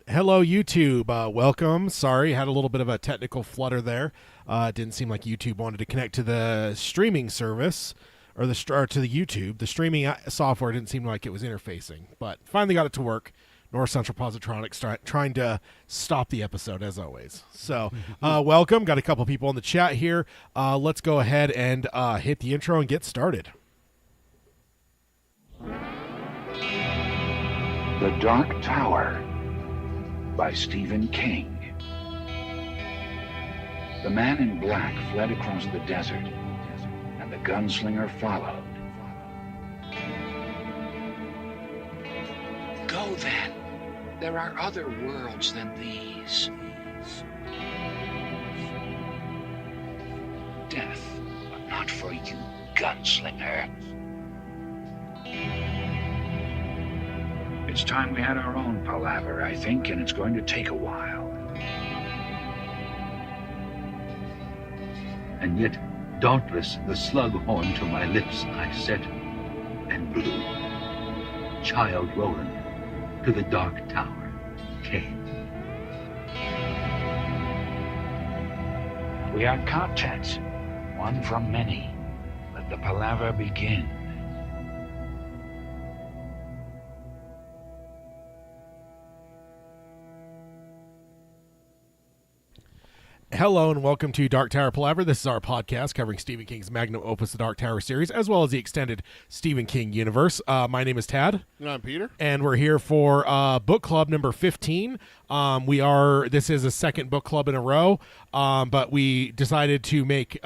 Hello, YouTube. Welcome. Sorry, had a little bit of a technical flutter there. It didn't seem like YouTube wanted to connect to the streaming service or to the YouTube. The streaming software didn't seem like it was interfacing, but finally got it to work. North Central Positronics trying to stop the episode as always. So, welcome. Got a couple people in the chat here. Let's go ahead and hit the intro and get started. The Dark Tower by Stephen King. The man in black fled across the desert, and the gunslinger followed. Go then. There are other worlds than these. Death, but not for you, gunslinger. It's time we had our own palaver, I think, and it's going to take a while. And yet, dauntless, the slug horn to my lips I set, and blew. Child Roland, to the Dark Tower came. We are content, one from many. Let the palaver begin. Hello and welcome to Dark Tower Palaver. This is our podcast covering Stephen King's magnum opus, The Dark Tower series, as well as the extended Stephen King universe. My name is Tad. And I'm Peter. And we're here for book club number 15. This is a second book club in a row, but we decided to make... It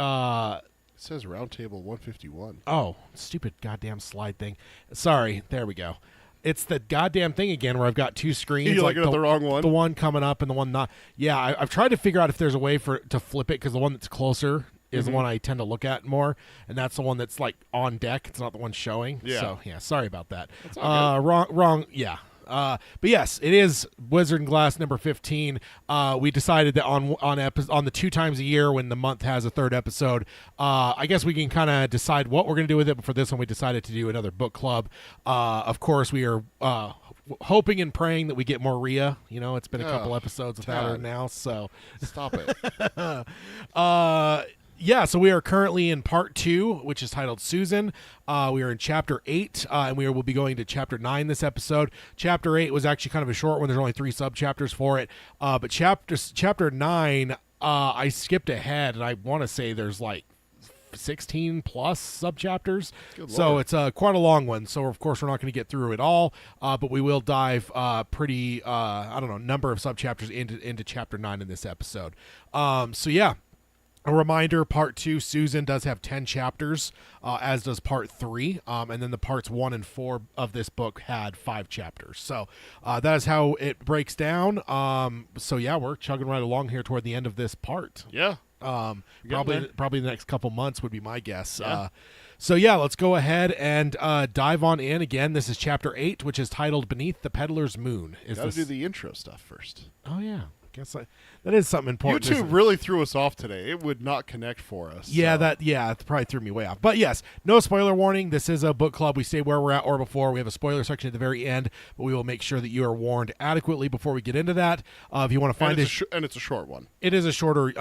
says Roundtable 151. Oh, stupid goddamn slide thing. Sorry, there we go. It's the goddamn thing again where I've got two screens. You looking at the wrong one? The one coming up and the one not. Yeah, I've tried to figure out if there's a way to flip it, because the one that's closer is the one I tend to look at more, and that's the one that's like on deck. It's not the one showing. Yeah. So, yeah, sorry about that. That's all good. Wrong, yeah. But yes, it is Wizard and Glass number 15. We decided that on the 2 times a year when the month has a third episode, I guess we can kind of decide what we're going to do with it. But for this one, we decided to do another book club. Of course, we are hoping and praying that we get more Rhea. You know, it's been a couple episodes without her now, so Stop it. Yeah, so we are currently in part 2, which is titled Susan. We are in chapter 8, and we will be going to chapter 9 this episode. Chapter 8 was actually kind of a short one. There's only 3 sub-chapters for it. But chapter 9, I skipped ahead, and I want to say there's like 16 plus sub-chapters. So it's quite a long one. So, of course, we're not going to get through it all, but we will dive number of sub-chapters into chapter 9 in this episode. So, yeah. A reminder, part 2, Susan, does have 10 chapters, as does part 3. And then the parts 1 and 4 of this book had 5 chapters. So that is how it breaks down. So yeah, we're chugging right along here toward the end of this part. Yeah. Probably the next couple months would be my guess. Yeah. So yeah, let's go ahead and dive on in. Again, this is chapter 8, which is titled Beneath the Peddler's Moon. Got to do the intro stuff first. Oh yeah. Guess that is something important. YouTube really threw us off today. It would not connect for us. Yeah, so. It probably threw me way off. But yes, no spoiler warning. This is a book club. We stay where we're at or before. We have a spoiler section at the very end, but we will make sure that you are warned adequately before we get into that. If you want to find it, and it's a short one. It is a shorter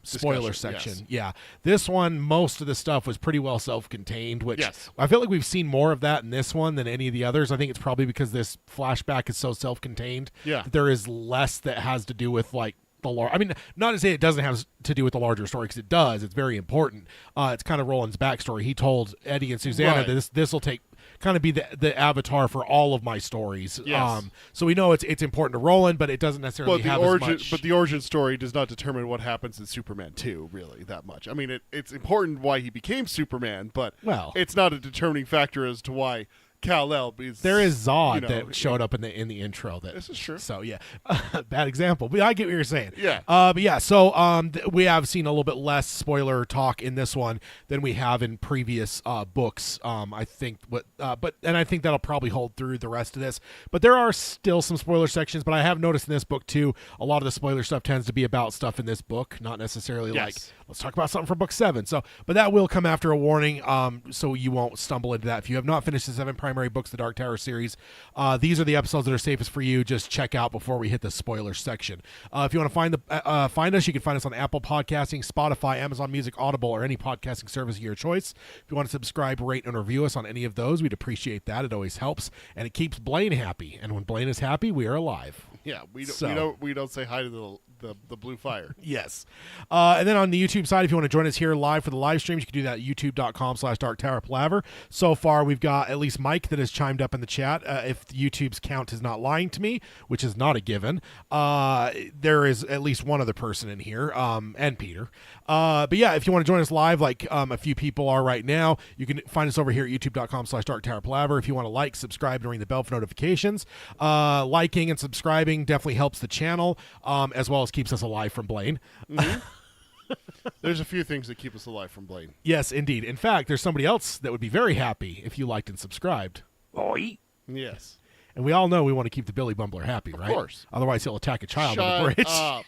spoiler section. Yeah, this one, most of the stuff was pretty well self-contained, which I feel like we've seen more of that in this one than any of the others. I think it's probably because this flashback is so self-contained. Yeah, that there is less that has to do with like I mean, not to say it doesn't have to do with the larger story, because it does. It's very important. It's kind of Roland's backstory. He told Eddie and Susanna that this will kind of be the avatar for all of my stories. Yes. So we know it's important to Roland, but it doesn't necessarily have as much. But the origin story does not determine what happens in Superman 2, really, that much. I mean, it's important why he became Superman, but it's not a determining factor as to why Kal-El is... There is Zod that showed up in the intro. This is true. So, yeah. Bad example, but I get what you're saying. Yeah. But yeah, so we have seen a little bit less spoiler talk in this one than we have in previous books. I think I think that'll probably hold through the rest of this. But there are still some spoiler sections, but I have noticed in this book too, a lot of the spoiler stuff tends to be about stuff in this book, not necessarily like, let's talk about something from book 7. So, but that will come after a warning, so you won't stumble into that. If you have not finished the 7-part primary books, the Dark Tower series. These are the episodes that are safest for you. Just check out before we hit the spoiler section. If you want to find us, you can find us on Apple Podcasting, Spotify, Amazon Music, Audible, or any podcasting service of your choice. If you want to subscribe, rate, and review us on any of those, we'd appreciate that. It always helps, and it keeps Blaine happy. And when Blaine is happy, we are alive. Yeah, we don't say hi to the blue fire. Yes. And then on the YouTube side, if you want to join us here live for the live streams, you can do that at youtube.com/darktowerpalaver. So far, we've got at least Mike that has chimed up in the chat. If YouTube's count is not lying to me, which is not a given, there is at least one other person in here, and Peter. But yeah, if you want to join us live, like a few people are right now, you can find us over here at youtube.com/darktowerpalaver. If you want to like, subscribe, and ring the bell for notifications. Liking and subscribing definitely helps the channel, as well as keeps us alive from Blaine. Mm-hmm. There's a few things that keep us alive from Blaine. Yes, indeed. In fact, there's somebody else that would be very happy if you liked and subscribed. Oi. Yes. And we all know we want to keep the Billy Bumbler happy, right? Of course. Otherwise, he'll attack a child Shut on the bridge. up.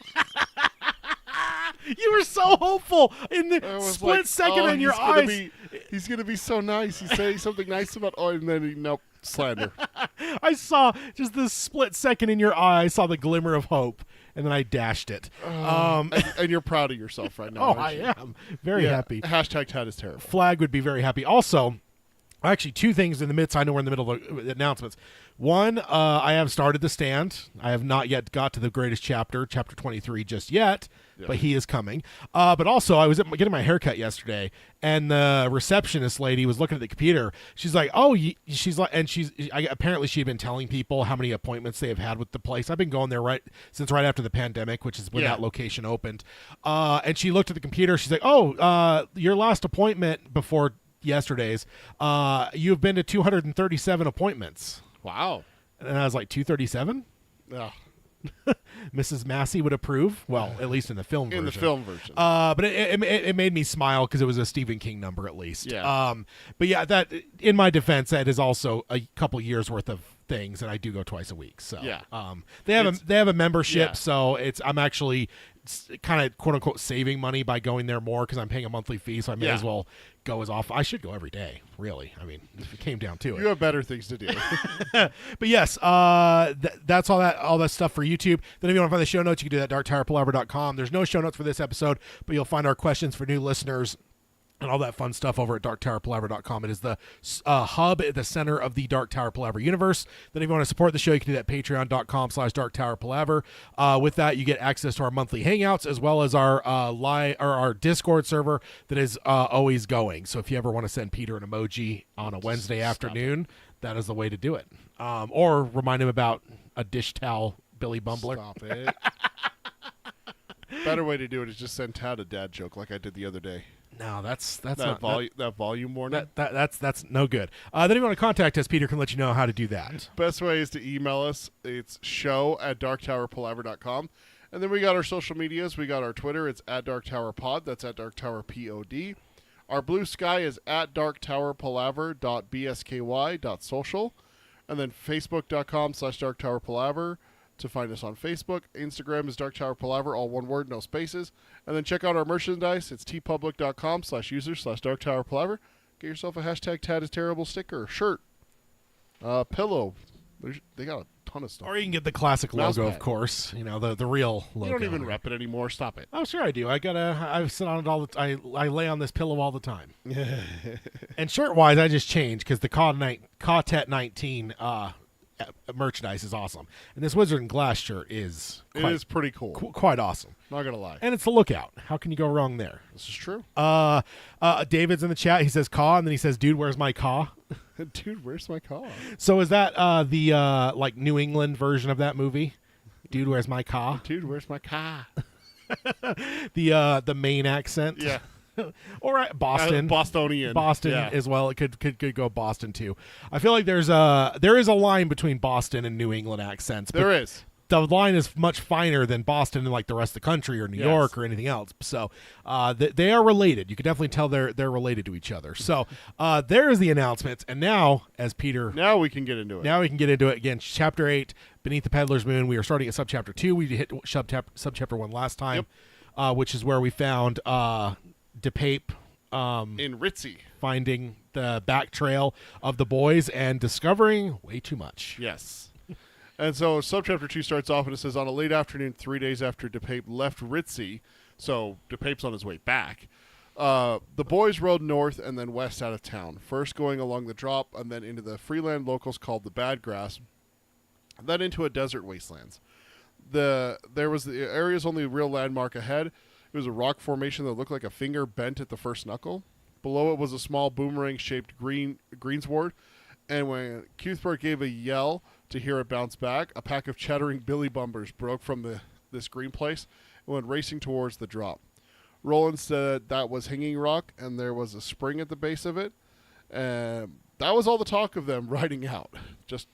You were so hopeful in the split second in your eyes. He's going to be so nice. He's saying something nice about, and then nope, slander. I saw just this split second in your eye. I saw the glimmer of hope, and then I dashed it. And you're proud of yourself right now. Oh, I am. Very happy. Hashtag Tad is terrible. Flag would be very happy. Also, actually, two things in the midst. I know we're in the middle of the announcements. One, I have started The Stand. I have not yet got to the greatest chapter 23, just yet, but he is coming. But also, I was getting my haircut yesterday, and the receptionist lady was looking at the computer. She's like, "Oh," apparently she had been telling people how many appointments they have had with the place. I've been going there since right after the pandemic, which is when that location opened. And she looked at the computer. She's like, "Oh, your last appointment before yesterday's, you've been to 237 appointments." Wow. And I was like, 237? Ugh. Mrs. Massey would approve. Well, at least in the film version. In the film version. But it made me smile because it was a Stephen King number at least. Yeah. But yeah, that in my defense, that is also a couple years worth of things, and I do go twice a week. So yeah. They have a membership, yeah. so I'm actually kind of quote unquote saving money by going there more because I'm paying a monthly fee, so I may as well go as often. I should go every day, really. I mean, if it came down to it. You have better things to do. But yes, that's all that stuff for YouTube. Then if you want to find the show notes, you can do that at darktowerpalaver.com. There's no show notes for this episode, but you'll find our questions for new listeners and all that fun stuff over at darktowerpalaver.com. It is the hub at the center of the Dark Tower Palaver universe. Then if you want to support the show, you can do that at patreon.com/darktowerpalaver. With that, you get access to our monthly hangouts as well as our Discord server that is always going. So if you ever want to send Peter an emoji on a Wednesday afternoon, that is the way to do it. Or remind him about a dish towel Billy Bumbler. Stop it. Better way to do it is just send Tad a dad joke like I did the other day. No, that's that not that volume warning. That's no good. Then if you want to contact us, Peter can let you know how to do that. Best way is to email us. It's show@darktowerpalaver.com. And then we got our social medias. We got our Twitter. It's @darktowerpod. That's @darktowerpod. Our Blue Sky is @darktowerpalaver.bsky.social. And then facebook.com/darktowerpalaver to find us on Facebook. Instagram is Dark Tower Palaver, all one word, no spaces. And then check out our merchandise. It's tpublic.com/user/Dark Tower Palaver. Get yourself a hashtag Tad is Terrible sticker, shirt, pillow. They got a ton of stuff. Or you can get the classic Mouse logo, pad. of course. You know, the real logo. You don't even rep it anymore. Stop it. Oh, sure I do. I sit on it all the I lay on this pillow all the time. And shirt-wise, I just changed because the Ch8 19 merchandise is awesome, and this Wizard and Glass shirt is pretty cool, quite awesome. Not gonna lie, and it's the Lookout. How can you go wrong there? This is true. David's in the chat. He says "caw," and then he says, "Dude, where's my caw?" Dude, where's my caw? So is that the like New England version of that movie? Dude, where's my caw? Dude, where's my caw? the Maine accent. Yeah. Or Boston, Bostonian, Boston as well. It could go Boston too. I feel like there is a line between Boston and New England accents. There is. The line is much finer than Boston and like the rest of the country or New York or anything else. So they are related. You can definitely tell they're related to each other. So there is the announcements. And now, as Peter, now we can get into it. Now we can get into it again. Chapter 8, Beneath the Peddler's Moon. We are starting at subchapter 2. We hit subchapter 1 last time, which is where we found DePape in Ritzy, finding the back trail of the boys and discovering way too much. Yes. And so subchapter 2 starts off and it says, on a late afternoon 3 days after DePape left Ritzy, so DePape's on his way back, the boys rode north and then west out of town, first going along the drop and then into the freeland locals called the Bad Grass, then into a desert wastelands. The area's only real landmark ahead. It was a rock formation that looked like a finger bent at the first knuckle. Below it was a small boomerang-shaped greensward, and when Cuthbert gave a yell to hear it bounce back, a pack of chattering billy bumpers broke from this green place and went racing towards the drop. Roland said that was Hanging Rock, and there was a spring at the base of it. And that was all the talk of them riding out. Just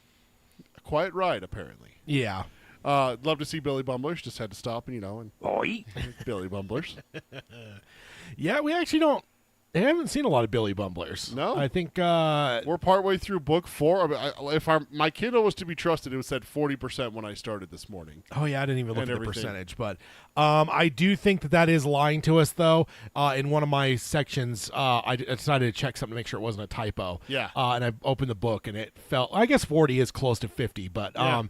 a quiet ride, apparently. Yeah. Love to see Billy Bumblers. Just had to stop and Boy. Billy Bumblers. Yeah, we actually haven't seen a lot of Billy Bumblers. No. I think we're partway through book 4. I mean, if my Kindle was to be trusted, it said 40% when I started this morning. Oh yeah, I didn't even look at the everything. percentage, but I do think that is lying to us, though. In one of my sections, I decided to check something to make sure it wasn't a typo. Yeah. And I opened the book, and it felt, I guess 40 is close to 50, but Yeah.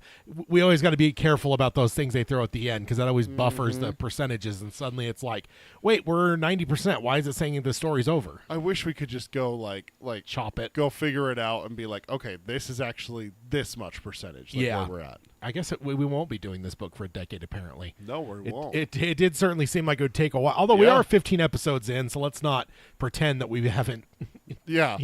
we always got to be careful about those things they throw at the end, because that always buffers the percentages, and suddenly it's like, wait, we're 90%. Why is it saying the story's over? I wish we could just go like Chop it. go figure it out and be like, okay, this is actually this much percentage. Like Yeah. where we're at. I guess we won't be doing this book for a decade, apparently. No, we won't. It did certainly seem like it would take a while. Although we Yeah. are 15 episodes in, so let's not pretend that we haven't, Yeah.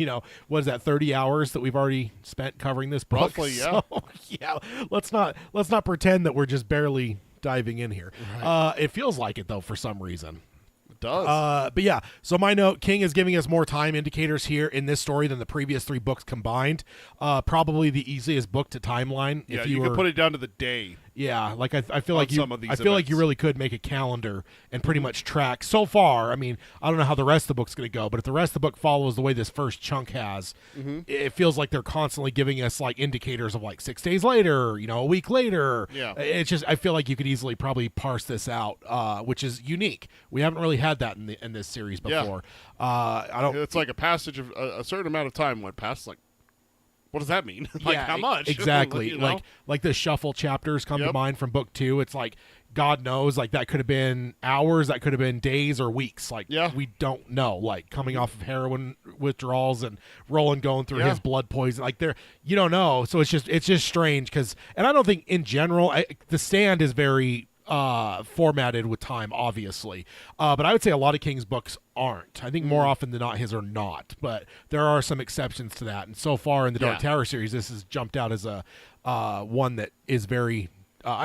what is that, 30 hours that we've already spent covering this book? Roughly, yeah. So, yeah. Let's not pretend that we're just barely diving in here. Right. It feels like it, though, for some reason. It does. But yeah, so my note, King is giving us more time indicators here in this story than the previous 3 books combined. Probably the easiest book to timeline. Yeah, if you you could were, put it down to the day. Yeah, like I feel on like you, some of these I feel like events. you really could make a calendar and pretty much track so far. I mean, I don't know how the rest of the book's going to go, but if the rest of the book follows the way this first chunk has, it feels like they're constantly giving us like indicators of like 6 days later, a week later. Yeah. It's just, I feel like you could easily probably parse this out, which is unique. We haven't really had that in this series Yeah. before. I don't. It's like a passage of a certain amount of time went past. Like, what does that mean? Like, Yeah, how much? Exactly. You know? Like the shuffle chapters come to Yep. mind from book 2. It's like, God knows, like that could have been hours, that could have been days or weeks. Like, Yeah. we don't know. Like coming off of heroin withdrawals and Roland going through Yeah. his blood poison. Like you don't know. So it's just strange and I don't think in general, The Stand is very formatted with time, obviously. But I would say a lot of King's books aren't. I think more often than not his are not. But there are some exceptions to that. And so far in the Dark Tower series, this has jumped out as a one that is very...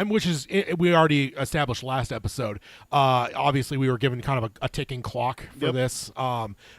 which is we already established last episode. Obviously, we were given kind of a ticking clock for this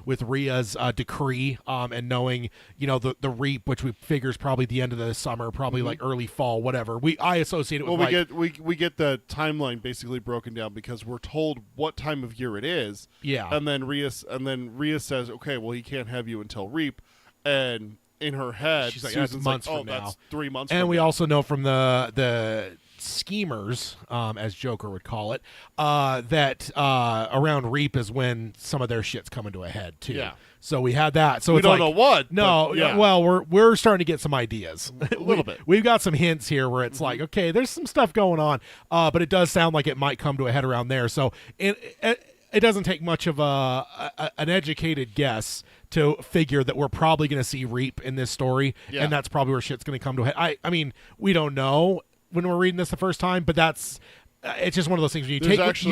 with Rhea's decree and knowing the reap, which we figure is probably the end of the summer, probably like early fall, whatever. I associate it with we get the timeline basically broken down because we're told what time of year it is. Yeah. And then Rhea says, okay, well, he can't have you until reap, and in her head, She's like, Susan's that's months like, from now. that's 3 months. And from we now. also know from the schemers, as Joker would call it, that around Reap is when some of their shit's coming to a head too. Yeah. So we had that. So we it's don't like, know what. No, but yeah. well, we're starting to get some ideas. A little bit. We've got some hints here where it's like, okay, there's some stuff going on, but it does sound like it might come to a head around there. So it doesn't take much of an educated guess to figure that we're probably going to see Reap in this story, and that's probably where shit's going to come to a head. I mean, we don't know when we're reading this the first time, but that's it's just one of those things when you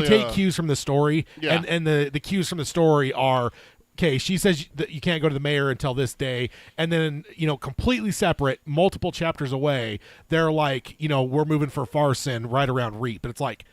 take cues from the story, and the cues from the story are, okay, she says that you can't go to the mayor until this day, and then completely separate, multiple chapters away, they're like, we're moving for Farson right around Reap, but it's like,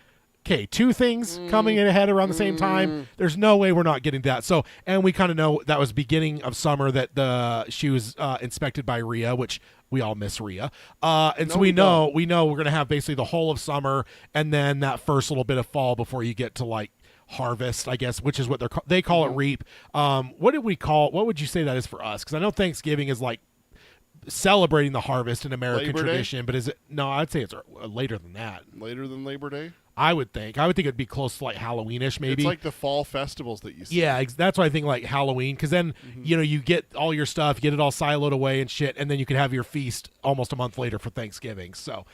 okay, 2 things coming in ahead around the same time. There's no way we're not getting that. So, and we kind of know that was beginning of summer that she was inspected by Rhea, which we all miss Rhea. And so we know we're going to have basically the whole of summer and then that first little bit of fall before you get to like harvest, I guess, which is what they call it reap. What would you say that is for us? Because I know Thanksgiving is like celebrating the harvest in American Labor Day? tradition, but is it? No, I'd say it's later than that. Later than Labor Day? I would think it'd be close to like Halloweenish, maybe. It's like the fall festivals that you see. Yeah, that's why I think like Halloween, because then you get all your stuff, get it all siloed away and shit, and then you can have your feast almost a month later for Thanksgiving. So,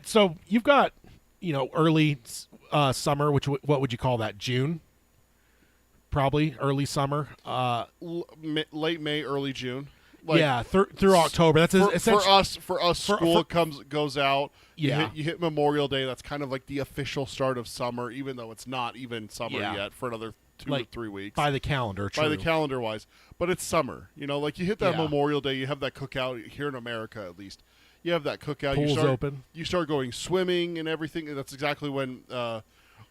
so you've got early summer, which what would you call that? June, probably early summer. Late May, early June. Through October. That's for us. School goes out. Yeah, you hit Memorial Day. That's kind of like the official start of summer, even though it's not even summer yet for another 2 to 3 weeks by the calendar. True. By the calendar wise, but it's summer. Like you hit that Memorial Day. You have that cookout here in America, at least. You have that cookout. Pools open. You start going swimming and everything. And that's exactly when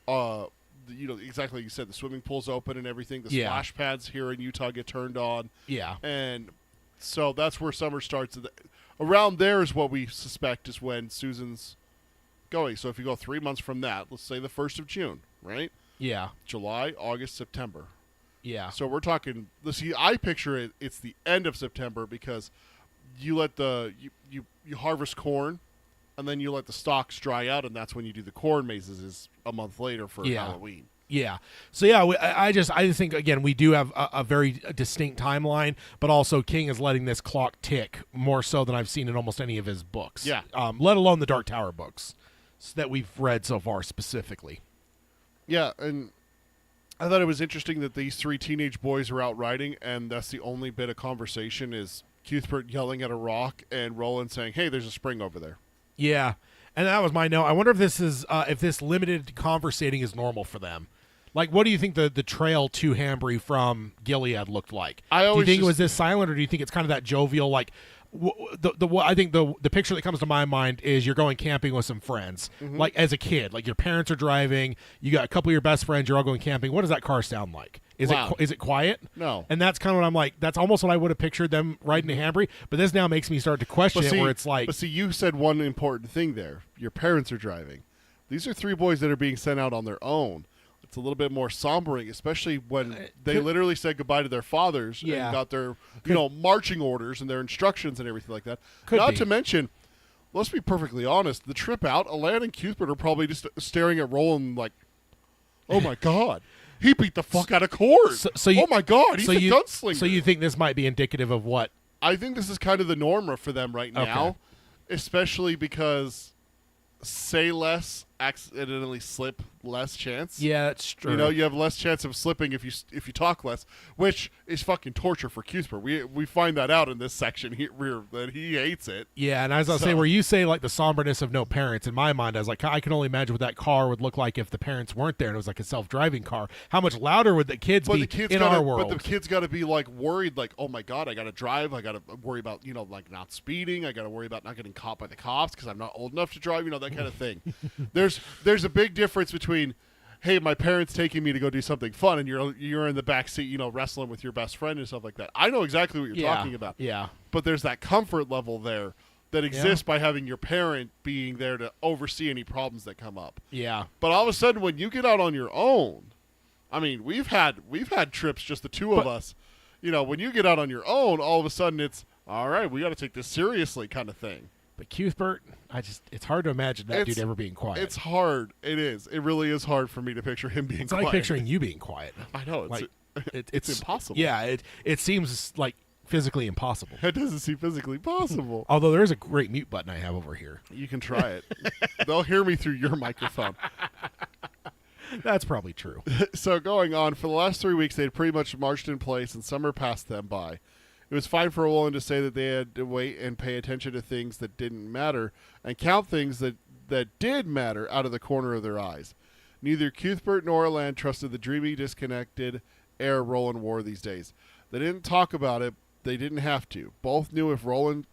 exactly like you said, the swimming pool's open and everything. The splash pads here in Utah get turned on. Yeah, and so that's where summer starts. Around there is what we suspect is when Susan's going. So if you go 3 months from that, let's say the 1st of June, right? Yeah. July, August, September. Yeah. So we're talking. See, I picture it. It's the end of September because you let you harvest corn, and then you let the stalks dry out, and that's when you do the corn mazes. Is a month later for Halloween. Yeah. So I just think again we do have a very distinct timeline, but also King is letting this clock tick more so than I've seen in almost any of his books. Yeah. Let alone the Dark Tower books that we've read so far specifically. Yeah, and I thought it was interesting that these 3 teenage boys are out riding, and that's the only bit of conversation is Cuthbert yelling at a rock and Roland saying, "Hey, there's a spring over there." Yeah, and that was my note. I wonder if this is if this limited conversating is normal for them. Like, what do you think the trail to Hambry from Gilead looked like? Do you think it was this silent, or do you think it's kind of that jovial, like, I think the picture that comes to my mind is you're going camping with some friends, like as a kid, like your parents are driving, you got a couple of your best friends, you're all going camping. What does that car sound like? Is it quiet? No. And that's kind of what I'm like. That's almost what I would have pictured them riding to Hambry. But this now makes me start to question it, where it's like. But see, you said one important thing there. Your parents are driving. These are 3 boys that are being sent out on their own. It's a little bit more sombering, especially when they literally said goodbye to their fathers and got their marching orders and their instructions and everything like that. Not to mention, let's be perfectly honest, the trip out, Alain and Cuthbert are probably just staring at Roland like, oh my God, he beat the fuck out of Cord. Oh my God, he's a gunslinger. So you think this might be indicative of what? I think this is kind of the norm for them right now, especially because say less, accidentally slip, less chance. Yeah, that's true. You have less chance of slipping if you talk less, which is fucking torture for Cuthbert. We find that out in this section here that he hates it. Yeah, and as I was saying, where you say like the somberness of no parents, in my mind, I was like, I can only imagine what that car would look like if the parents weren't there and it was like a self-driving car. How much louder would the kids be in our world? But the kids got to be like worried, like, oh my God, I got to drive. I got to worry about like not speeding. I got to worry about not getting caught by the cops because I'm not old enough to drive. That kind of thing. There's a big difference between, hey, my parents taking me to go do something fun, and you're in the back seat, wrestling with your best friend and stuff like that. I know exactly what you're talking about. Yeah. But there's that comfort level there that exists by having your parent being there to oversee any problems that come up. Yeah. But all of a sudden, when you get out on your own, I mean, we've had trips, just the two of us. When you get out on your own, all of a sudden it's all right. We got to take this seriously, kind of thing. But Cuthbert, it's hard to imagine that dude ever being quiet. It's hard. It is. It really is hard for me to picture him being quiet. It's like picturing you being quiet. I know. It's impossible. Yeah, it seems like physically impossible. It doesn't seem physically possible. Although there is a great mute button I have over here. You can try it. They'll hear me through your microphone. That's probably true. So going on, for the last 3 weeks, they had pretty much marched in place, and summer passed them by. It was fine for Roland to say that they had to wait and pay attention to things that didn't matter and count things that did matter out of the corner of their eyes. Neither Cuthbert nor Alain trusted the dreamy, disconnected air Roland wore these days. They didn't talk about it. They didn't have to. Both knew if Roland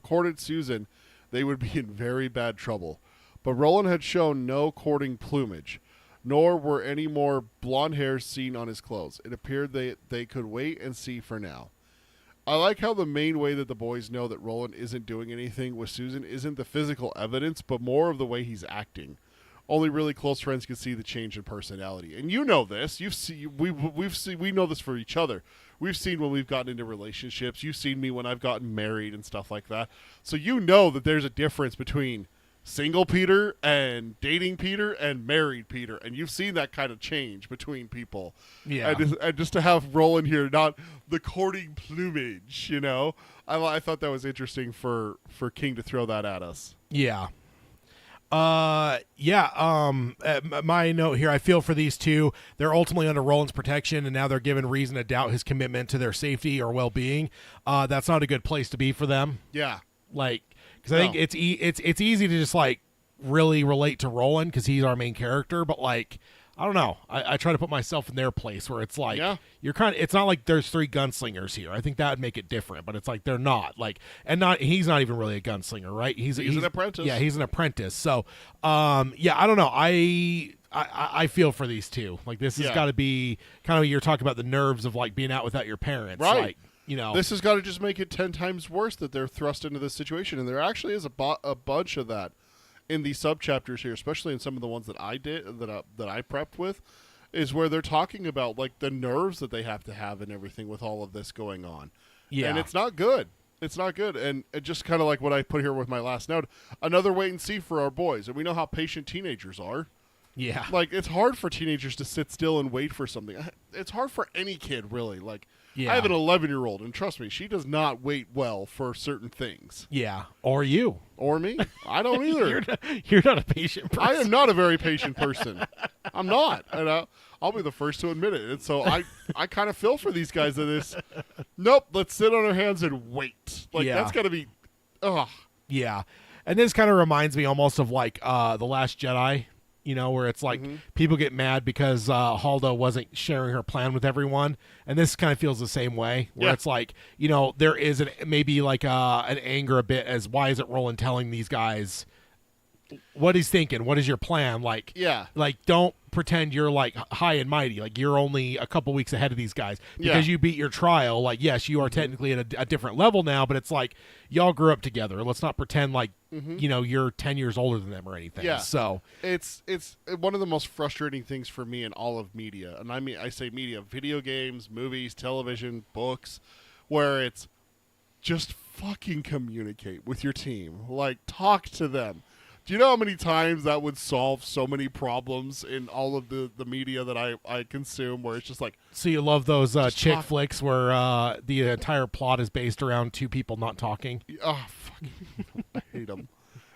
courted Susan, they would be in very bad trouble. But Roland had shown no courting plumage, nor were any more blonde hairs seen on his clothes. It appeared they could wait and see for now. I like how the main way that the boys know that Roland isn't doing anything with Susan isn't the physical evidence, but more of the way he's acting. Only really close friends can see the change in personality. And you know this. We know this for each other. We've seen when we've gotten into relationships. You've seen me when I've gotten married and stuff like that. So you know that there's a difference between single Peter and dating Peter and married Peter, and you've seen that kind of change between people. Yeah. And just to have Roland here, not the courting plumage, you know, I thought that was interesting for King to throw that at us. Yeah. My note here, I feel for these two. They're ultimately under Roland's protection, and now they're given reason to doubt his commitment to their safety or well-being. That's not a good place to be for them. Yeah. Like, because I think it's easy to just like really relate to Roland because he's our main character, but like I don't know. I try to put myself in their place where it's like you're kind of. It's not like there's 3 gunslingers here. I think that would make it different, but it's like they're not like, and not he's not even really a gunslinger, right? He's an apprentice. Yeah, he's an apprentice. So, I don't know. I feel for these two. Like this has got to be kind of you're talking about the nerves of like being out without your parents, right? Like, you know, this has got to just make it 10 times worse that they're thrust into this situation, and there actually is a bunch of that in these subchapters here, especially in some of the ones that I did that I prepped with, is where they're talking about like the nerves that they have to have and everything with all of this going on. Yeah, and it's not good. It's not good, and it just kind of like what I put here with my last note. Another wait and see for our boys, and we know how patient teenagers are. Yeah, like it's hard for teenagers to sit still and wait for something. It's hard for any kid, really. Like. Yeah. I have an 11-year-old, and trust me, she does not wait well for certain things. Yeah, or you. Or me. I don't either. You're not a patient person. I am not a very patient person. I'm not. And I'll be the first to admit it. And so I kind of feel for these guys that is, nope, let's sit on our hands and wait. Like, that's got to be, ugh. Yeah. And this kind of reminds me almost of, like, The Last Jedi. You know, where it's like people get mad because Halda wasn't sharing her plan with everyone. And this kind of feels the same way, where it's like, you know, there is maybe like an anger a bit as why isn't Roland telling these guys what he's thinking? What is your plan? Like, like don't pretend you're like high and mighty. Like you're only a couple weeks ahead of these guys because you beat your trial. Like, yes, you are technically at a different level now, but it's like y'all grew up together. Let's not pretend like, you know, you're 10 years older than them or anything. Yeah. So it's one of the most frustrating things for me in all of media. And I say media, video games, movies, television, books, where it's just fucking communicate with your team. Like talk to them. Do you know how many times that would solve so many problems in all of the media that I consume, where it's just like... So you love those chick flicks where the entire plot is based around 2 people not talking? Oh, fucking I hate them.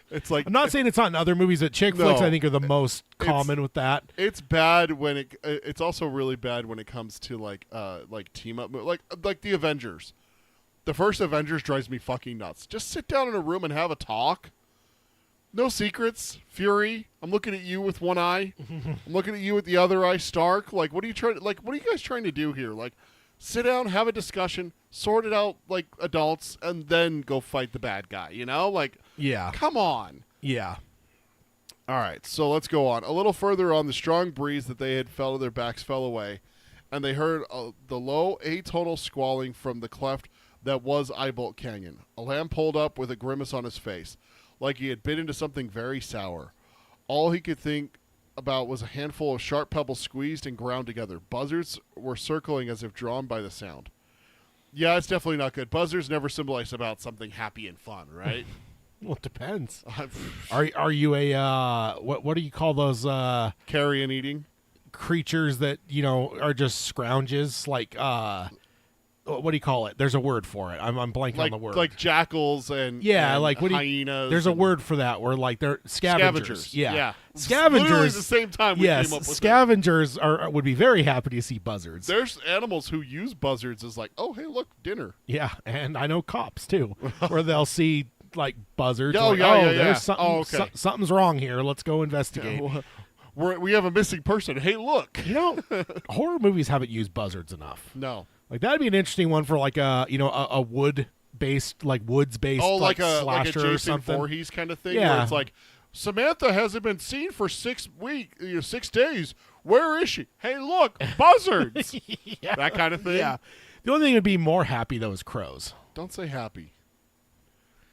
It's like... I'm not saying it's not in other movies, but chick flicks I think are the most common with that. It's bad when it's also really bad when it comes to like team-up... Like the Avengers. The first Avengers drives me fucking nuts. Just sit down in a room and have a talk. No secrets, Fury. I'm looking at you with one eye. I'm looking at you with the other eye, Stark. Like, what are you guys trying to do here? Like, sit down, have a discussion, sort it out like adults, and then go fight the bad guy. You know, like, come on. Yeah. All right, so let's go on. A little further on, the strong breeze that they had felt of their backs fell away, and they heard the low atonal squalling from the cleft that was Eyebolt Canyon. Alain pulled up with a grimace on his face, like he had bit into something very sour. All he could think about was a handful of sharp pebbles squeezed and ground together. Buzzards were circling as if drawn by the sound. Yeah, it's definitely not good. Buzzards never symbolize about something happy and fun, right? Well, it depends. Are you a what do you call those carrion eating creatures that, you know, are just scrounges, like what do you call it? There's a word for it. I'm blanking on the word. Like jackals and like what hyenas. There's a word for that where like they're scavengers. Yeah. Scavengers. Literally the same time we came up with scavengers would be very happy to see buzzards. There's animals who use buzzards as like, oh hey, look, dinner. Yeah, and I know cops too, where they'll see like buzzards. There's something. Something's wrong here. Let's go investigate. We have a missing person. Hey, look. You know, horror movies haven't used buzzards enough. No. Like that'd be an interesting one for like a woods-based like like a slasher Jason or something. Voorhees kind of thing. Where it's like, Samantha hasn't been seen for 6 days. Where is she? Hey, look, buzzards. That kind of thing. Yeah. The only thing that'd be more happy though is crows. Don't say happy.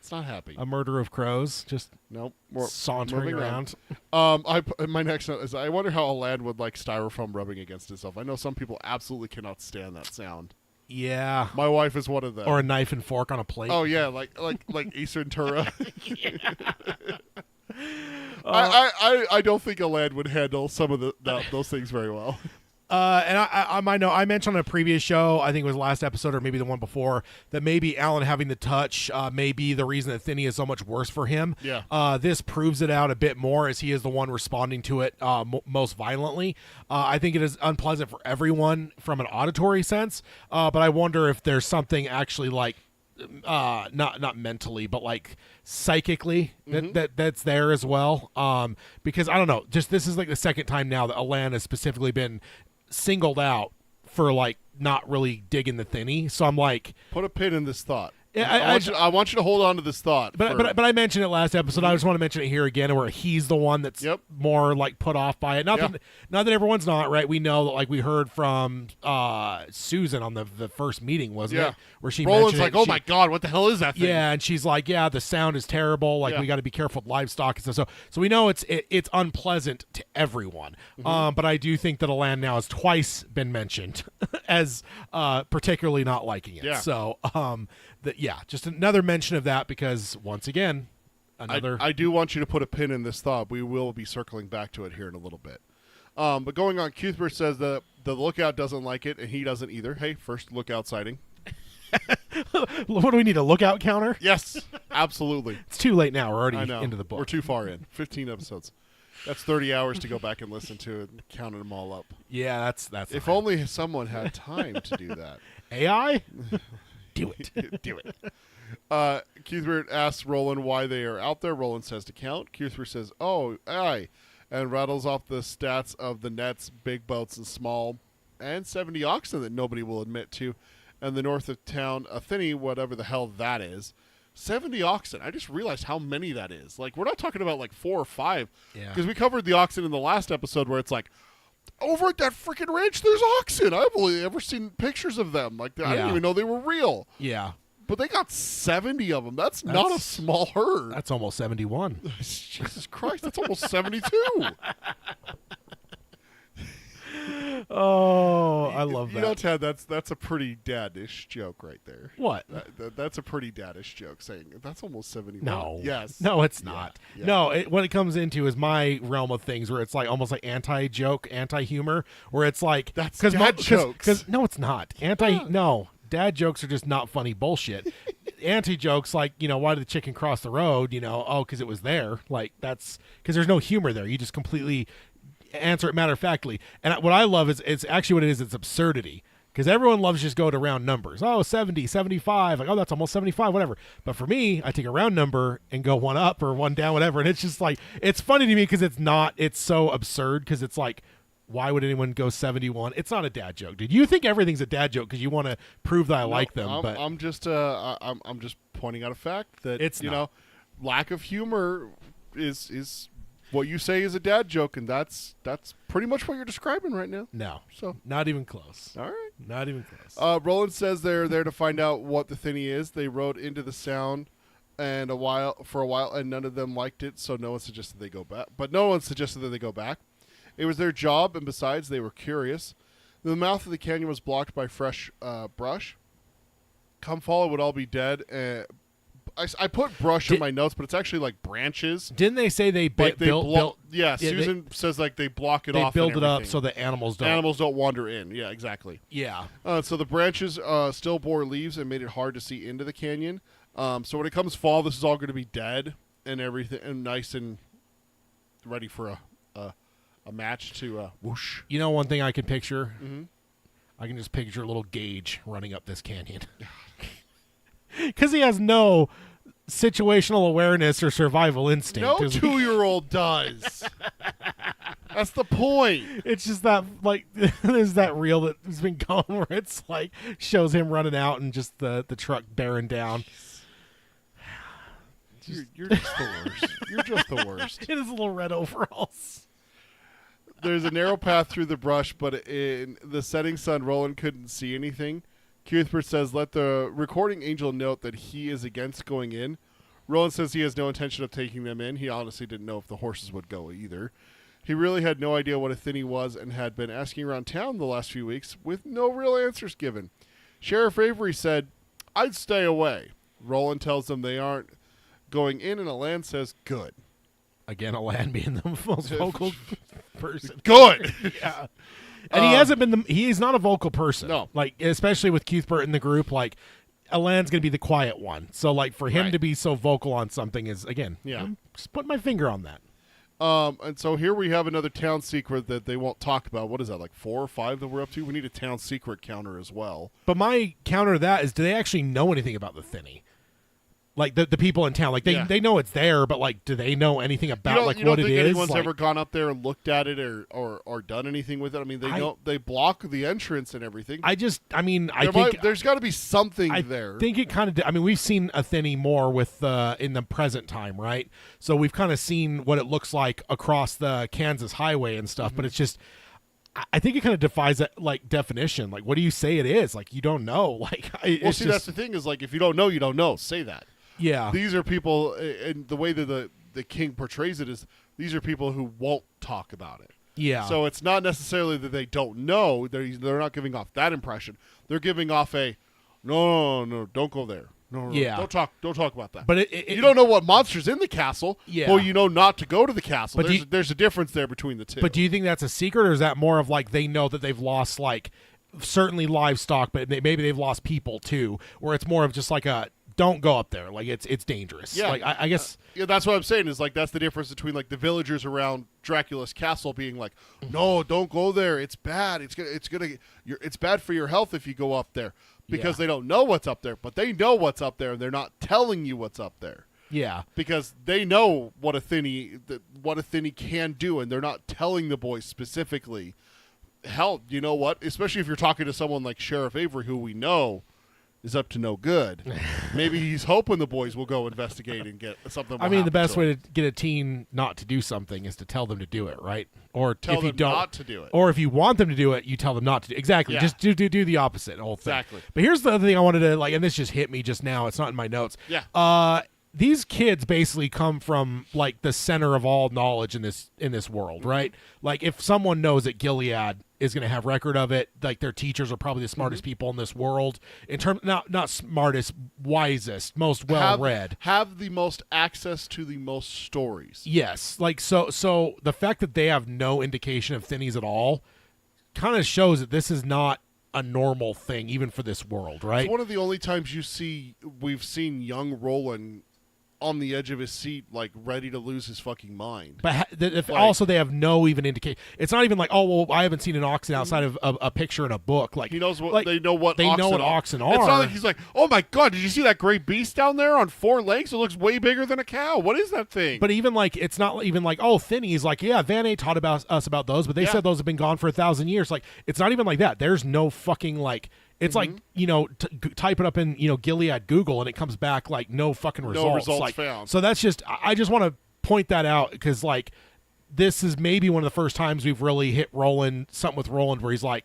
It's not happy. A murder of crows, just sauntering around. My next note is I wonder how Alain would like styrofoam rubbing against himself. I know some people absolutely cannot stand that sound. Yeah, my wife is one of them. Or a knife and fork on a plate. Oh yeah, like Ace Ventura. I don't think Alain would handle some of those things very well. And I know I mentioned on a previous show, I think it was last episode or maybe the one before, that maybe Alan having the touch may be the reason that Thinny is so much worse for him. Yeah. This proves it out a bit more as he is the one responding to it most violently. I think it is unpleasant for everyone from an auditory sense, but I wonder if there's something actually like not mentally, but like psychically that's there as well. Because I don't know, just this is like the second time now that Alain has specifically been singled out for like not really digging the Thinny. So I'm like, put a pin in this thought. Yeah, I want you to hold on to this thought. But I mentioned it last episode. I just want to mention it here again, where he's the one that's more like put off by it. Not that everyone's not, right? We know that, like we heard from Susan on the first meeting, wasn't it? Where she Roland's mentioned like, "Oh my God, what the hell is that thing?" Yeah, and she's like, "Yeah, the sound is terrible. Like we got to be careful with livestock and stuff." So we know it's unpleasant to everyone. But I do think that Alain now has twice been mentioned as particularly not liking it. Yeah. So just another mention of that, because once again, I do want you to put a pin in this thought. We will be circling back to it here in a little bit. But going on, Cuthbert says that the lookout doesn't like it, and he doesn't either. Hey, first lookout sighting. What do we need, a lookout counter? Yes, absolutely. It's too late now. We're already I know. into the book. We're too far in. 15 episodes. That's 30 hours to go back and listen to it and count them all up. Yeah, that's. If only someone had time to do that. AI? Do it. Do it. Cuthbert asks Roland why they are out there. Roland says to count. Cuthbert says, "Oh, aye," and rattles off the stats of the nets, big boats and small, and 70 oxen that nobody will admit to. And the north of town, a Thinny, whatever the hell that is. 70 oxen. I just realized how many that is. Like, we're not talking about like 4 or 5. Yeah. Because we covered the oxen in the last episode where it's like, over at that freaking ranch, there's oxen. I've only ever seen pictures of them. Like, I didn't even know they were real. Yeah. But they got 70 of them. That's not a small herd. That's almost 71. Jesus Christ, that's almost 72. Oh, I love that. You know, Ted, that's a pretty daddish joke right there. What? That's a pretty daddish joke, saying that's almost 71. No. Yes. No, it's not. Yeah. No, what it comes into is my realm of things where it's like almost like anti-joke, anti-humor, where it's like... That's dad jokes. No, it's not. No. Dad jokes are just not funny bullshit. Anti-jokes, like, why did the chicken cross the road? Because it was there. Like, that's... Because there's no humor there. You just completely... answer it matter-of-factly. And what I love is it's actually what it is. It's absurdity, because everyone loves just go to round numbers. 70, 75, like, that's almost 75, whatever. But for me, I take a round number and go one up or one down, whatever. And it's just like, it's funny to me because it's so absurd, because it's like, why would anyone go 71? It's not a dad joke, dude. You think everything's a dad joke because you want to prove that I like them. But I'm just pointing out a fact that it's lack of humor is what you say is a dad joke, and that's pretty much what you're describing right now. No. So not even close. All right. Not even close. Roland says they're there to find out what the Thinny is. They rode into the sound for a while, and none of them liked it, so no one suggested they go back. But no one suggested that they go back. It was their job, and besides, they were curious. The mouth of the canyon was blocked by fresh brush. Come fall, it would all be dead. I put brush in my notes, but it's actually like branches. Didn't they say they built? Yeah, Susan says like they block it off. They build it up so the animals don't wander in. Yeah, exactly. Yeah. So the branches still bore leaves and made it hard to see into the canyon. So when it comes fall, this is all going to be dead and everything, and nice and ready for a match to whoosh. One thing I can picture? Mm-hmm. I can just picture a little Gage running up this canyon. Because he has no situational awareness or survival instinct. No 2-year-old does. That's the point. It's just that, like, there's that reel that's been going where it's like shows him running out and just the truck bearing down. You're just the worst. You're just the worst. In his little red overalls. There's a narrow path through the brush, but in the setting sun, Roland couldn't see anything. Cuthbert says, let the recording angel note that he is against going in. Roland says he has no intention of taking them in. He honestly didn't know if the horses would go either. He really had no idea what a Thinny was and had been asking around town the last few weeks with no real answers given. Sheriff Avery said, I'd stay away. Roland tells them they aren't going in, and Alain says, good. Again, Alain being the most vocal person. Good. Yeah. And he hasn't been he's not a vocal person. No. Like, especially with Cuthbert in the group, like, Alain's going to be the quiet one. So, like, for him Right. to be so vocal on something is, again, Yeah. I'm just putting my finger on that. And so here we have another town secret that they won't talk about. What is that, like 4 or 5 that we're up to? We need a town secret counter as well. But my counter to that is, do they actually know anything about the Thinny? Like, the people in town. Like, they know it's there, but, like, do they know anything about, like, you don't what it think is? anyone's Like, ever gone up there and looked at it or done anything with it? I mean, they block the entrance and everything. I think there's got to be something I there. think it kind of. I mean, we've seen a Thinny more with in the present time, right? So we've kind of seen what it looks like across the Kansas highway and stuff. But it's just, I think it kind of defies that like definition. Like, what do you say it is? Like, you don't know. Like, Well, see, that's the thing is, like, if you don't know, you don't know. Say that. Yeah. These are people, and the way that the king portrays it is, these are people who won't talk about it. Yeah. So it's not necessarily that they don't know. They're not giving off that impression. They're giving off a, no, don't go there. No, Yeah. don't talk about that. But you don't know what monster's in the castle. Yeah. Well, you know not to go to the castle. But There's a difference there between the two. But do you think that's a secret, or is that more of like they know that they've lost like certainly livestock, but maybe they've lost people too, where it's more of just like a don't go up there, like it's dangerous. Yeah. Like I guess. Yeah, that's what I'm saying is like that's the difference between like the villagers around Dracula's castle being like, no, don't go there. It's bad. It's bad for your health if you go up there because Yeah. they don't know what's up there, but they know what's up there and they're not telling you what's up there Yeah. because they know what a Thinny can do and they're not telling the boys specifically. Hell, you know what? Especially if you're talking to someone like Sheriff Avery, who we know is up to no good. Maybe he's hoping the boys will go investigate and get something. I mean, the best way to get a teen not to do something is to tell them to do it, right? Or Tell if you them don't, not to do it. Or if you want them to do it, you tell them not to do. Exactly. Yeah. Just do the opposite. The whole thing. Exactly. But here's the other thing I wanted to like, and this just hit me just now. It's not in my notes. Yeah. These kids basically come from like the center of all knowledge in this world, right? Like if someone knows that Gilead is going to have record of it, like their teachers are probably the smartest people in this world. In terms, not smartest, wisest, most well read, have the most access to the most stories. Yes, like so the fact that they have no indication of Thinnies at all kind of shows that this is not a normal thing, even for this world, right? It's one of the only times we've seen young Roland on the edge of his seat, like ready to lose his fucking mind. But also they have no even indication. It's not even like, oh well, I haven't seen an oxen outside of a picture in a book. Like he knows what like, they know what oxen are. It's not like he's like, oh my god, did you see that great beast down there on 4 legs? It looks way bigger than a cow. What is that thing? But even like it's not even like, oh, Thinny's like, yeah, Van A taught us about those, but they said those have been gone for 1,000 years. Like it's not even like that. There's no fucking like. It's like, type it up in, Gilead Google and it comes back like no fucking results. No results like, found. So that's just, I just want to point that out because like this is maybe one of the first times we've really hit something with Roland where he's like,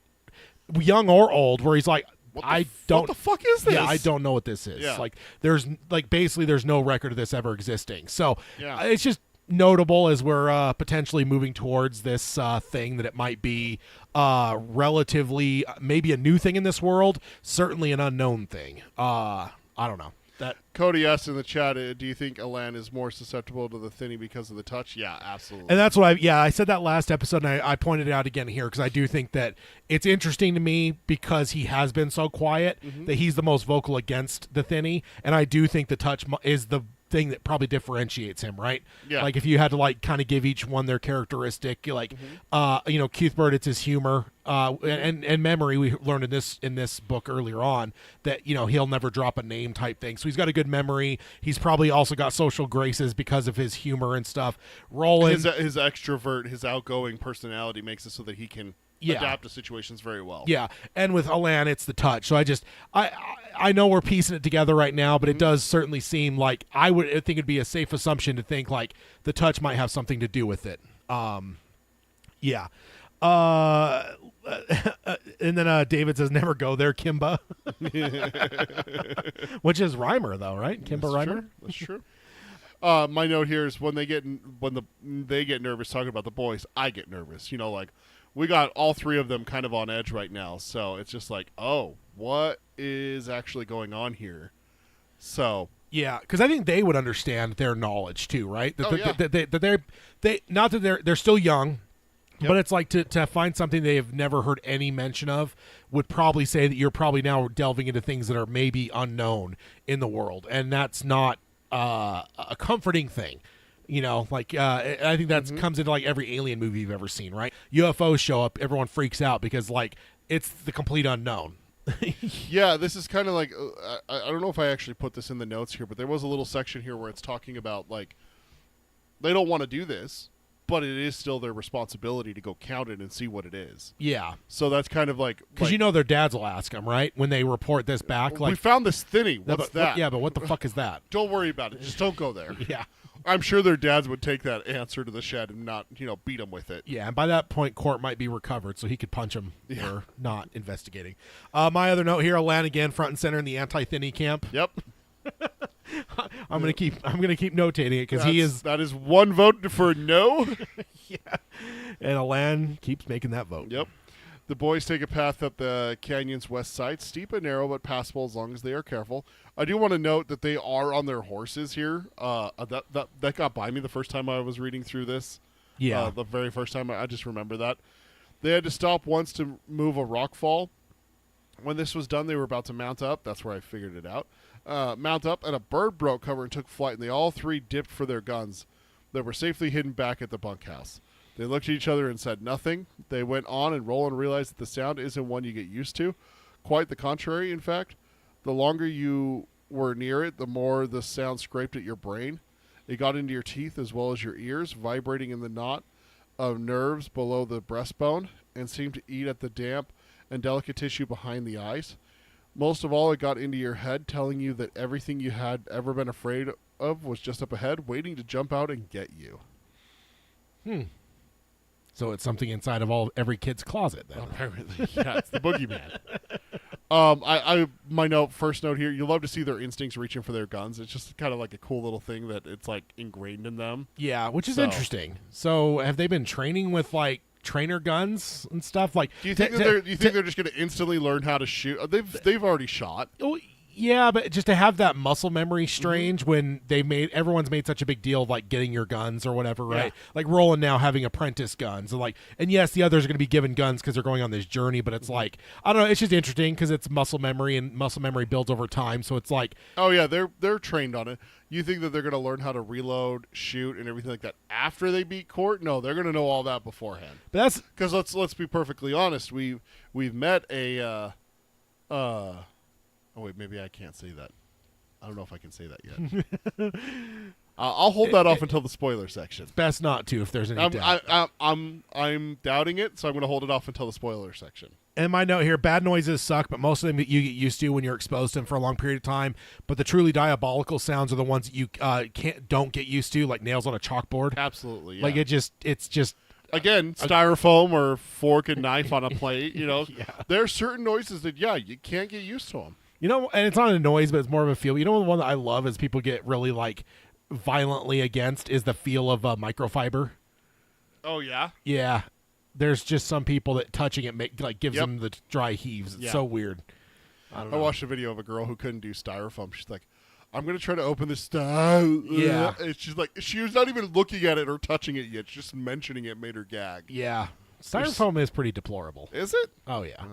young or old, where he's like, what the fuck is this? Yeah, I don't know what this is. Yeah. Like there's like basically there's no record of this ever existing. So Yeah. it's just notable as we're potentially moving towards this thing that it might be relatively maybe a new thing in this world, certainly an unknown thing. I don't know. That Cody asked in the chat, do you think Alain is more susceptible to the Thinny because of the touch? Yeah, absolutely. And that's what I said that last episode, and I pointed it out again here because I do think that it's interesting to me because he has been so quiet that he's the most vocal against the Thinny, and I do think the touch is the thing that probably differentiates him, right? Yeah. Like if you had to like kind of give each one their characteristic, like Cuthbert, it's his humor, and memory. We learned in this book earlier on that he'll never drop a name type thing. So he's got a good memory. He's probably also got social graces because of his humor and stuff. Roland, his extrovert, his outgoing personality makes it so that he can adapt to situations very well. Yeah, and with Alain, it's the touch. So I know we're piecing it together right now, but it does certainly seem like I think it'd be a safe assumption to think like the touch might have something to do with it. Yeah. And then David says, "Never go there, Kimba," which is Reimer though, right? Kimba Reimer. That's true. My note here is when they get nervous talking about the boys, I get nervous. Like we got all 3 of them kind of on edge right now, so it's just like, oh, what is actually going on here? So Yeah, because I think they would understand their knowledge too, right? Oh, yeah. They not that they're still young, Yep. but it's like to find something they have never heard any mention of would probably say that you're probably now delving into things that are maybe unknown in the world, and that's not a comforting thing. You know, like I think that comes into like every alien movie you've ever seen, right? UFOs show up, everyone freaks out because like it's the complete unknown. Yeah, this is kind of like I don't know if I actually put this in the notes here, but there was a little section here where it's talking about like they don't want to do this, but it is still their responsibility to go count it and see what it is. Yeah, So that's kind of like because you know their dads will ask them, right, when they report this back. we Like, found this Thinny. What's that? Yeah, but what the fuck is that? Don't worry about it. Just don't go there. Yeah. I'm sure their dads would take that answer to the shed and not, beat them with it. Yeah, and by that point, Court might be recovered, so he could punch him for not investigating. My other note here: Alain again, front and center in the anti-Thinny camp. Yep. I'm gonna keep notating it because he is. That is one vote for no. Yeah, and Alain keeps making that vote. Yep. The boys take a path up the canyon's west side, steep and narrow, but passable as long as they are careful. I do want to note that they are on their horses here. That got by me the first time I was reading through this. Yeah. The very first time, I just remember that. They had to stop once to move a rock fall. When this was done, they were about to mount up. That's where I figured it out. Mount up, and a bird broke cover and took flight, and they all three dipped for their guns that were safely hidden back at the bunkhouse. They looked at each other and said nothing. They went on, and Roland realized that the sound isn't one you get used to. Quite the contrary, in fact. The longer you were near it, the more the sound scraped at your brain. It got into your teeth as well as your ears, vibrating in the knot of nerves below the breastbone, and seemed to eat at the damp and delicate tissue behind the eyes. Most of all, it got into your head, telling you that everything you had ever been afraid of was just up ahead, waiting to jump out and get you. So it's something inside of every kid's closet, then. Apparently, yeah, it's the boogeyman. My first note here, you love to see their instincts reaching for their guns. It's just kind of like a cool little thing that it's like ingrained in them. Yeah, which is interesting. So have they been training with like trainer guns and stuff? Like, Do you think they're just going to instantly learn how to shoot? They've already shot. Oh, yeah, but just to have that muscle memory strange when everyone's made such a big deal of like getting your guns or whatever, right? Yeah. Like Roland now having apprentice guns and yes, the others are going to be given guns because they're going on this journey, but it's like, I don't know, it's just interesting because it's muscle memory and muscle memory builds over time. So it's like, oh yeah, they're trained on it. You think that they're going to learn how to reload, shoot, and everything like that after they beat Court? No, they're going to know all that beforehand. but that's Because let's be perfectly honest. We've met a. Oh wait, maybe I can't say that. I don't know if I can say that yet. I'll hold that off until the spoiler section. best not to if there's any doubt. I'm doubting it, so I'm going to hold it off until the spoiler section. And my note here, bad noises suck, but most of them you get used to when you're exposed to them for a long period of time. But the truly diabolical sounds are the ones that you don't get used to, like nails on a chalkboard. Absolutely, yeah. Like it's just Again, styrofoam or fork and knife on a plate. There are certain noises that you can't get used to them. and it's not a noise, but it's more of a feel. The one that I love is people get really like violently against is the feel of microfiber. Oh yeah, Yeah, there's just some people that touching it gives Yep. them the dry heaves. It's so weird. I don't I know. watched a video of a girl who couldn't do styrofoam. She's like, I'm going to try to open this stuff. Yeah. And she's like, she was not even looking at it or touching it yet. Just mentioning it made her gag. Yeah, styrofoam is pretty deplorable. Is it? Oh yeah,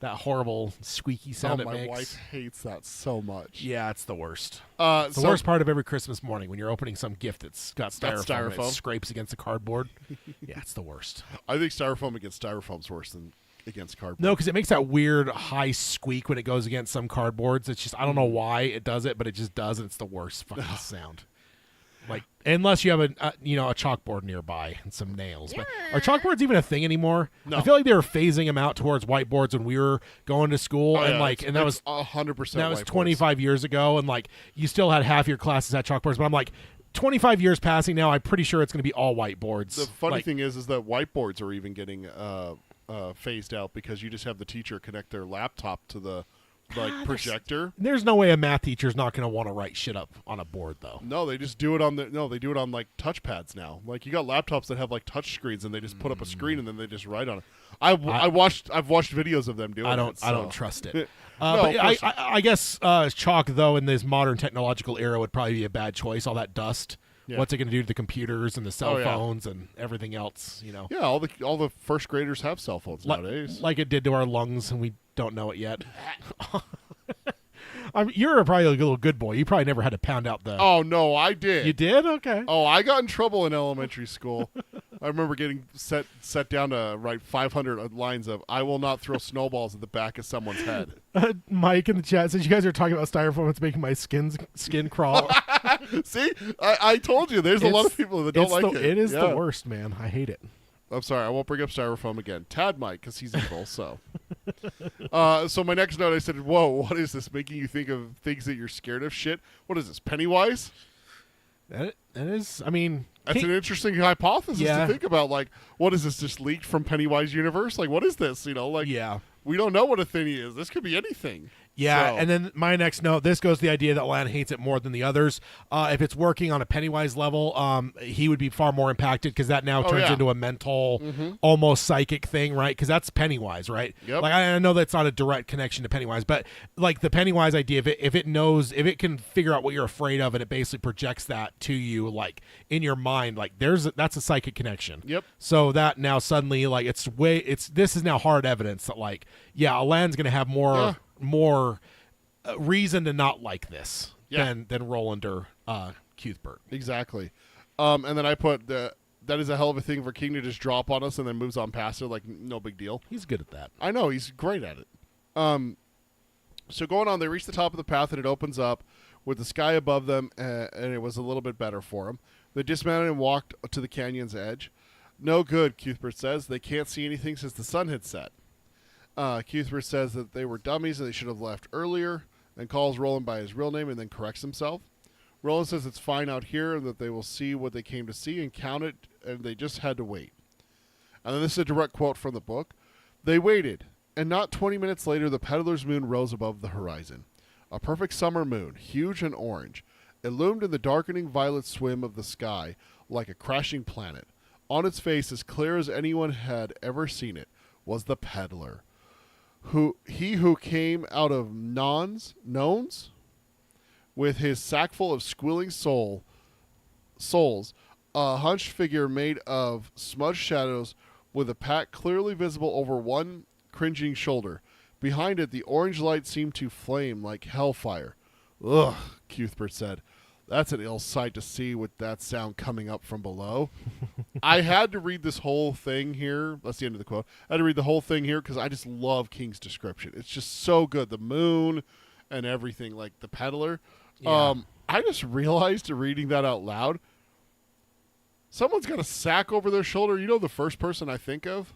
that horrible squeaky sound it my makes. wife hates that so much. Yeah, it's the worst. It's The worst part of every Christmas morning when you're opening some gift that's got styrofoam, and styrofoam. it scrapes against the cardboard. Yeah, it's the worst. I think styrofoam against styrofoam's worse than against cardboard. No, because it makes that weird high squeak when it goes against some cardboards. It's just, I don't know why it does it, but it just does, and it's the worst fucking sound. Like, unless you have a chalkboard nearby and some nails. But are chalkboards even a thing anymore? No. I feel like they were phasing them out towards whiteboards when we were going to school, and that was 100%. That was 25 years ago, and like you still had half your classes had chalkboards. But I'm like, 25 years passing now, I'm pretty sure it's going to be all whiteboards. The funny thing is that whiteboards are even getting phased out because you just have the teacher connect their laptop to the projector. There's no way a math teacher's not going to want to write shit up on a board, though. No, they just do it on they do it on like touchpads now. Like you got laptops that have like touch screens and they just put up a screen and then they just write on it. I've watched videos of them doing it. I don't trust it. No, but I guess chalk, though, in this modern technological era would probably be a bad choice. All that dust. Yeah. What's it going to do to the computers and the cell phones and everything else? Yeah, all the first graders have cell phones nowadays. Like it did to our lungs, and we don't know it yet. You're probably a little good boy. You probably never had to pound out the. Oh no, I did. You did? Okay. Oh, I got in trouble in elementary school. I remember getting set down to write 500 lines of "I will not throw snowballs at the back of someone's head." Mike in the chat says you guys are talking about styrofoam. It's making my skin crawl. See, I told you. There's a lot of people that don't like it. It is the worst, man. I hate it. I'm sorry. I won't bring up styrofoam again. Tad might, because he's evil. So, so my next note, I said, "Whoa, what is this making you think of things that you're scared of? Shit. What is this? Pennywise?" That is. I mean, that's an interesting hypothesis to think about. Like, what is this? Just leaked from Pennywise universe? Like, what is this? We don't know what a Thinny is. This could be anything. Yeah, so. And then my next note, this goes to the idea that Alain hates it more than the others. If it's working on a Pennywise level, he would be far more impacted because that now turns into a mental, almost psychic thing, right? Because that's Pennywise, right? Yep. Like I know that's not a direct connection to Pennywise, but like the Pennywise idea, if it can figure out what you're afraid of and it basically projects that to you, like in your mind, like that's a psychic connection. Yep. So that now suddenly, like this is now hard evidence that like, Alain's going to have more reason to not like this than Roland or Cuthbert. Exactly. And then I put that is a hell of a thing for King to just drop on us and then moves on past it like no big deal. He's good at that. I know, he's great at it. So going on, they reach the top of the path and it opens up with the sky above them, and it was a little bit better for them. They dismounted and walked to the canyon's edge. No good, Cuthbert says. They can't see anything since the sun had set. Cuthbert says that they were dummies and they should have left earlier, then calls Roland by his real name and then corrects himself. Roland says it's fine out here and that they will see what they came to see and count it, and they just had to wait. And then this is a direct quote from the book. They waited, and not 20 minutes later the peddler's moon rose above the horizon. A perfect summer moon, huge and orange. It loomed in the darkening violet swim of the sky like a crashing planet. On its face, as clear as anyone had ever seen it, was the peddler. Who came out of Nones with his sackful of squealing souls, a hunched figure made of smudged shadows with a pack clearly visible over one cringing shoulder. Behind it, the orange light seemed to flame like hellfire. Ugh, Cuthbert said. That's an ill sight to see with that sound coming up from below. I had to read this whole thing here. That's the end of the quote. I had to read the whole thing here because I just love King's description. It's just so good. The moon and everything, like the peddler. Yeah. I just realized reading that out loud, someone's got a sack over their shoulder. You know the first person I think of?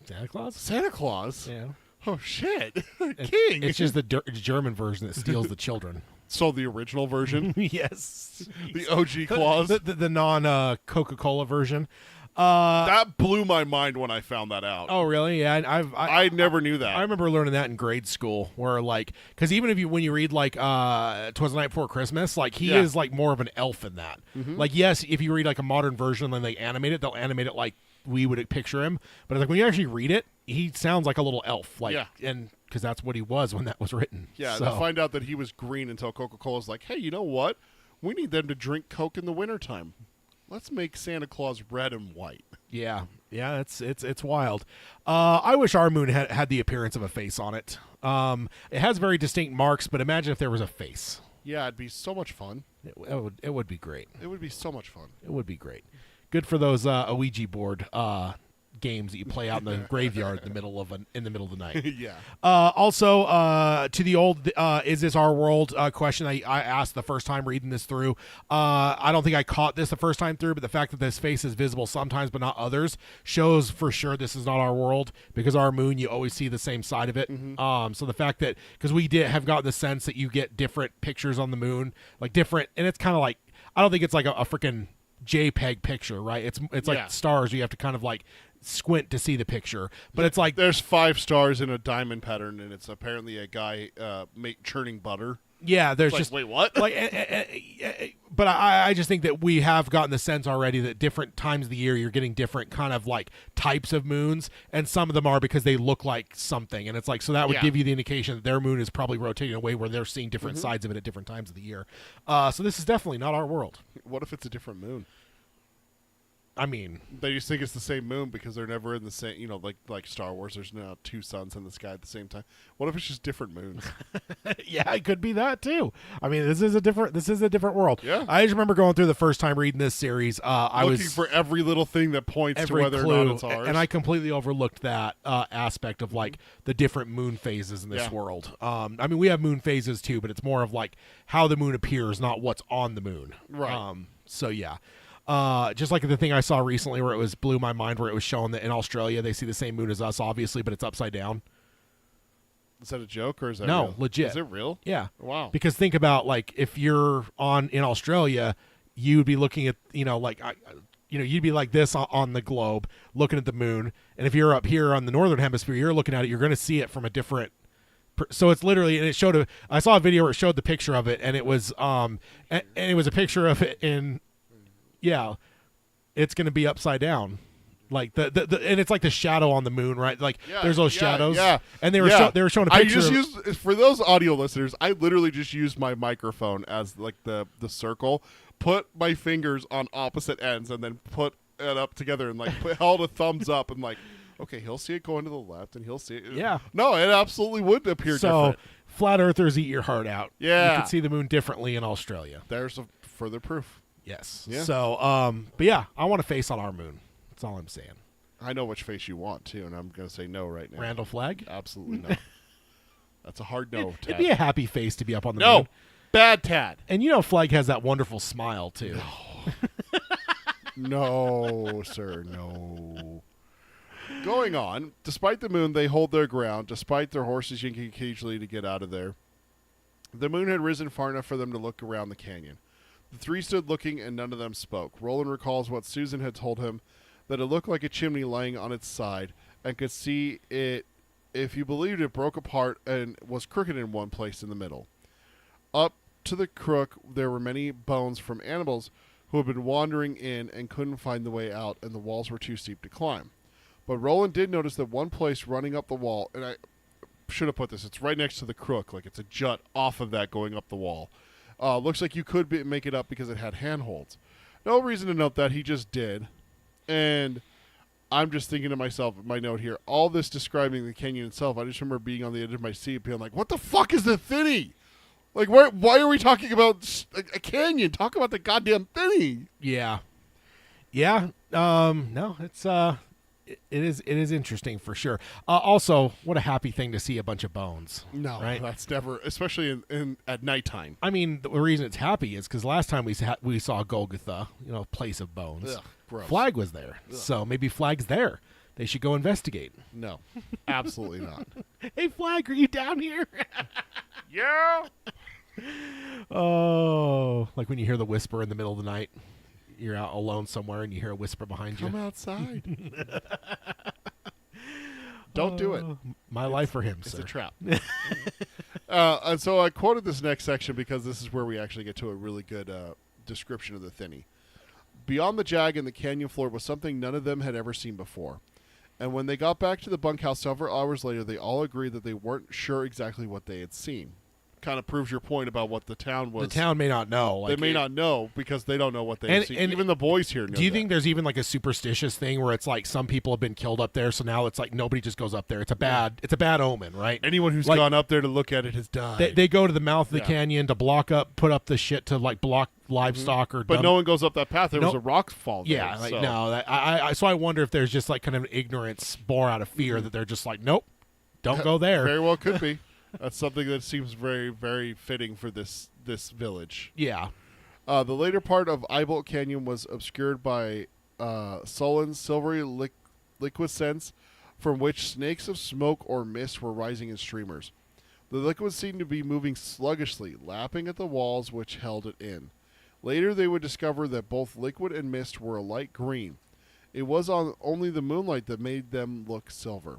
Santa Claus? Santa Claus? Yeah. Oh, shit. King. It's just the German version that steals the children. So the original version? Yes. The OG Claus? The non Coca-Cola version. That blew my mind when I found that out. Oh, really? Yeah, I never knew that. I remember learning that in grade school, where like, because even when you read like "'Twas the Night Before Christmas," like he is like more of an elf in that. Mm-hmm. Like, yes, if you read like a modern version, then they animate it. They'll animate it like we would picture him. But like when you actually read it, he sounds like a little elf. Like, and because that's what he was when that was written. Yeah, so. They find out that he was green until Coca-Cola's like, hey, you know what? We need them to drink Coke in the wintertime. Let's make Santa Claus red and white. Yeah, it's wild. I wish our moon had the appearance of a face on it. It has very distinct marks, but imagine if there was a face. Yeah, it'd be so much fun. It would be great. It would be so much fun. It would be great. Good for those Ouija board games that you play out in the graveyard in the middle of the night. Yeah. Also, to the old "is this our world?" question I asked the first time reading this through. I don't think I caught this the first time through, but the fact that this face is visible sometimes but not others shows for sure this is not our world, because our moon you always see the same side of it. Mm-hmm. So the fact that, because we have gotten the sense that you get different pictures on the moon, like different, and it's kind of like, I don't think it's like a freaking JPEG picture, right? It's like Yeah. stars. You have to kind of like squint to see the picture, but it's like There's 5 stars in a diamond pattern, and it's apparently a guy churning butter. yeah, there's It's like, just wait, what? like, but I just think that we have gotten the sense already that different times of the year you're getting different kind of like types of moons, and some of them are because they look like something, and it's like so that would Yeah. give you the indication that their moon is probably rotating in a way where they're seeing different sides of it at different times of the year. So this is definitely not our world. What if it's a different moon? I mean, They just think it's the same moon because they're never in the same. You know, like Star Wars. There's now 2 suns in the sky at the same time. What if it's just different moons? yeah, it could be that too. I mean, this is a different world. Yeah. I just remember going through the first time reading this series. I Looking was for every little thing that points to every whether clue, or not it's ours. and I completely overlooked that aspect of like the different moon phases in this Yeah. world. I mean, we have moon phases too, but it's more of like how the moon appears, not what's on the moon. Right. So yeah. Just like the thing I saw recently where it was blew my mind, where it was showing that in Australia they see the same moon as us, obviously, but it's upside down. Is that a joke or is that No, real? legit. Is it real? Yeah. Wow. Because think about like if you're in Australia, you'd be looking at you'd be like this on the globe looking at the moon, and if you're up here on the northern hemisphere, you're looking at it, you're going to see it from a different. So it's literally, and it showed I saw a video where it showed the picture of it, and it was and it was a picture of it in. Yeah, it's going to be upside down, like the and it's like the shadow on the moon, right? Like there's those shadows. Yeah, and they were showing a picture. I just used for those audio listeners. I literally just used my microphone as like the circle. Put my fingers on opposite ends and then put it up together and like held a thumbs up and like, okay, he'll see it going to the left and he'll see it. Yeah. No, it absolutely would appear different. Flat earthers eat your heart out. Yeah. You can see the moon differently in Australia. There's a further proof. Yes. Yeah. So, but yeah, I want a face on our moon. That's all I'm saying. I know which face you want too, and I'm going to say no right now. Randall Flagg? Absolutely no. That's a hard no. It'd Tad. be a happy face to be up on the No, moon. bad Tad. And you know Flagg has that wonderful smile, too. No, sir, no. Going on, despite the moon, they hold their ground, despite their horses yanking occasionally to get out of there. The moon had risen far enough for them to look around the canyon. The 3 stood looking, and none of them spoke. Roland recalls what Susan had told him, that it looked like a chimney lying on its side, and could see it, if you believed it, broke apart and was crooked in one place in the middle. Up to the crook, there were many bones from animals who had been wandering in and couldn't find the way out, and the walls were too steep to climb. But Roland did notice that one place running up the wall, and I should have put this, it's right next to the crook, like it's a jut off of that going up the wall. Looks like you could make it up because it had handholds. No reason to note that, he just did. And I'm just thinking to myself, my note here, all this describing the canyon itself, I just remember being on the edge of my seat being like, what the fuck is the Thinny? Like, why are we talking about a canyon? Talk about the goddamn Thinny. Yeah. Yeah. No, it's it is interesting for sure. Also, what a happy thing to see a bunch of bones. No, right? that's never, especially in at nighttime. I mean, the reason it's happy is because last time we saw Golgotha, place of bones. Ugh, gross. Flag was there, so maybe Flag's there. They should go investigate. No, absolutely not. Hey, Flag, are you down here? Yeah. Oh, like when you hear the whisper in the middle of the night. You're out alone somewhere and you hear a whisper behind you. Come outside. Don't do it. My life for him, It's sir. a trap. And so I quoted this next section because this is where we actually get to a really good description of the Thinny. Beyond the jag and the canyon floor was something none of them had ever seen before. And when they got back to the bunkhouse several hours later, they all agreed that they weren't sure exactly what they had seen. Kind of proves your point about what the town was. The town may not know. They may not know because they don't know what they see. Even the boys here know. Do you that. think there's even like a superstitious thing where it's like some people have been killed up there, so now it's like nobody just goes up there? It's a bad omen, right? anyone who's like, gone up there to look at it has died? They go to the mouth of the canyon to put up the shit to like block livestock or. But no one goes up that path. There was a rock fall there. Yeah, like so. no. So I wonder if there's just like kind of an ignorance born out of fear that they're just like, nope, don't go there. Very well could be. That's something that seems very, very fitting for this village. Yeah. The later part of Eyebolt Canyon was obscured by sullen, silvery liquescence from which snakes of smoke or mist were rising in streamers. The liquid seemed to be moving sluggishly, lapping at the walls which held it in. Later, they would discover that both liquid and mist were a light green. It was only the moonlight that made them look silver.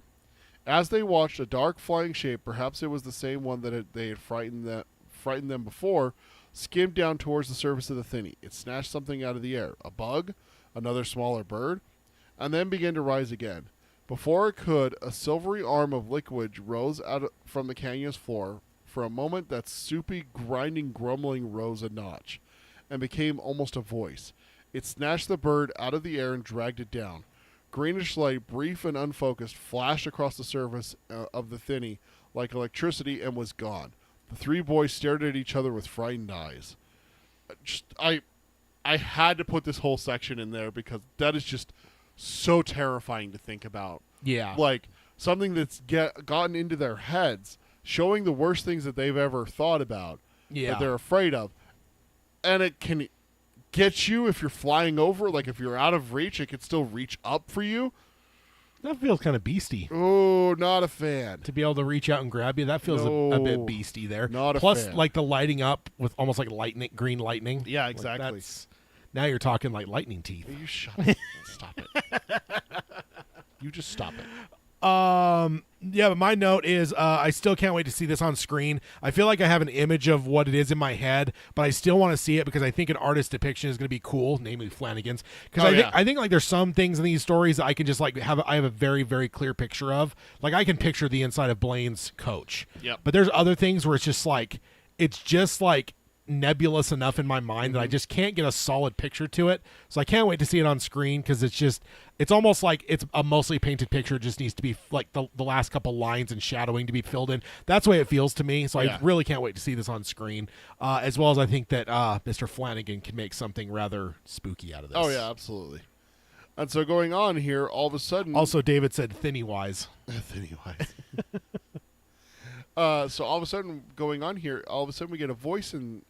As they watched, a dark flying shape, perhaps it was the same one that they had frightened them before, skimmed down towards the surface of the Thinny. It snatched something out of the air, a bug, another smaller bird, and then began to rise again. Before it could, a silvery arm of liquid rose out from the canyon's floor. For a moment, that soupy, grinding grumbling rose a notch, and became almost a voice. It snatched the bird out of the air and dragged it down. Greenish light, brief and unfocused, flashed across the surface of the Thinny like electricity and was gone. The three boys stared at each other with frightened eyes. I had to put this whole section in there because that is just so terrifying to think about. Yeah. Like, something that's gotten into their heads, showing the worst things that they've ever thought about, that they're afraid of. And it can get you if you're flying over. Like, if you're out of reach, it can still reach up for you. That feels kind of beastie. Oh, not a fan. To be able to reach out and grab you, that feels a bit beastie there. Not a Plus, fan. like the lighting up with almost like lightning, green lightning. Yeah, Like, exactly. now you're talking like lightning teeth. You shut up. Stop it. You just stop it. Yeah, but my note is I still can't wait to see this on screen. I feel like I have an image of what it is in my head, but I still want to see it because I think an artist depiction is going to be cool, namely Flanagan's. Because I think like there's some things in these stories that I can just like I have a very, very clear picture of. Like I can picture the inside of Blaine's coach. Yep. But there's other things where it's just like nebulous enough in my mind that I just can't get a solid picture to it. So I can't wait to see it on screen because it's almost like it's a mostly painted picture. It just needs to be like the last couple lines and shadowing to be filled in. That's the way it feels to me. So I really can't wait to see this on screen, as well as I think that Mr. Flanagan can make something rather spooky out of this. Oh, yeah, absolutely. And so going on here, all of a sudden... Also, David said Thinny-wise. Thinny-wise. So all of a sudden, going on here, all of a sudden we get a voice in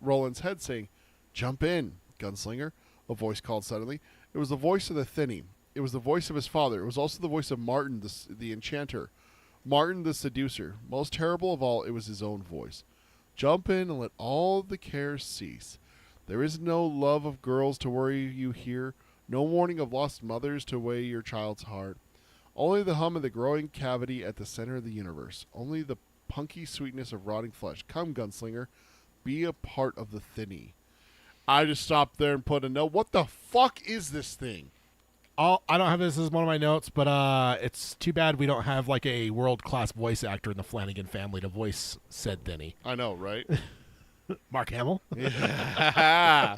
Roland's head saying, "Jump in, gunslinger," a voice called suddenly. It was the voice of the Thinny. It was the voice of his father. It was also the voice of Martin, the enchanter. Martin, the seducer. Most terrible of all, it was his own voice. "Jump in and let all the cares cease. There is no love of girls to worry you here, no mourning of lost mothers to weigh your child's heart. Only the hum of the growing cavity at the center of the universe. Only the punky sweetness of rotting flesh. Come, gunslinger, be a part of the Thinny." I just stopped there and put a note. What the fuck is this thing? I don't have this as one of my notes, but it's too bad we don't have like a world-class voice actor in the Flanagan family to voice said Thinny. I know, right? Mark Hamill. Yeah.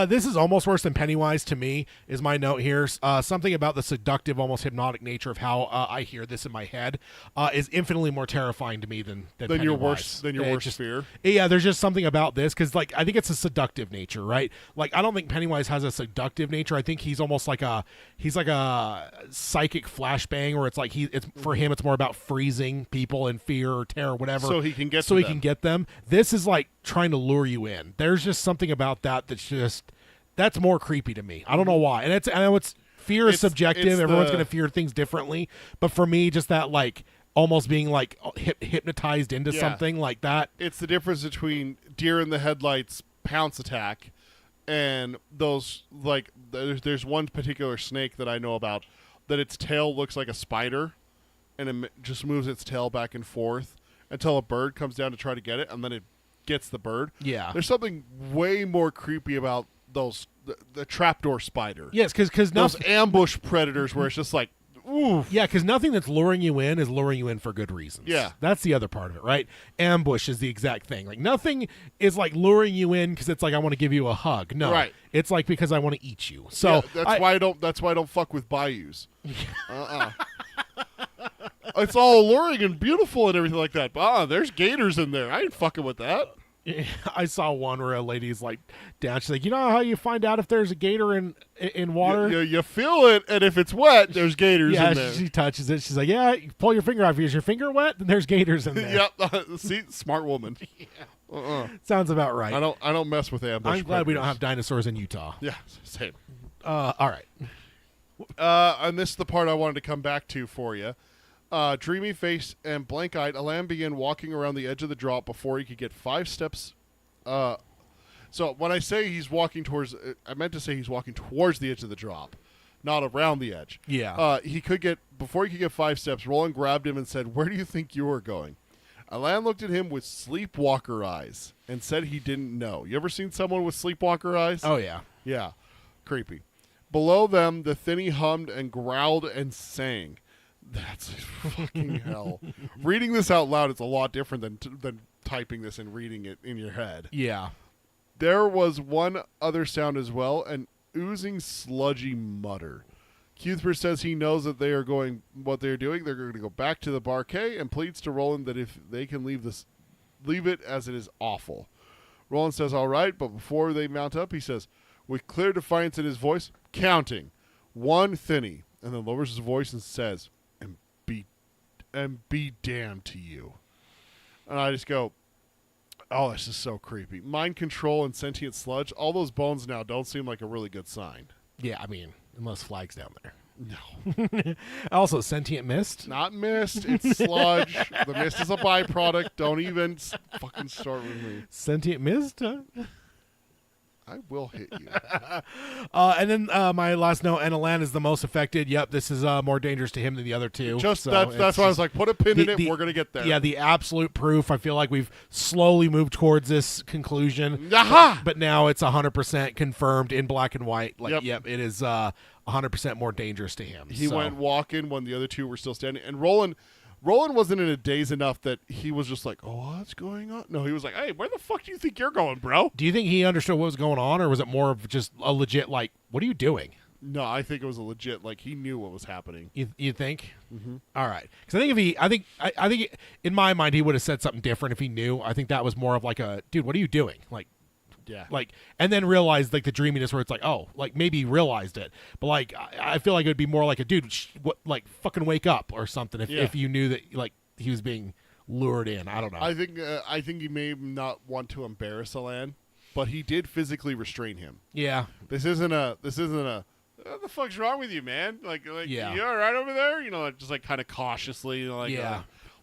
This is almost worse than Pennywise to me, is my note here. Something about the seductive, almost hypnotic nature of how I hear this in my head is infinitely more terrifying to me than your Pennywise. worst fear. Yeah, there's just something about this because, like, I think it's a seductive nature, right? Like, I don't think Pennywise has a seductive nature. I think he's almost like a psychic flashbang, where it's like for him it's more about freezing people in fear or terror or whatever, so he can get them. This is like trying to lure you in. There's just something about that's more creepy to me. I don't know why. And I know fear is subjective. Everyone's going to fear things differently. But for me, just that like almost being like hypnotized into something like that. It's the difference between deer in the headlights pounce attack and those, like, there's one particular snake that I know about that its tail looks like a spider and it just moves its tail back and forth until a bird comes down to try to get it, and then it gets the bird. Yeah. There's something way more creepy about those the trapdoor spider. Yes, because those ambush predators where it's just like, ooh. Yeah, because nothing that's luring you in is luring you in for good reasons. Yeah. That's the other part of it, right? Ambush is the exact thing. Like, nothing is like luring you in because it's like I want to give you a hug. No. Right. It's like because I want to eat you. So that's why I don't fuck with bayous. It's all alluring and beautiful and everything like that. But there's gators in there. I ain't fucking with that. I saw one where a lady's like down. She's like, you know how you find out if there's a gator in water? You feel it, and if it's wet, there's gators in there. She touches it. She's like, yeah, you pull your finger off. Is your finger wet? Then there's gators in there. Yep. See, smart woman. Sounds about right. I don't mess with ambush. I'm glad we don't have dinosaurs in Utah. Yeah, same. All right. And this is the part I wanted to come back to for you. Dreamy face and blank-eyed, Alain began walking around the edge of the drop before he could get 5 steps So when I say he's walking towards, I meant to say he's walking towards the edge of the drop, not around the edge. Yeah. Before he could get 5 steps, Roland grabbed him and said, "Where do you think you are going?" Alain looked at him with sleepwalker eyes and said he didn't know. You ever seen someone with sleepwalker eyes? Oh, yeah. Yeah. Creepy. Below them, the Thinny hummed and growled and sang. That's fucking hell. Reading this out loud is a lot different than typing this and reading it in your head. Yeah. There was one other sound as well, an oozing, sludgy mutter. Cuthbert says he knows that they are going what they're doing. They're going to go back to the barquet and pleads to Roland that if they can leave it as it is awful. Roland says all right, but before they mount up, he says, with clear defiance in his voice, counting, 1 Thinny, and then lowers his voice and says, and be damned to you. And I just go, oh, this is so creepy. Mind control and sentient sludge, all those bones now don't seem like a really good sign. Yeah, I mean, unless Flag's down there. No. Also, sentient mist. Not mist, it's sludge. The mist is a byproduct. Don't even fucking start with me. Sentient mist? Huh? I will hit you. And then my last note, and Alain is the most affected. Yep, this is more dangerous to him than the other two. Just So that's why I was like, put a pin in it. the- We're gonna get there. Yeah, the absolute proof. I feel like we've slowly moved towards this conclusion. Aha! But now it's 100% confirmed in black and white. Like, Yep. it is 100% more dangerous to him. He So, went walking when the other two were still standing, and Roland wasn't in a daze enough that he was just like, oh, what's going on? No, he was like, hey, where the fuck do you think you're going, bro? do you think he understood what was going on, or was it more of just a legit, like, what are you doing? No, I think it was a legit, like, he knew what was happening. You think? Mm-hmm. All right. Because I think in my mind he would have said something different if he knew. I think that was more of like a, dude, what are you doing? Yeah. And then realized like the dreaminess where it's like, oh, like maybe he realized it, but like I feel like it would be more like a dude, what, like fucking wake up or something if you knew that like he was being lured in. I don't know. I think he may not want to embarrass Alain, but he did physically restrain him. Yeah. This isn't a what the fuck's wrong with you, man? Like Yeah. you all right over there? You know, just like kind of cautiously,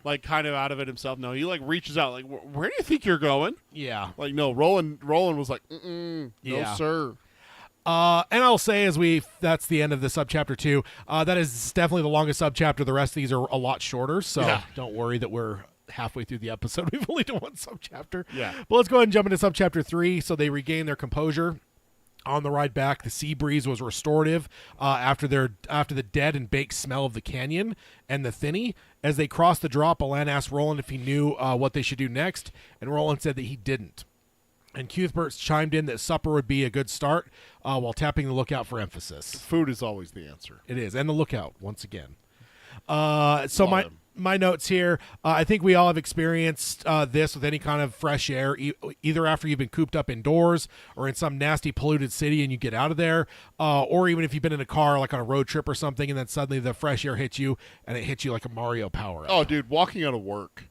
like kind of out of it himself. No, he like reaches out, like, where do you think you're going? Yeah. Like, no, Roland was like, no, Yeah. sir. And I'll say that's the end of the subchapter 2. That is definitely the longest subchapter. The rest of these are a lot shorter, so don't worry that we're halfway through the episode. We've only done one subchapter. Yeah. But let's go ahead and jump into subchapter 3. So they regain their composure. On the ride back, the sea breeze was restorative after the dead and baked smell of the canyon and the Thinny. As they crossed the drop, Alain asked Roland if he knew what they should do next, and Roland said that he didn't. And Cuthbert chimed in that supper would be a good start while tapping the lookout for emphasis. Food is always the answer. It is, and the lookout, once again. My notes here, I think we all have experienced this with any kind of fresh air, either after you've been cooped up indoors or in some nasty polluted city and you get out of there, or even if you've been in a car like on a road trip or something and then suddenly the fresh air hits you and it hits you like a Mario power-up. Oh, dude, walking out of work.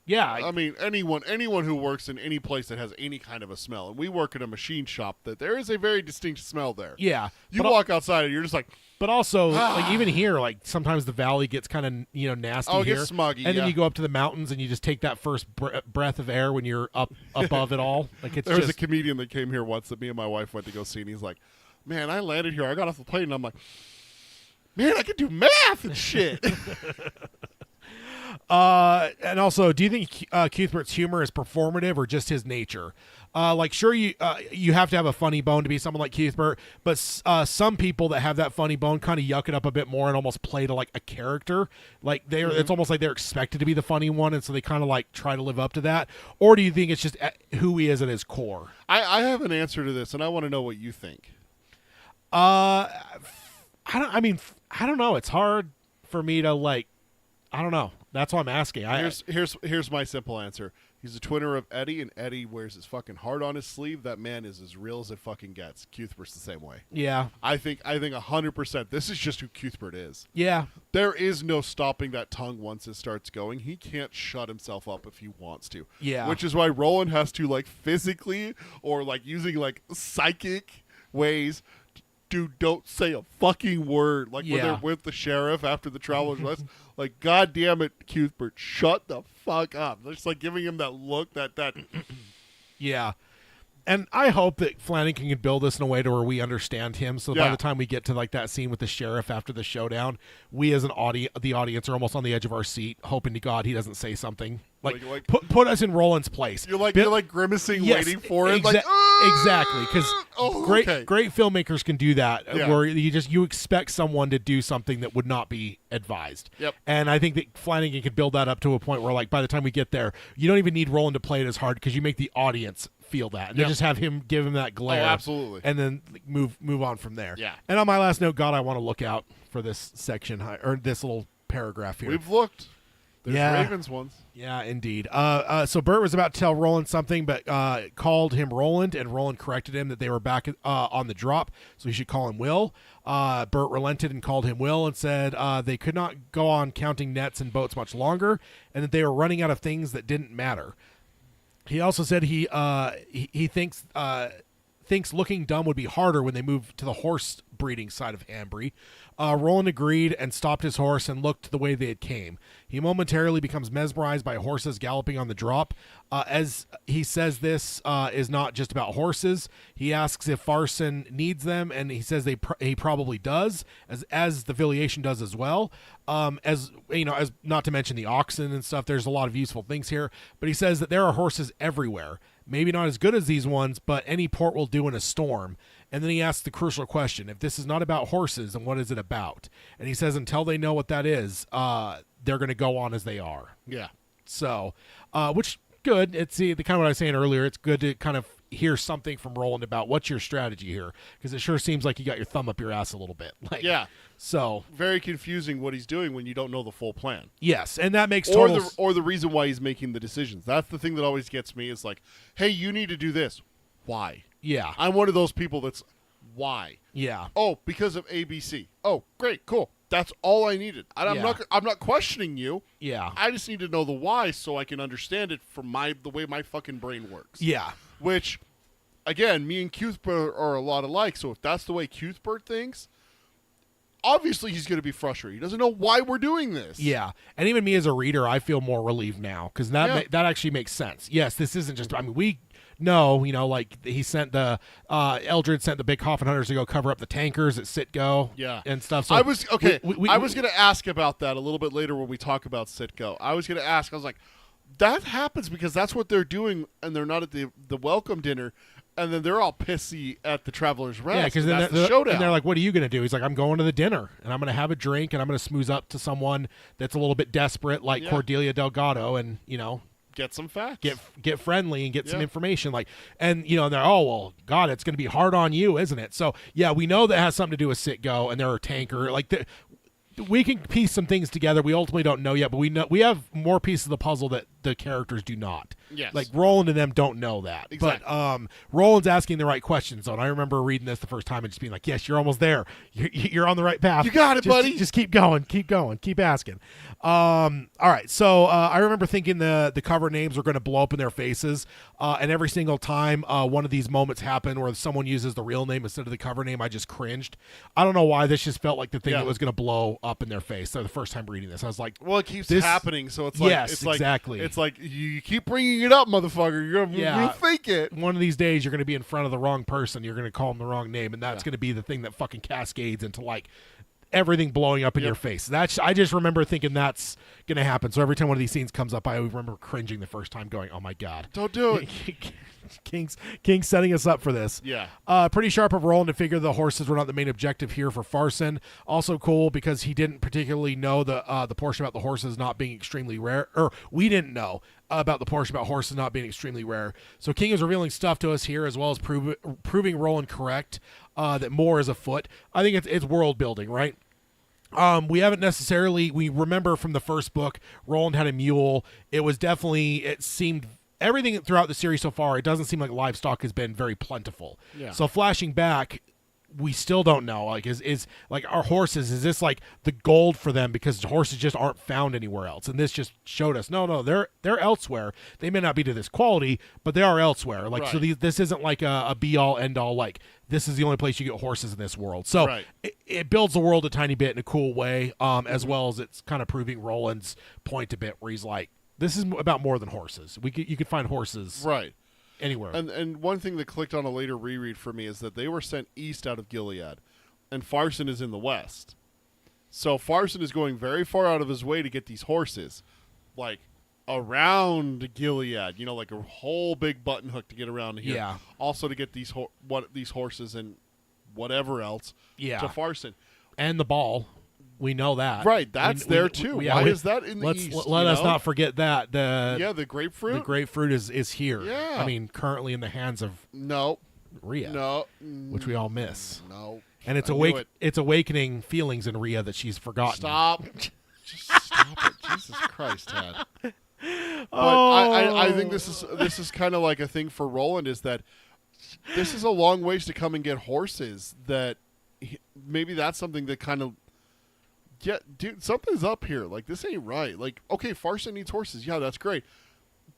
Yeah. I mean, anyone who works in any place that has any kind of a smell, and we work at a machine shop, that there is a very distinct smell there. Yeah. You walk outside and you're just like... But also, like even here, like sometimes the valley gets kind of nasty it here, gets smoggy, and then you go up to the mountains and you just take that first breath of air when you're up above it all. Like it's there was just a comedian that came here once that me and my wife went to go see, and he's like, "Man, I landed here. I got off the plane, and I'm like, man, I can do math and shit." And also, do you think Cuthbert's humor is performative or just his nature? Like, sure, you have to have a funny bone to be someone like Cuthbert, but some people that have that funny bone kind of yuck it up a bit more and almost play to like a character. Like it's almost like they're expected to be the funny one, and so they kind of like try to live up to that. Or do you think it's just who he is at his core? I have an answer to this, and I want to know what you think. I don't know. It's hard for me to like. I don't know. That's why I'm asking. Here's my simple answer. He's a twinner of Eddie, and Eddie wears his fucking heart on his sleeve. That man is as real as it fucking gets. Cuthbert's the same way. Yeah. I think 100%. This is just who Cuthbert is. Yeah. There is no stopping that tongue once it starts going. He can't shut himself up if he wants to. Yeah. Which is why Roland has to like physically or like using like psychic ways. Dude, don't say a fucking word. Like when they're with the sheriff after the traveler's list. Like, God damn it, Cuthbert, shut the fuck up. They're just like giving him that look, that. Yeah. And I hope that Flanagan can build this in a way to where we understand him. So by Yeah. the time we get to like that scene with the sheriff after the showdown, we as the audience are almost on the edge of our seat, hoping to God he doesn't say something. Like put us in Roland's place. You're like grimacing, Yes, waiting for it. Like, exactly, because great filmmakers can do that, Yeah. where you expect someone to do something that would not be advised. Yep. And I think that Flanagan could build that up to a point where, like, by the time we get there, you don't even need Roland to play it as hard because you make the audience feel that, and Yep. then just have him give him that glare. Oh, absolutely. And then like, move on from there. Yeah. And on my last note, God, I want to look out for this section or this little paragraph here. We've looked. There's Yeah. Ravens ones. Yeah, indeed. So Bert was about to tell Roland something, but called him Roland, and Roland corrected him that they were back on the drop, so he should call him Will. Bert relented and called him Will and said they could not go on counting nets and boats much longer, and that they were running out of things that didn't matter. He also said he thinks looking dumb would be harder when they move to the horse breeding side of Hambry. Roland agreed and stopped his horse and looked the way they had came. He momentarily becomes mesmerized by horses galloping on the drop. As he says, this is not just about horses. He asks if Farson needs them, and he says he probably does, as the Affiliation does as well. As you know, as not to mention the oxen and stuff. There's a lot of useful things here. But he says that there are horses everywhere. Maybe not as good as these ones, but any port will do in a storm. And then he asks the crucial question, if this is not about horses, then what is it about? And he says until they know what that is, they're going to go on as they are. Yeah. So, which, good. It's the kind of what I was saying earlier. It's good to kind of hear something from Roland about what's your strategy here, because it sure seems like you got your thumb up your ass a little bit. Like, Yeah. So, Very confusing what he's doing when you don't know the full plan. yes, and that makes total... Or the reason why he's making the decisions. That's the thing that always gets me is like, hey, you need to do this. Why? Yeah. I'm one of those people that's, why? Yeah. Oh, because of ABC. Oh, great, cool. That's all I needed. And Yeah. I'm not questioning you. Yeah. I just need to know the why so I can understand it from the way my fucking brain works. Yeah. Which, again, me and Cuthbert are a lot alike. So if that's the way Cuthbert thinks, obviously he's going to be frustrated. He doesn't know why we're doing this. Yeah, and even me as a reader, I feel more relieved now because that Yeah. that actually makes sense. Yes, this isn't just. I mean, we know, like he sent the Eldred sent the big coffin hunters to go cover up the tankers at Citgo. Yeah. and stuff. So I was okay. I I was going to ask about that a little bit later when we talk about Citgo. I was going to ask. I was like, that happens because that's what they're doing, and they're not at the welcome dinner, and then they're all pissy at the Traveler's Rest. Yeah, because and then that's the showdown. and they're like, "What are you going to do?" He's like, "I'm going to the dinner, and I'm going to have a drink, and I'm going to smooth up to someone that's a little bit desperate, like Yeah. Cordelia Delgado, and get some facts. get friendly and get some Yeah. information." Like, and they're, "Oh well, God, it's going to be hard on you, isn't it?" So yeah, we know that has something to do with Citgo, and they're a tanker. Like, we can piece some things together. We ultimately don't know yet, but we know we have more pieces of the puzzle that the characters do not. Yes. Like Roland and them don't know that. Exactly. But Roland's asking the right questions. So, and I remember reading this the first time and just being like, "Yes, you're almost there. You're on the right path. You got it, buddy. Just keep going, keep asking." All right. So I remember thinking the cover names were going to blow up in their faces, and every single time one of these moments happened where someone uses the real name instead of the cover name, I just cringed. I don't know why. This just felt like the thing Yeah. that was going to blow up in their face. So the first time reading this, I was like, Well, it keeps This- happening, so it's like Yes, it's like exactly. It's like you keep bringing it up, motherfucker. You're gonna fake it. one of these days you're going to be in front of the wrong person. You're going to call them the wrong name, and that's Yeah. going to be the thing that fucking cascades into like everything blowing up in Yep. your face. I just remember thinking that's going to happen. So every time one of these scenes comes up, I remember cringing the first time, going, "Oh my God, Don't do it. King's setting us up for this." Yeah. Pretty sharp of Roland to figure the horses were not the main objective here for Farson. Also cool because he didn't particularly know the portion about the horses not being extremely rare, or we didn't know about the portion about horses not being extremely rare. So King is revealing stuff to us here, as well as proving Roland correct that more is afoot. I think it's world building, right? We haven't necessarily, we remember from the first book, Roland had a mule. It seemed everything throughout the series so far, it doesn't seem like livestock has been very plentiful. Yeah. So flashing back, we still don't know. Like, is like our horses, is this like the gold for them because horses just aren't found anywhere else? And this just showed us, no, they're elsewhere. They may not be to this quality, but they are elsewhere. Like, so Right. this isn't like a be all end all. Like, this is the only place you get horses in this world. So Right. it builds the world a tiny bit in a cool way, as well as it's kind of proving Roland's point a bit, where he's like, this is about more than horses. You could find horses. Right. anywhere. And one thing that clicked on a later reread for me is that they were sent east out of Gilead, and Farson is in the west. So Farson is going very far out of his way to get these horses, like around Gilead. You know, like a whole big button hook to get around here. Yeah. Also to get these horses and whatever else to Farson. And the ball. We know that. Right, that's there too. Why is that in the east? Let us not forget that. The grapefruit? The grapefruit is here. Yeah. I mean, currently in the hands of Rhea. No. Which we all miss. No. And it's it's awakening feelings in Rhea that she's forgotten. Stop. Just stop it. Jesus Christ, Ted. But I think this is kind of like a thing for Roland, is that this is a long ways to come and get horses, that maybe that's something that kind of, yeah, dude, something's up here. Like, this ain't right. Like, okay, Farson needs horses. Yeah, that's great.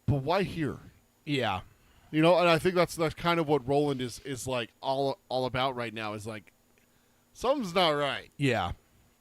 But why here? Yeah. You know, and I think that's kind of what Roland is like all about right now, is like, something's not right. Yeah.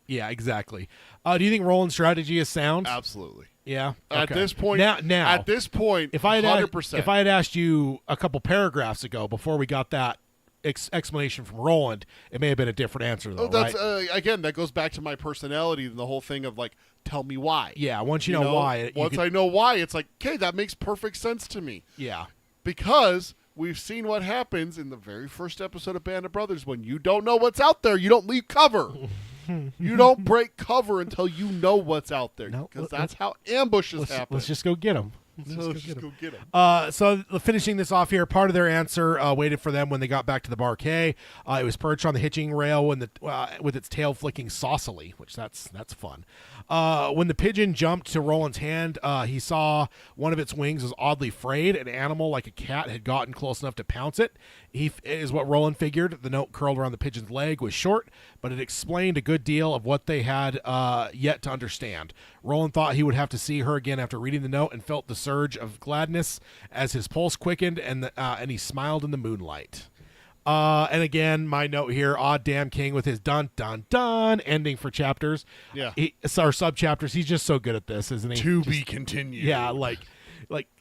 Yeah, exactly. Do you think Roland's strategy is sound? Absolutely. Yeah. At Okay. this point, now, at this point, if I had 100%. if I had asked you a couple paragraphs ago before we got that explanation from Roland, it may have been a different answer, though. That's right? Again, that goes back to my personality and the whole thing of like, tell me why. Yeah. Once you know why, I know why, it's like, okay, that makes perfect sense to me. Yeah. Because we've seen what happens in the very first episode of Band of Brothers. When you don't know what's out there, you don't leave cover. You don't break cover until you know what's out there. Because that's how ambushes happen. Let's just go get them. Let's just go get them. So finishing this off here, part of their answer waited for them when they got back to the barquet. It was perched on the hitching rail with its tail flicking saucily, which that's fun. When the pigeon jumped to Roland's hand, he saw one of its wings was oddly frayed. An animal like a cat had gotten close enough to pounce it. Is what Roland figured. The note curled around the pigeon's leg was short, but it explained a good deal of what they had yet to understand. Roland thought he would have to see her again after reading the note, and felt the surge of gladness as his pulse quickened, and he smiled in the moonlight. And again, my note here, odd damn king with his dun dun dun ending for chapters. Yeah. Or sub-chapters. He's just so good at this, isn't he? To be continued. Yeah, like,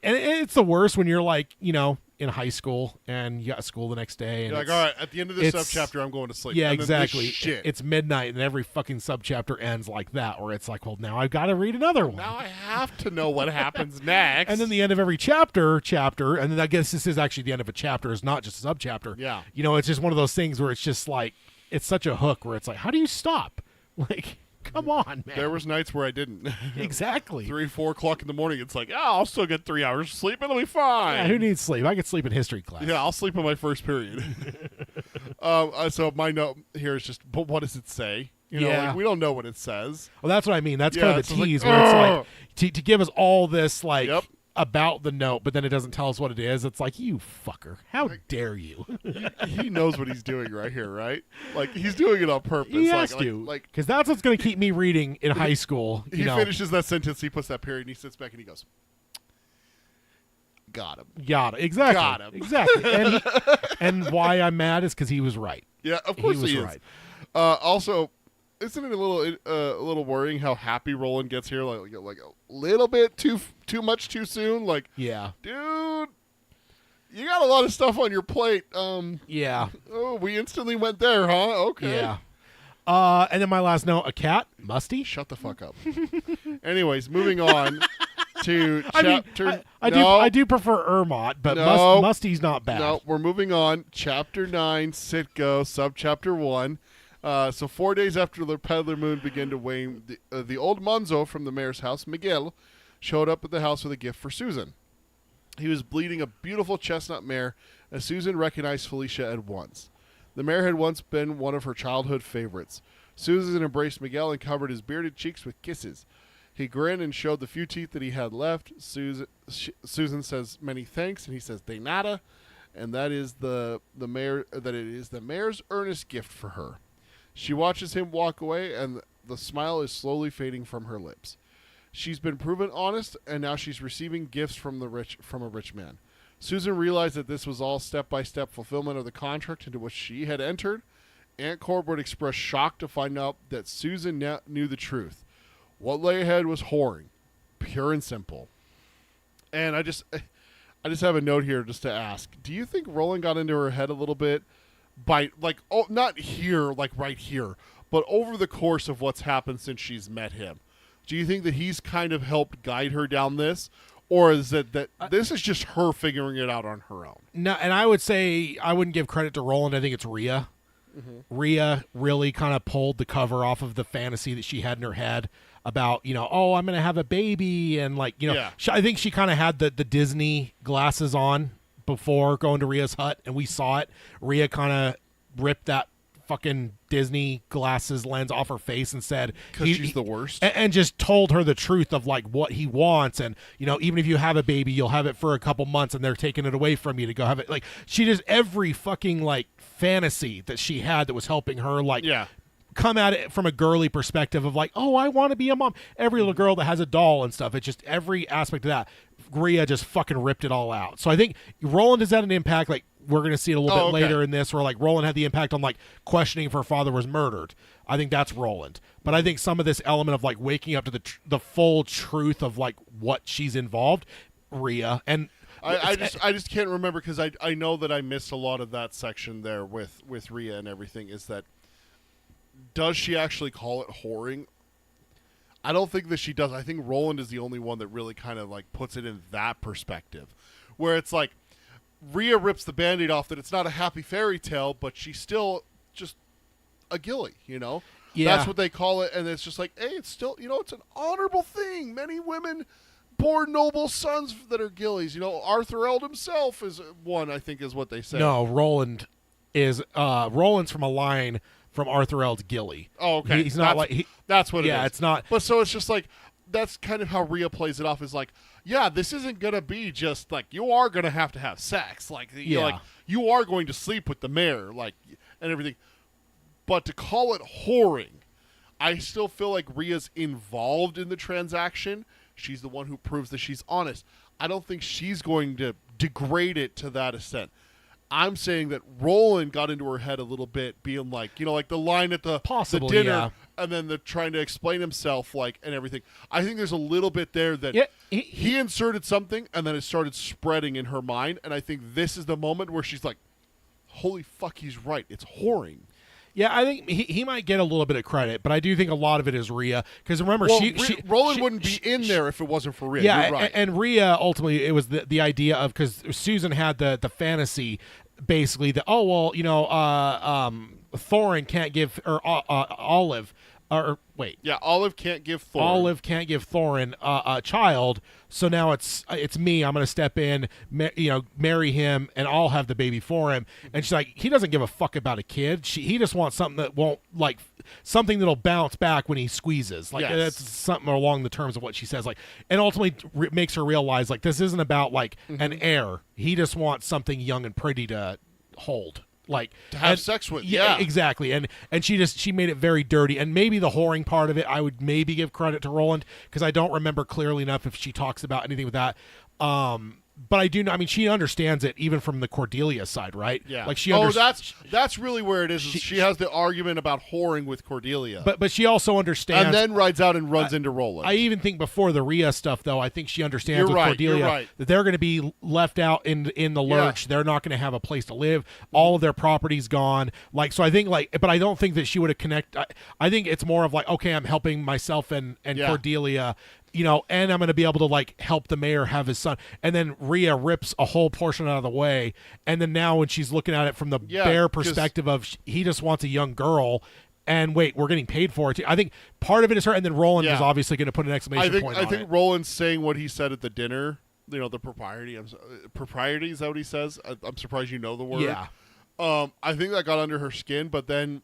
and it's the worst when you're like, you know, in high school and you got school the next day. And you're like, all right, at the end of this sub-chapter, I'm going to sleep. Yeah, and exactly. Shit. It's midnight, and every fucking sub-chapter ends like that, where it's like, well, now I've got to read another one. Now I have to know what happens next. And then the end of every chapter, and then I guess this is actually the end of a chapter, is not just a sub-chapter. Yeah. You know, it's just one of those things where it's just like, it's such a hook where it's like, how do you stop? Like, come on, man. There was nights where I didn't. Exactly. 3-4 o'clock in the morning, it's like, I'll still get 3 hours of sleep. It'll be fine. Yeah, who needs sleep? I could sleep in history class. Yeah, I'll sleep in my first period. So my note here is just, but what does it say? You know, like, we don't know what it says. Well, that's what I mean. That's Yeah, kind of it's the like, tease where it's like, to give us all this, like, Yep. about the note, but then it doesn't tell us what it is. It's like, you fucker. How dare you? He knows what he's doing right here, right? Like, he's doing it on purpose. He has to. Because that's what's going to keep me reading in high school. He finishes that sentence, he puts that period, and he sits back and he goes, got him. Got it. Exactly. Got him. Exactly. And why I'm mad is because he was right. Yeah, of course he is. Right. Also, isn't it a little worrying how happy Roland gets here? Like a little bit too much too soon. Like, yeah, dude, you got a lot of stuff on your plate. Yeah. Oh, we instantly went there, huh? Okay. Yeah. And then my last note: a cat, Musty. Shut the fuck up. Anyways, moving on to chapter. I do prefer Ermot, but Musty's not bad. No, we're moving on. Chapter 9, Citgo, subchapter 1. So 4 days after the peddler moon began to wane, the old Monzo from the mayor's house, Miguel, showed up at the house with a gift for Susan. He was bleeding a beautiful chestnut mare, and Susan recognized Felicia at once. The mare had once been one of her childhood favorites. Susan embraced Miguel and covered his bearded cheeks with kisses. He grinned and showed the few teeth that he had left. Susan says many thanks, and he says de nada, and that is the mayor's earnest gift for her. She watches him walk away, and the smile is slowly fading from her lips. She's been proven honest, and now she's receiving gifts from a rich man. Susan realized that this was all step-by-step fulfillment of the contract into which she had entered. Aunt Corbett expressed shock to find out that Susan knew the truth. What lay ahead was whoring, pure and simple. And I just have a note here just to ask. Do you think Roland got into her head a little bit by, like, oh, not here, like right here, but over the course of what's happened since she's met him? Do you think that he's kind of helped guide her down this? Or is it that this is just her figuring it out on her own? No, and I would say I wouldn't give credit to Roland. I think it's Rhea. Rhea really kind of pulled the cover off of the fantasy that she had in her head about, oh, I'm going to have a baby. And like, I think she kind of had the Disney glasses on before going to Rhea's hut, and we saw it. Rhea kind of ripped that fucking Disney glasses lens off her face and said because she's the worst, and just told her the truth of like what he wants. And even if you have a baby, you'll have it for a couple months and they're taking it away from you to go have it. Like, she just, every fucking like fantasy that she had that was helping her like come at it from a girly perspective of like, oh, I want to be a mom. Every little girl that has a doll and stuff, it's just every aspect of that. Rhea just fucking ripped it all out. So I think Roland has had an impact. Like, we're going to see it a little bit later in this, where like Roland had the impact on like questioning if her father was murdered. I think that's Roland. But I think some of this element of like waking up to the full truth of like what she's involved, Rhea. And I just can't remember, because I know that I missed a lot of that section there with Rhea and everything. Is that, does she actually call it whoring? I don't think that she does. I think Roland is the only one that really kind of like puts it in that perspective, where it's like Rhea rips the Band-Aid off that it's not a happy fairy tale, but she's still just a ghillie, Yeah. That's what they call it, and it's just like, hey, it's still, it's an honorable thing. Many women bore noble sons that are ghillies. Arthur Eld himself is one, I think is what they say. No, Roland's from a line from Arthur Eld's Gilly. Oh, okay. He's not that's what it is. Yeah, it's not. But so it's just like, that's kind of how Rhea plays it off, is like, yeah, this isn't going to be just like, you are going to have sex. Like, like, you are going to sleep with the mayor, like, and everything. But to call it whoring, I still feel like Rhea's involved in the transaction. She's the one who proves that she's honest. I don't think she's going to degrade it to that extent. I'm saying that Roland got into her head a little bit, being like, like the line at the dinner, and then the trying to explain himself, like, and everything. I think there's a little bit there that he inserted something, and then it started spreading in her mind. And I think this is the moment where she's like, holy fuck, he's right. It's whoring. Yeah, I think he might get a little bit of credit, but I do think a lot of it is Rhea. Because remember, Roland wouldn't be in there if it wasn't for Rhea. Yeah, you're right. And Rhea, ultimately, it was the idea of, because Susan had the fantasy, basically, that, Thorin can't give, or Olive, or wait. Yeah, Olive can't give Thorin. Olive can't give Thorin a child, so now it's me. I'm going to step in, marry him, and I'll have the baby for him. And she's like, he doesn't give a fuck about a kid. He just wants something that won't, like, something that'll bounce back when he squeezes. Like, that's something along the terms of what she says. Like, and ultimately makes her realize, like, this isn't about, like, an heir. He just wants something young and pretty to hold. Like, to have sex with. Yeah, exactly. And she made it very dirty. And maybe the whoring part of it, I would maybe give credit to Roland, because I don't remember clearly enough if she talks about anything with that. But I do know, I mean, she understands it even from the Cordelia side, right? Yeah. Like, she that's really where it is. She has the argument about whoring with Cordelia. But she also understands. And then rides out and runs into Roland. I even think before the Rhea stuff, though, I think she understands Cordelia that they're going to be left out in the lurch. Yeah. They're not going to have a place to live. All of their property's gone. Like, so I think, like, but I don't think that she would have connected. I think it's more of like, okay, I'm helping myself and Cordelia, and I'm going to be able to, like, help the mayor have his son. And then Rhea rips a whole portion out of the way. And then now when she's looking at it from the bare perspective of he just wants a young girl, and wait, we're getting paid for it too. I think part of it is her, and then Roland is obviously going to put an exclamation point on it. I think Roland's saying what he said at the dinner, the propriety. Propriety, is that what he says? I'm surprised you know the word. Yeah. I think that got under her skin, but then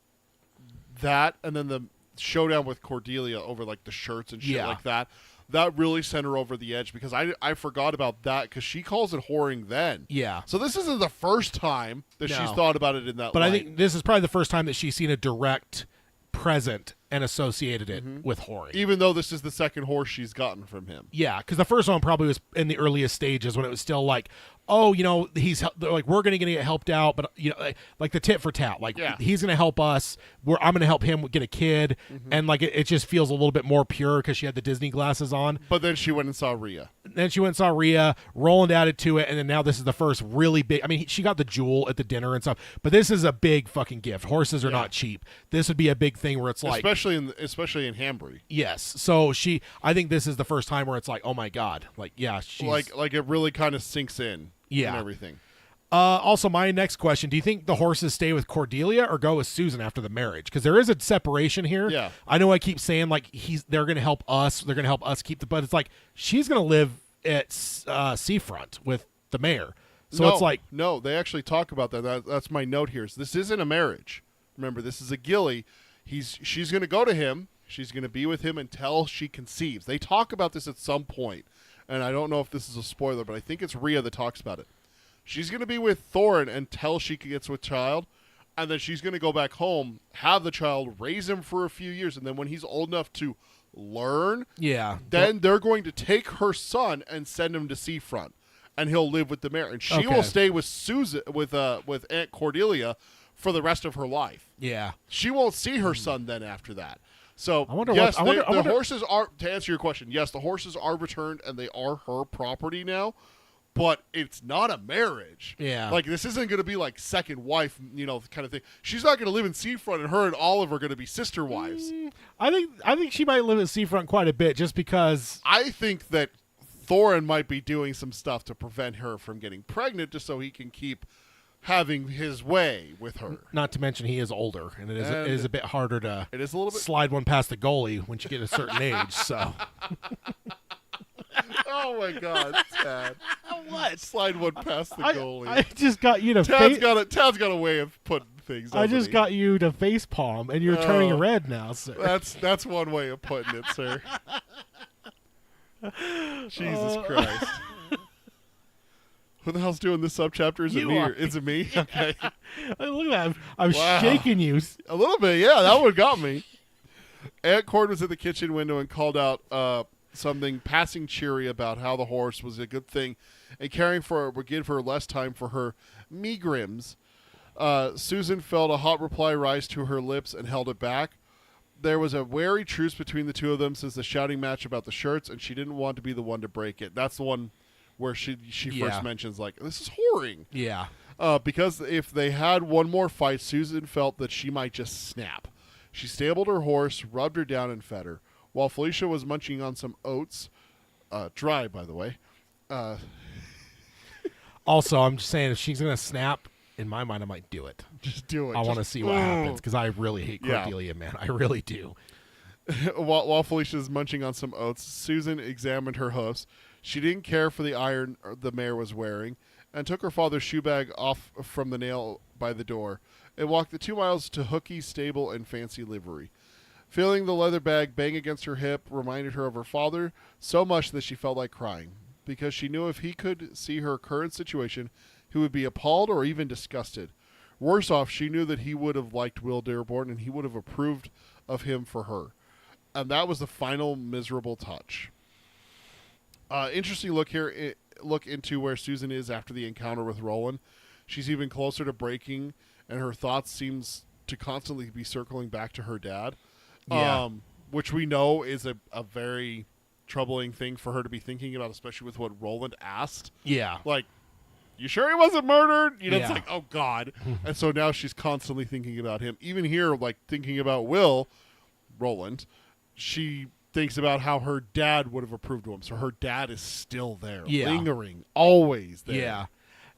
that, and then the showdown with Cordelia over, like, the shirts and shit like that. That really sent her over the edge, because I forgot about that, because she calls it whoring then. Yeah. So this isn't the first time that she's thought about it in that But light. I think this is probably the first time that she's seen a direct present and associated it with whoring. Even though this is the second horse she's gotten from him. Yeah, because the first one probably was in the earliest stages when it was still like, oh, they're like, we're going to get helped out, but, like the tit for tat. Like, he's going to help us. I'm going to help him get a kid. And, like, it just feels a little bit more pure because she had the Disney glasses on. But then she went and saw Rhea. then she went and saw Rhea. Roland added to it, and then now this is the first really big. I mean, she got the jewel at the dinner and stuff, but this is a big fucking gift. Horses are not cheap. This would be a big thing where it's like, especially in Hambry. Yes. So I think this is the first time where it's like, oh my god, like yeah, she's like it really kind of sinks in. Yeah. And everything. Also, my next question: do you think the horses stay with Cordelia or go with Susan after the marriage? Because there is a separation here. Yeah. I know I keep saying like they're going to help us. They're going to help us keep but it's like she's going to live at Seafront with the mayor. So it's like no, they actually talk about that. That's my note here. So this isn't a marriage. Remember, this is a Gilly. She's going to go to him. She's going to be with him until she conceives. They talk about this at some point, and I don't know if this is a spoiler, but I think it's Rhea that talks about it. She's going to be with Thorin until she gets with child, and then she's going to go back home, have the child, raise him for a few years, and then when he's old enough to learn, then they're going to take her son and send him to Seafront, and he'll live with the mayor, and she will stay with Susan with Aunt Cordelia for the rest of her life. Yeah, she won't see her son then after that. So I wonder the horses are, to answer your question, yes, the horses are returned and they are her property now. But it's not a marriage. Yeah. Like, this isn't going to be like second wife, kind of thing. She's not going to live in Seafront, and her and Olive are going to be sister wives. I think she might live in Seafront quite a bit just because. I think that Thorin might be doing some stuff to prevent her from getting pregnant just so he can keep having his way with her. Not to mention he is older, and it is a bit harder to it is a little bit slide one past the goalie when you get a certain age, so. Oh my God, Tad! What? Slide one past the goalie. I just got you to. Tad's got a way of putting things. I just got you to face palm, and you're turning red now, sir. That's one way of putting it, sir. Jesus Christ! Who the hell's doing this subchapter? Is it me? Is it me? Okay. Look at that! I'm shaking you a little bit. Yeah, that one got me. Aunt Cord was at the kitchen window and called out something passing cheery about how the horse was a good thing and caring for her would give her less time for her megrims. Susan felt a hot reply rise to her lips and held it back. There was a wary truce between the two of them since the shouting match about the shirts, and she didn't want to be the one to break it. That's the one where she first mentions, like, this is whoring. Yeah. Because if they had one more fight, Susan felt that she might just snap. She stabled her horse, rubbed her down, and fed her. While Felicia was munching on some oats, dry, by the way. Also, I'm just saying, if she's going to snap, in my mind, I might do it. Just do it. I want to see what happens, because I really hate Cordelia, man. I really do. While Felicia was munching on some oats, Susan examined her hoofs. She didn't care for the iron the mare was wearing, and took her father's shoe bag off from the nail by the door, and walked the 2 miles to Hookie's stable and fancy livery. Feeling the leather bag bang against her hip reminded her of her father so much that she felt like crying, because she knew if he could see her current situation, he would be appalled or even disgusted. Worse off, she knew that he would have liked Will Dearborn and he would have approved of him for her. And that was the final miserable touch. Interesting look into where Susan is after the encounter with Roland. She's even closer to breaking, and her thoughts seems to constantly be circling back to her dad. Yeah. Which we know is a very troubling thing for her to be thinking about, especially with what Roland asked. Yeah. Like, you sure he wasn't murdered? You know, Yeah. it's like, oh, God. And so now she's constantly thinking about him. Even here, like, thinking about Roland, she thinks about how her dad would have approved of him. So her dad is still there, lingering, always there. Yeah.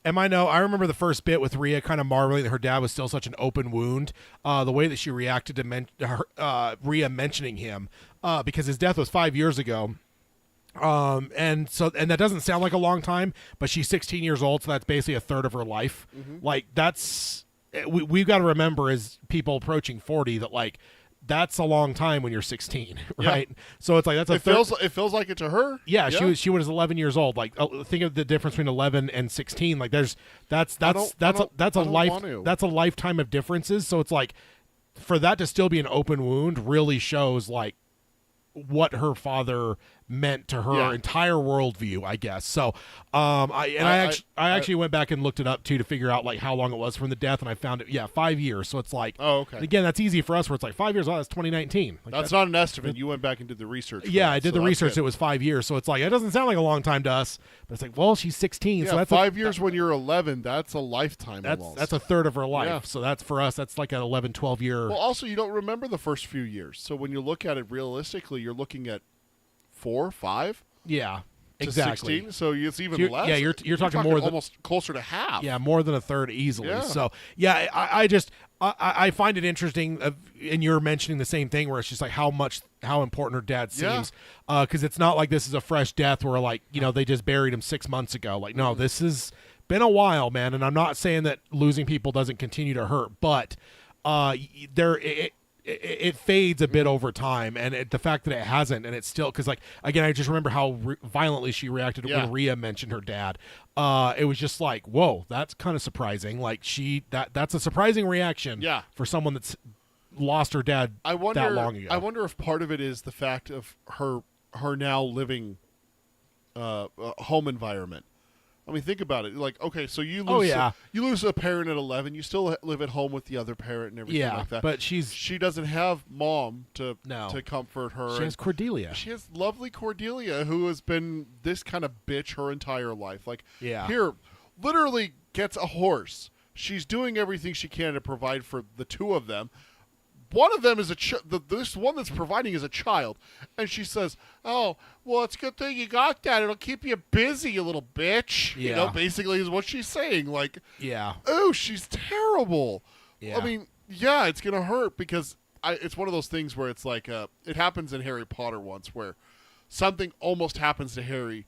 And I remember the first bit with Rhea kind of marveling that her dad was still such an open wound. The way that she reacted to Rhea mentioning him, because his death was 5 years ago. And that doesn't sound like a long time, but she's 16 years old, so that's basically a third of her life. Mm-hmm. Like, we've got to remember as people approaching 40 that, like, that's a long time when you're 16, right? Yeah. So it's like it feels like it to her. Yeah, yeah. She was 11 years old. Like, think of the difference between 11 and 16. Like, that's a lifetime of differences. So it's like, for that to still be an open wound really shows like what her father meant to her Yeah. entire worldview, I guess. So, I actually went back and looked it up too to figure out like how long it was from the death, and I found it 5 years. So it's like, Oh, okay. again, that's easy for us where it's like 5 years. Oh, that's 2019. Like, That's not an estimate. You went back and did the research. for yeah, that, I did so the that's research. good. It was 5 years, so it's like it doesn't sound like a long time to us, but it's like, well, she's 16, Yeah, so that's 5 years when you're 11. That's a lifetime. that's almost. that's a third of her life. Yeah. So that's for us. That's like an 11, 12 year. Well, also you don't remember the first few years, so when you look at it realistically, you're looking at 4, 5 yeah, to exactly. 16. So it's even So you're- less. yeah, you're talking more than- almost closer to half. Yeah, more than a third easily. Yeah. So yeah, I find it interesting, and you're mentioning the same thing where it's just like how important her dad Yeah. seems, because it's not like this is a fresh death where like they just buried him 6 months ago. Like no, this has been a while, man. And I'm not saying that losing people doesn't continue to hurt, but it fades a bit over time, and the fact that it hasn't, and it's still, because like again, I just remember how violently she reacted when Rhea mentioned her dad. It was just like, whoa, that's kind of surprising. Like that's a surprising reaction. Yeah. For someone that's lost her dad that long ago. I wonder if part of it is the fact of her now living home environment. I mean, think about it. Like, okay, so you lose you lose a parent at 11. You still live at home with the other parent and everything like that. But she doesn't have mom to No. comfort her. She has Cordelia. She has lovely Cordelia, who has been this kind of bitch her entire life. Like, Yeah. here, literally gets a horse. She's doing everything she can to provide for the two of them. One of them is this one that's providing is a child, and she says, "Oh, well, it's a good thing you got that. It'll keep you busy, you little bitch." You know, Yeah. basically is what she's saying. Like, Yeah. oh, she's terrible. Yeah. I mean, yeah, it's gonna hurt because it's one of those things where it's like it happens in Harry Potter once where something almost happens to Harry,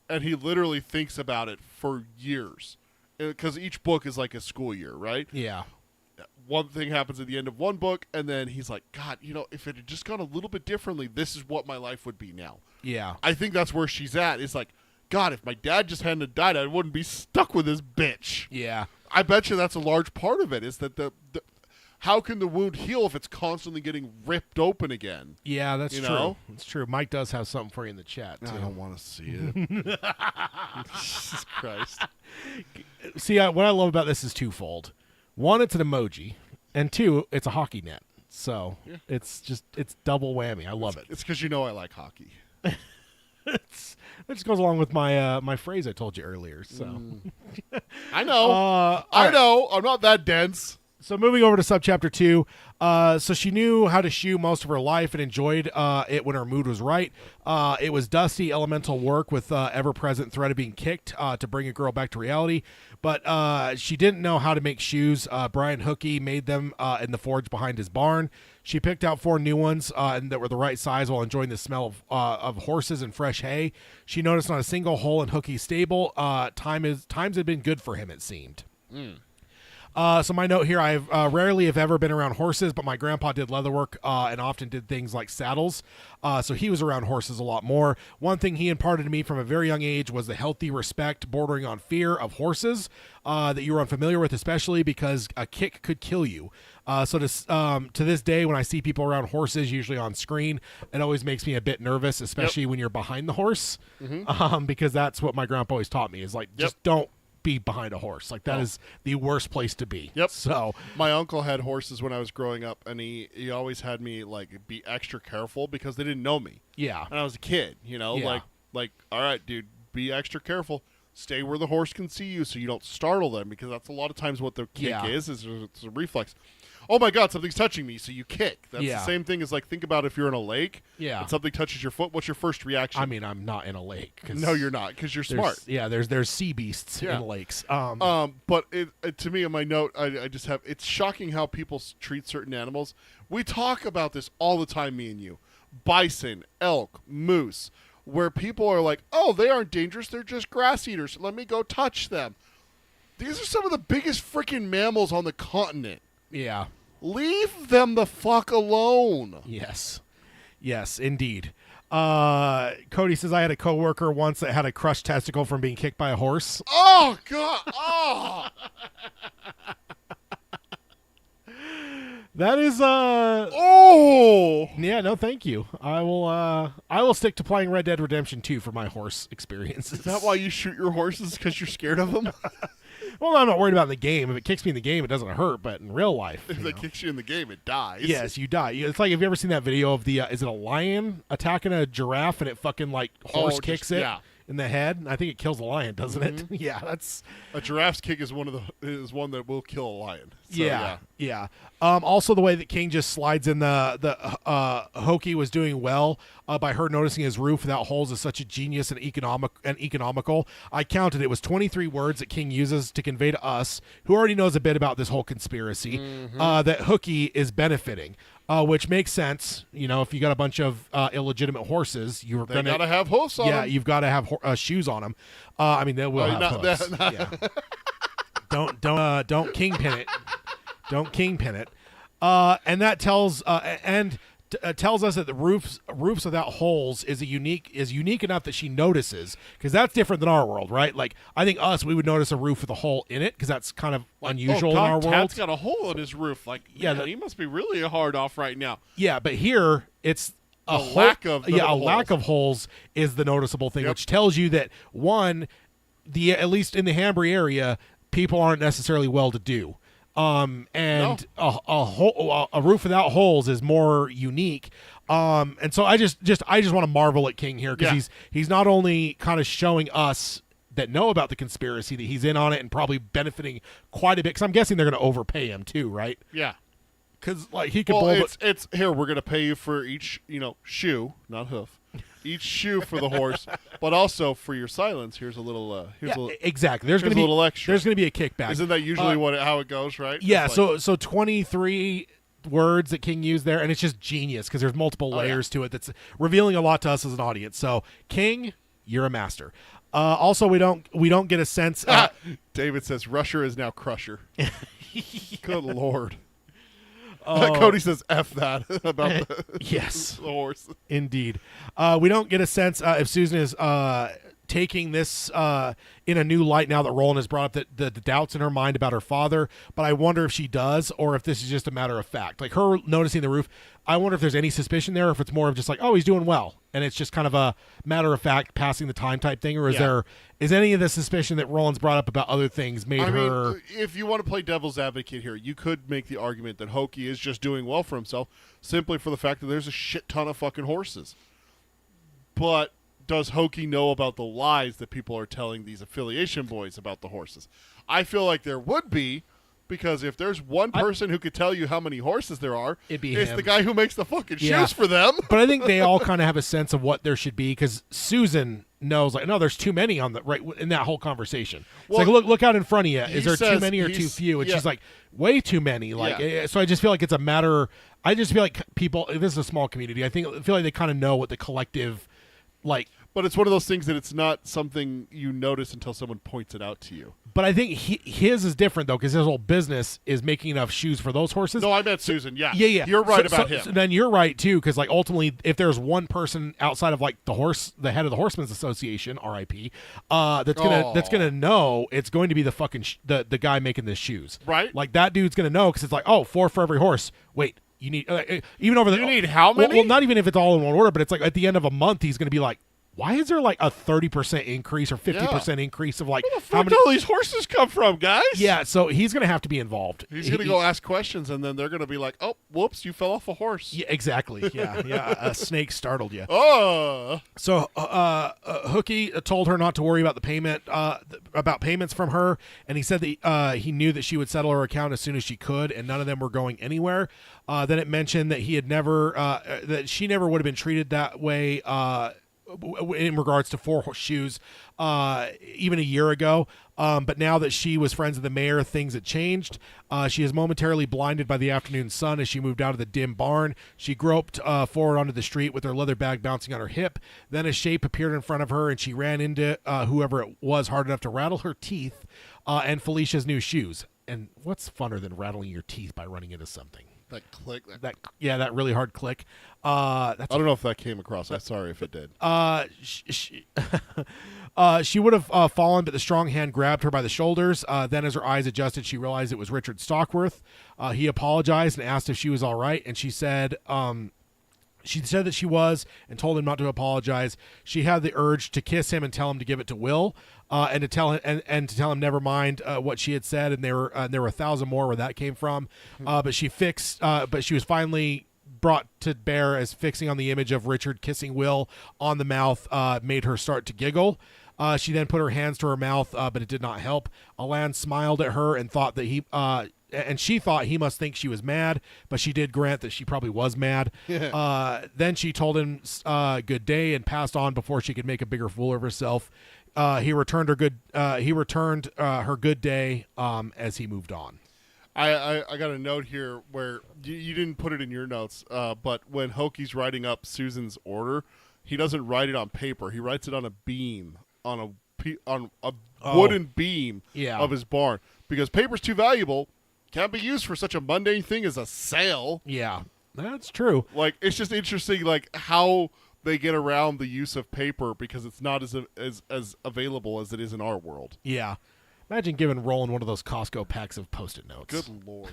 and he literally thinks about it for years because each book is like a school year, right? Yeah. One thing happens at the end of one book, and then he's like, God, if it had just gone a little bit differently, this is what my life would be now. Yeah. I think that's where she's at. It's like, God, if my dad just hadn't died, I wouldn't be stuck with this bitch. Yeah. I bet you that's a large part of it, is that the how can the wound heal if it's constantly getting ripped open again? Yeah, that's You true. know? It's true. Mike does have something for you in the chat, too. I don't want to see it. Jesus Christ. See, what I love about this is twofold. One, it's an emoji, and two, it's a hockey net. So it's double whammy. I love it. It's because you know I like hockey. That just goes along with my my phrase I told you earlier. So I know. all I right. know. I'm not that dense. So moving over to subchapter 2, so she knew how to shoe most of her life and enjoyed it when her mood was right. It was dusty, elemental work with ever-present threat of being kicked to bring a girl back to reality. But she didn't know how to make shoes. Brian Hookey made them in the forge behind his barn. She picked out 4 new ones and that were the right size while enjoying the smell of horses and fresh hay. She noticed not a single hole in Hookey's stable. Times had been good for him, it seemed. So my note here, I've rarely, if ever, been around horses, but my grandpa did leather work and often did things like saddles. So he was around horses a lot more. One thing he imparted to me from a very young age was the healthy respect bordering on fear of horses that you were unfamiliar with, especially because a kick could kill you. So to this day, when I see people around horses, usually on screen, it always makes me a bit nervous, especially when you're behind the horse, because that's what my grandpa always taught me is like, just don't be behind a horse. Like that is the worst place to be. Yep. So my uncle had horses when I was growing up, and he always had me like be extra careful because they didn't know me. yeah, And I was a kid, Yeah. like all right, dude, be extra careful. Stay where the horse can see you so you don't startle them, because that's a lot of times what the kick Yeah. is it's a reflex. Oh my God, something's touching me, so you kick. That's Yeah. the same thing as like, think about if you're in a lake Yeah. and something touches your foot, what's your first reaction? I mean, I'm not in a lake. 'Cause no, you're not, because you're smart. Yeah, there's sea beasts Yeah. in lakes. But to me, in my note, I just have, it's shocking how people treat certain animals. We talk about this all the time, me and you. Bison, elk, moose, where people are like, oh, they aren't dangerous, they're just grass eaters. Let me go touch them. These are some of the biggest freaking mammals on the continent. Yeah. Leave them the fuck alone. Yes. Yes, indeed. Cody says I had a coworker once that had a crushed testicle from being kicked by a horse. Oh, God. Oh. That is Oh! yeah, no thank you. I will stick to playing Red Dead Redemption 2 for my horse experiences. Is that why you shoot your horses? Because you're scared of them? Well, I'm not worried about in the game. If it kicks me in the game, it doesn't hurt, but in real life, If it kicks you in the game, it dies. yes, you die. It's like, have you ever seen that video of the is it a lion attacking a giraffe and it fucking like horse kicks it in the head? I think it kills the lion, doesn't it? Yeah, that's a giraffe's kick is one that will kill a lion. So, yeah. Also, the way that King just slides in the Hoki was doing well by her noticing his roof without holes is such a genius and economical. I counted it was 23 words that King uses to convey to us, who already knows a bit about this whole conspiracy, that Hoki is benefiting. Which makes sense. You know, if you got a bunch of illegitimate horses, you're They gonna gotta have hoofs on them. Yeah, you've got to have shoes on them. I mean, they will have hooves. Yeah. Don't kingpin it. Don't kingpin it. And that tells tells us that the roofs without holes is unique enough that she notices, because that's different than our world, right? Like, I think we would notice a roof with a hole in it because that's kind of unusual in our world. Tad's got a hole in his roof. Like, man, he must be really hard off right now. Yeah, but here it's a lack of holes is the noticeable thing, which tells you that at least in the Hambry area, people aren't necessarily well-to-do. A roof without holes is more unique. And so I just want to marvel at King here, because he's not only kind of showing us that know about the conspiracy that he's in on it and probably benefiting quite a bit, because I'm guessing they're going to overpay him too, right? Yeah. Because like he could. It's here. We're gonna pay you for each shoe, not hoof, each shoe for the horse, but also for your silence. Here's a little. Exactly. There's gonna be a little extra. There's gonna be a kickback. Isn't that usually how it goes, right? Yeah. So 23 words that King used there, and it's just genius because there's multiple layers to it that's revealing a lot to us as an audience. So King, you're a master. Also, we don't get a sense. David says Rusher is now Crusher. Good Lord. Cody says F that about the horse. Indeed. We don't get a sense if Susan is taking this in a new light now that Roland has brought up the doubts in her mind about her father, but I wonder if she does, or if this is just a matter of fact. Like her noticing the roof, I wonder if there's any suspicion there, or if it's more of just like, oh, he's doing well, and it's just kind of a matter of fact, passing the time type thing, or is any of the suspicion that Roland's brought up about other things made her... mean, if you want to play devil's advocate here, you could make the argument that Hoki is just doing well for himself simply for the fact that there's a shit ton of fucking horses. But does Hoki know about the lies that people are telling these affiliation boys about the horses? I feel like there would be, because if there's one person who could tell you how many horses there are, it's him. the guy who makes the fucking shoes for them. But I think they all kind of have a sense of what there should be, because Susan knows, like, no, there's too many on the right in that whole conversation. It's like, look out in front of you. Is there too many or too few? And she's like, way too many. Like, so I just feel like it's a matter. I just feel like people. This is a small community. I feel like they kind of know what the collective, like. But it's one of those things that it's not something you notice until someone points it out to you. But I think his is different, though, because his whole business is making enough shoes for those horses. No, I meant Susan. Yeah. You're right about him. So then you're right, too, because, like, ultimately, if there's one person outside of, like, the head of the Horsemen's Association, R.I.P., that's gonna know, it's going to be the fucking the guy making the shoes. Right. Like, that dude's going to know, because it's like, 4 for every horse. Wait, you need even over the... You need how many? Well, not even if it's all in one order, but it's like at the end of a month, he's going to be like, why is there like a 30% increase or 50% increase of like how many all these horses come from, guys? Yeah, so he's going to have to be involved. He's going to go ask questions, and then they're going to be like, "Oh, whoops, you fell off a horse." Yeah, exactly. Yeah. A snake startled you. Oh. So Hooky told her not to worry about the payment, about payments from her, and he said that he knew that she would settle her account as soon as she could, and none of them were going anywhere. Then it mentioned that he had never, that she never would have been treated that way. In regards to 4 shoes, even a year ago. But now that she was friends with the mayor, things had changed. She is momentarily blinded by the afternoon sun as she moved out of the dim barn. She groped forward onto the street with her leather bag bouncing on her hip. Then a shape appeared in front of her, and she ran into whoever it was hard enough to rattle her teeth and Felicia's new shoes. And what's funner than rattling your teeth by running into something? That click. that really hard click. That's I don't know if that came across. I'm sorry if it did. She would have fallen, but the strong hand grabbed her by the shoulders. Then, as her eyes adjusted, she realized it was Richard Stockworth. He apologized and asked if she was all right, and she said that she was, and told him not to apologize. She had the urge to kiss him and tell him to give it to Will, and to tell him and to tell him never mind what she had said. And there were 1,000 more where that came from. But she was finally brought to bear as fixing on the image of Richard kissing Will on the mouth made her start to giggle. She then put her hands to her mouth, but it did not help. Alain smiled at her and thought that she thought he must think she was mad, but she did grant that she probably was mad. Then she told him good day and passed on before she could make a bigger fool of herself. He returned her good day as he moved on. I got a note here where you didn't put it in your notes, but when Hoki's writing up Susan's order, he doesn't write it on paper. He writes it on a beam, on a wooden beam of his barn, because paper's too valuable. Can't be used for such a mundane thing as a sail. Yeah, that's true. Like, it's just interesting, like, how they get around the use of paper because it's not as available as it is in our world. Yeah. Imagine giving Roland one of those Costco packs of Post-it notes. Good Lord.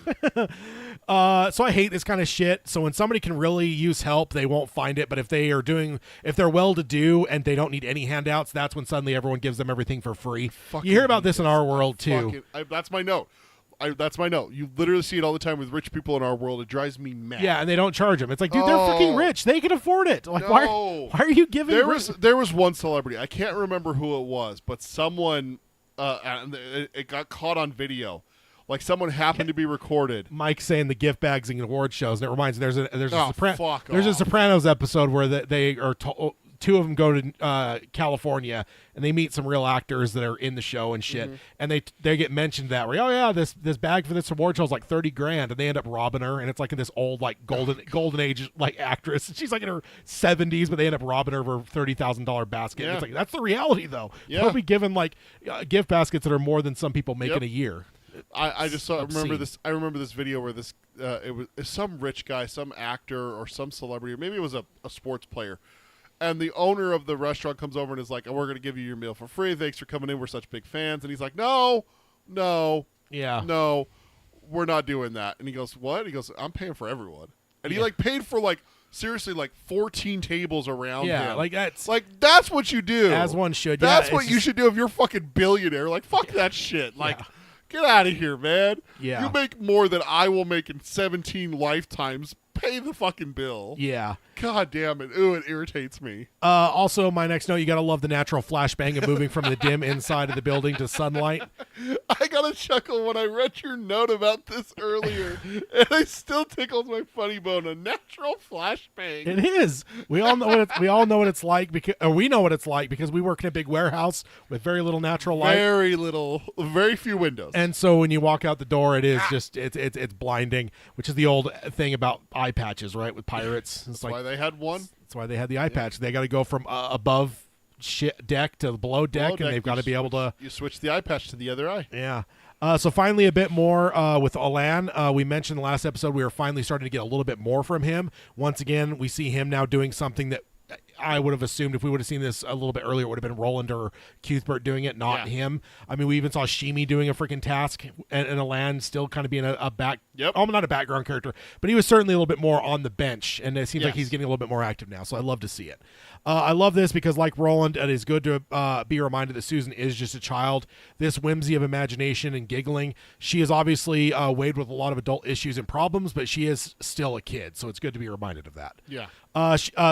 So I hate this kind of shit. So when somebody can really use help, they won't find it. But if they're well-to-do and they don't need any handouts, that's when suddenly everyone gives them everything for free. You hear about this in our world, too. That's my note. That's my note. You literally see it all the time with rich people in our world. It drives me mad. Yeah, and they don't charge them. It's like, dude, they're fucking rich. They can afford it. Like, no. why are you giving? There was one celebrity. I can't remember who it was, but someone. And it got caught on video. Like, someone happened to be recorded. Mike saying the gift bags and award shows, and it reminds me there's a Sopranos episode where they are two of them go to California and they meet some real actors that are in the show and shit, and they get mentioned that way. Oh yeah, this bag for this award show is like $30,000, and they end up robbing her, and it's like this old like golden age like actress. She's like in her 70s, but they end up robbing her for $30,000 basket. Yeah. It's like, that's the reality though. Yeah. They'll be given like gift baskets that are more than some people make in a year. I remember this. I remember this video where this it was some rich guy, some actor or some celebrity, or maybe it was a sports player. And the owner of the restaurant comes over and is like, we're going to give you your meal for free. Thanks for coming in. We're such big fans. And he's like, no, we're not doing that. And he goes, what? He goes, I'm paying for everyone. And he like paid for like, seriously, like 14 tables around him. Yeah, that's what you do. As one should. That's what you should do if you're a fucking billionaire. Like, fuck that shit. Like, get out of here, man. Yeah. You make more than I will make in 17 lifetimes. Pay the fucking bill. Yeah. God damn it. Ooh, it irritates me. Also, my next note, you got to love the natural flashbang of moving from the dim inside of the building to sunlight. I got a chuckle when I read your note about this earlier, and it still tickles my funny bone. A natural flashbang. It is. We all know what it's like because we know what it's like because we work in a big warehouse with very little natural light. Very few windows. And so when you walk out the door, it is just it's blinding, which is the old thing about eye patches, right? With pirates, That's why they had one. That's why they had the eye patch. They got to go from above deck to below deck, and they've got to be able to. You switch the eye patch to the other eye. Yeah. So finally, a bit more with Alain. We mentioned in the last episode we were finally starting to get a little bit more from him. Once again, we see him now doing something that I would have assumed if we would have seen this a little bit earlier, it would have been Roland or Cuthbert doing it, not him. I mean, we even saw Shimi doing a freaking task, and Alain still kind of being a back, not a background character, but he was certainly a little bit more on the bench, and it seems like he's getting a little bit more active now, so I love to see it. I love this because, like Roland, it is good to be reminded that Susan is just a child. This whimsy of imagination and giggling, she is obviously weighed with a lot of adult issues and problems, but she is still a kid, so it's good to be reminded of that. Yeah.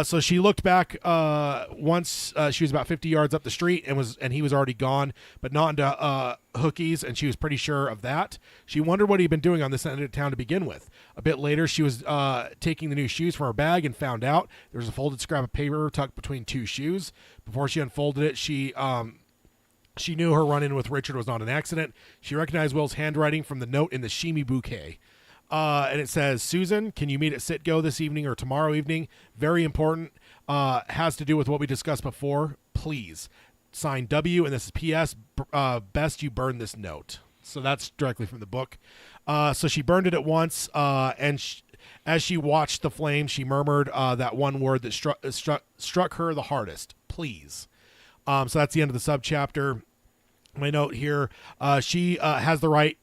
So she looked back once she was about 50 yards up the street and he was already gone, but not into hookies, and she was pretty sure of that. She wondered what he'd been doing on this end of town to begin with. A bit later, she was taking the new shoes from her bag and found out there was a folded scrap of paper tucked between two shoes. Before she unfolded it, she knew her run-in with Richard was not an accident. She recognized Will's handwriting from the note in the Shimi bouquet. And it says, Susan, can you meet at Citgo this evening or tomorrow evening? Very important. Has to do with what we discussed before. Please. Signed W, and this is P.S. Best you burn this note. So that's directly from the book. So she burned it at once, and as she watched the flame, she murmured that one word that struck her the hardest: please. So that's the end of the subchapter. My note here, she has the right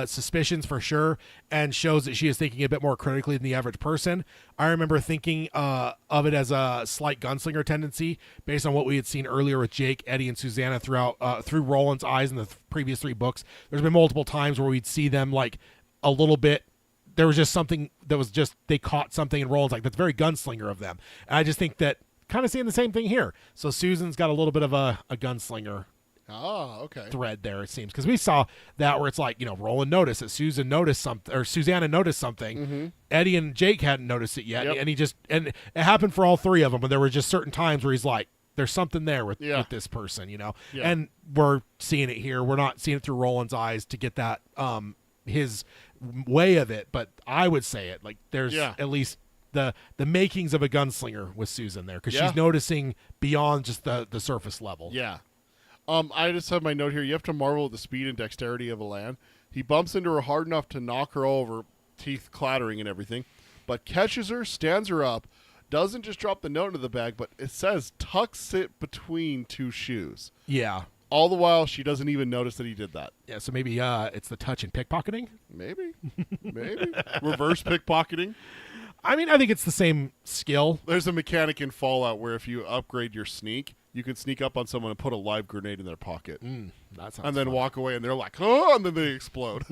suspicions for sure, and shows that she is thinking a bit more critically than the average person. I remember thinking of it as a slight gunslinger tendency based on what we had seen earlier with Jake, Eddie, and Susanna through Roland's eyes in the previous 3 books. There's been multiple times where we'd see them like a little bit. There was just something that was just, they caught something, and Roland's like, that's very gunslinger of them. And I just think that kind of seeing the same thing here. So Susan's got a little bit of a gunslinger thread there, it seems, because we saw that where it's like, Roland noticed that Susanna noticed something. Mm-hmm. Eddie and Jake hadn't noticed it yet. Yep. And it happened for all 3 of them, but there were just certain times where he's like, there's something there with this person, Yeah. and we're seeing it here. We're not seeing it through Roland's eyes to get that his way of it, but I would say it like there's at least the makings of a gunslinger with Susan there, because she's noticing beyond just the surface level. Yeah. I just have my note here. You have to marvel at the speed and dexterity of Alain. He bumps into her hard enough to knock her over, teeth clattering and everything, but catches her, stands her up, doesn't just drop the note into the bag, but it says tucks it between 2 shoes. Yeah. All the while, she doesn't even notice that he did that. Yeah, so maybe it's the touch and pickpocketing? Maybe. Reverse pickpocketing. I mean, I think it's the same skill. There's a mechanic in Fallout where if you upgrade your sneak, you can sneak up on someone and put a live grenade in their pocket. That sounds and then fun. walk away, and they're like, oh, and then they explode.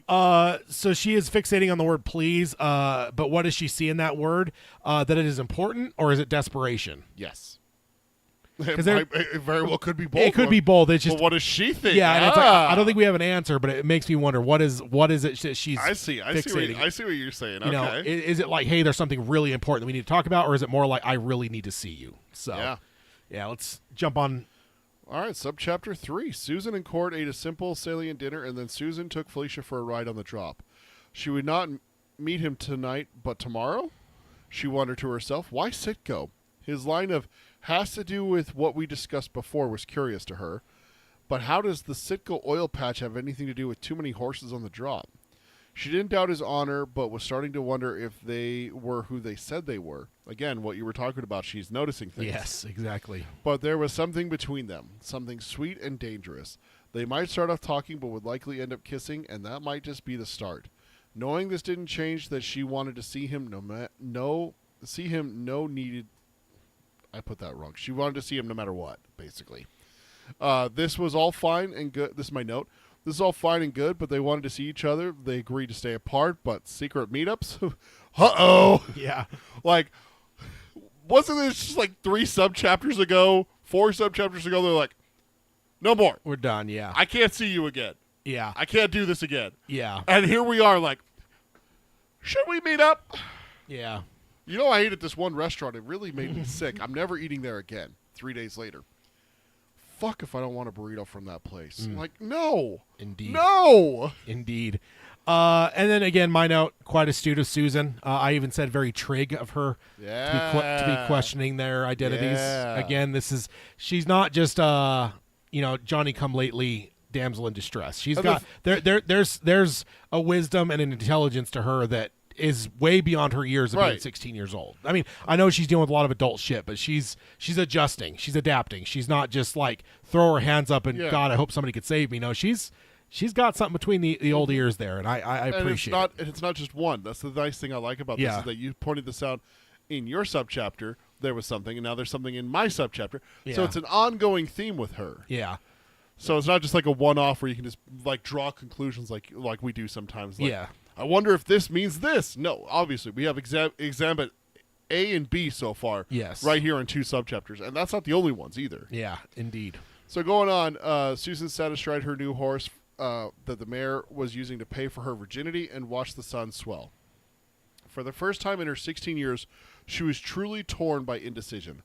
So she is fixating on the word please, but what does she see in that word? That it is important, or is it desperation? Yes. Because It very well could be both. It could be both. It's just, but what does she think? yeah, and it's like, I don't think we have an answer, but it makes me wonder what is it that she's I see fixating? I see what you're saying. You know, Okay. is it like, hey, there's something really important that we need to talk about, or is it more like, I really need to see you? So yeah, let's jump on. All right, subchapter 3. Susan and Cord ate a simple salient dinner, and then Susan took Felicia for a ride on the drop. She would not meet him tonight, but tomorrow? She wondered to herself, why Citgo? His line of has to do with what we discussed before was curious to her. But how does the Citgo oil patch have anything to do with too many horses on the drop? She didn't doubt his honor, but was starting to wonder if they were who they said they were. Again, what you were talking about, she's noticing things. Yes, exactly. But there was something between them, something sweet and dangerous. They might start off talking, but would likely end up kissing, and that might just be the start. Knowing this didn't change that she wanted to see him I put that wrong. She wanted to see him no matter what, basically. This was all fine and good. This is my note. This is all fine and good, but they wanted to see each other. They agreed to stay apart, but secret meetups? Uh-oh. Yeah. Like, wasn't this just like 4 subchapters ago, they're like, no more. We're done, yeah. I can't see you again. Yeah. I can't do this again. Yeah. And here we are like, should we meet up? Yeah. You know, I ate at this one restaurant. It really made me sick. I'm never eating there again 3 days later. Fuck if I don't want a burrito from that place. I'm like, no. Indeed. No. Indeed. And then again, my note, quite astute of Susan. I even said very trig of her to be questioning their identities. Yeah. Again, she's not just Johnny come lately damsel in distress. She's got there's a wisdom and an intelligence to her that is way beyond her years of being 16 years old. I mean, I know she's dealing with a lot of adult shit, but she's adjusting. She's adapting. She's not just like throw her hands up and God, I hope somebody could save me. No, she's got something between the old ears there, and I appreciate it. And it's not just one. That's the nice thing I like about this is that you pointed this out in your subchapter. There was something, and now there's something in my subchapter. Yeah. So it's an ongoing theme with her. Yeah. So it's not just like a one-off where you can just like draw conclusions like we do sometimes. Like, yeah. I wonder if this means this. No, obviously we have example A and B so far. Yes. Right here in 2 subchapters, and that's not the only ones either. Yeah, indeed. So going on, Susan sat astride her new horse that the mare was using to pay for her virginity and watched the sun swell. For the first time in her 16 years, she was truly torn by indecision.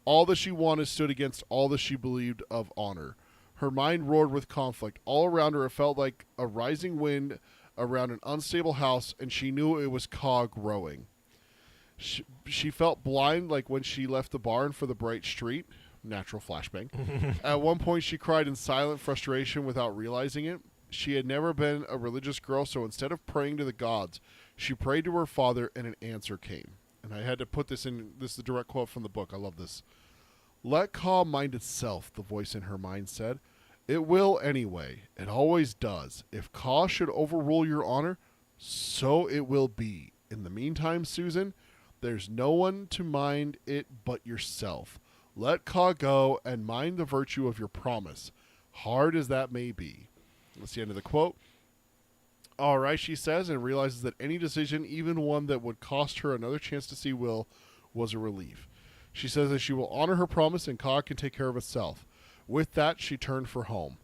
All that she wanted stood against all that she believed of honor. Her mind roared with conflict. All around her, it felt like a rising wind around an unstable house, and she knew it was cog rowing. She felt blind like when she left the barn for the bright street. Natural flashbang. At one point, she cried in silent frustration without realizing it. She had never been a religious girl, so instead of praying to the gods, She prayed to her father, and an answer came. And I had to put this in. This is a direct quote from the book. I love this. Let Ka mind itself, the voice in her mind said. It will anyway. It always does. If Ka should overrule your honor, so it will be. In the meantime, Susan, there's no one to mind it but yourself. Let Ka go and mind the virtue of your promise, hard as that may be. That's the end of the quote. All right, she says, and realizes that any decision, even one that would cost her another chance to see Will, was a relief. She says that she will honor her promise and Ka can take care of itself. With that, she turned for home.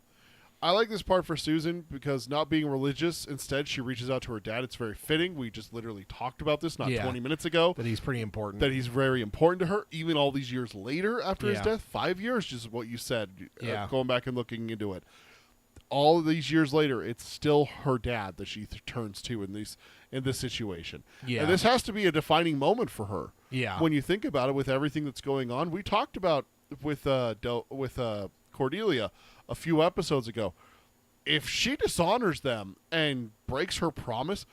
I like this part for Susan because not being religious, instead she reaches out to her dad. It's very fitting. We just literally talked about this not 20 minutes ago. That he's pretty important. That he's very important to her, even all these years later after his death. 5 years, just what you said, going back and looking into it. All of these years later, it's still her dad that she turns to in this situation. Yeah. And this has to be a defining moment for her. Yeah. When you think about it, with everything that's going on, we talked about with Cordelia a few episodes ago. If she dishonors them and breaks her promise,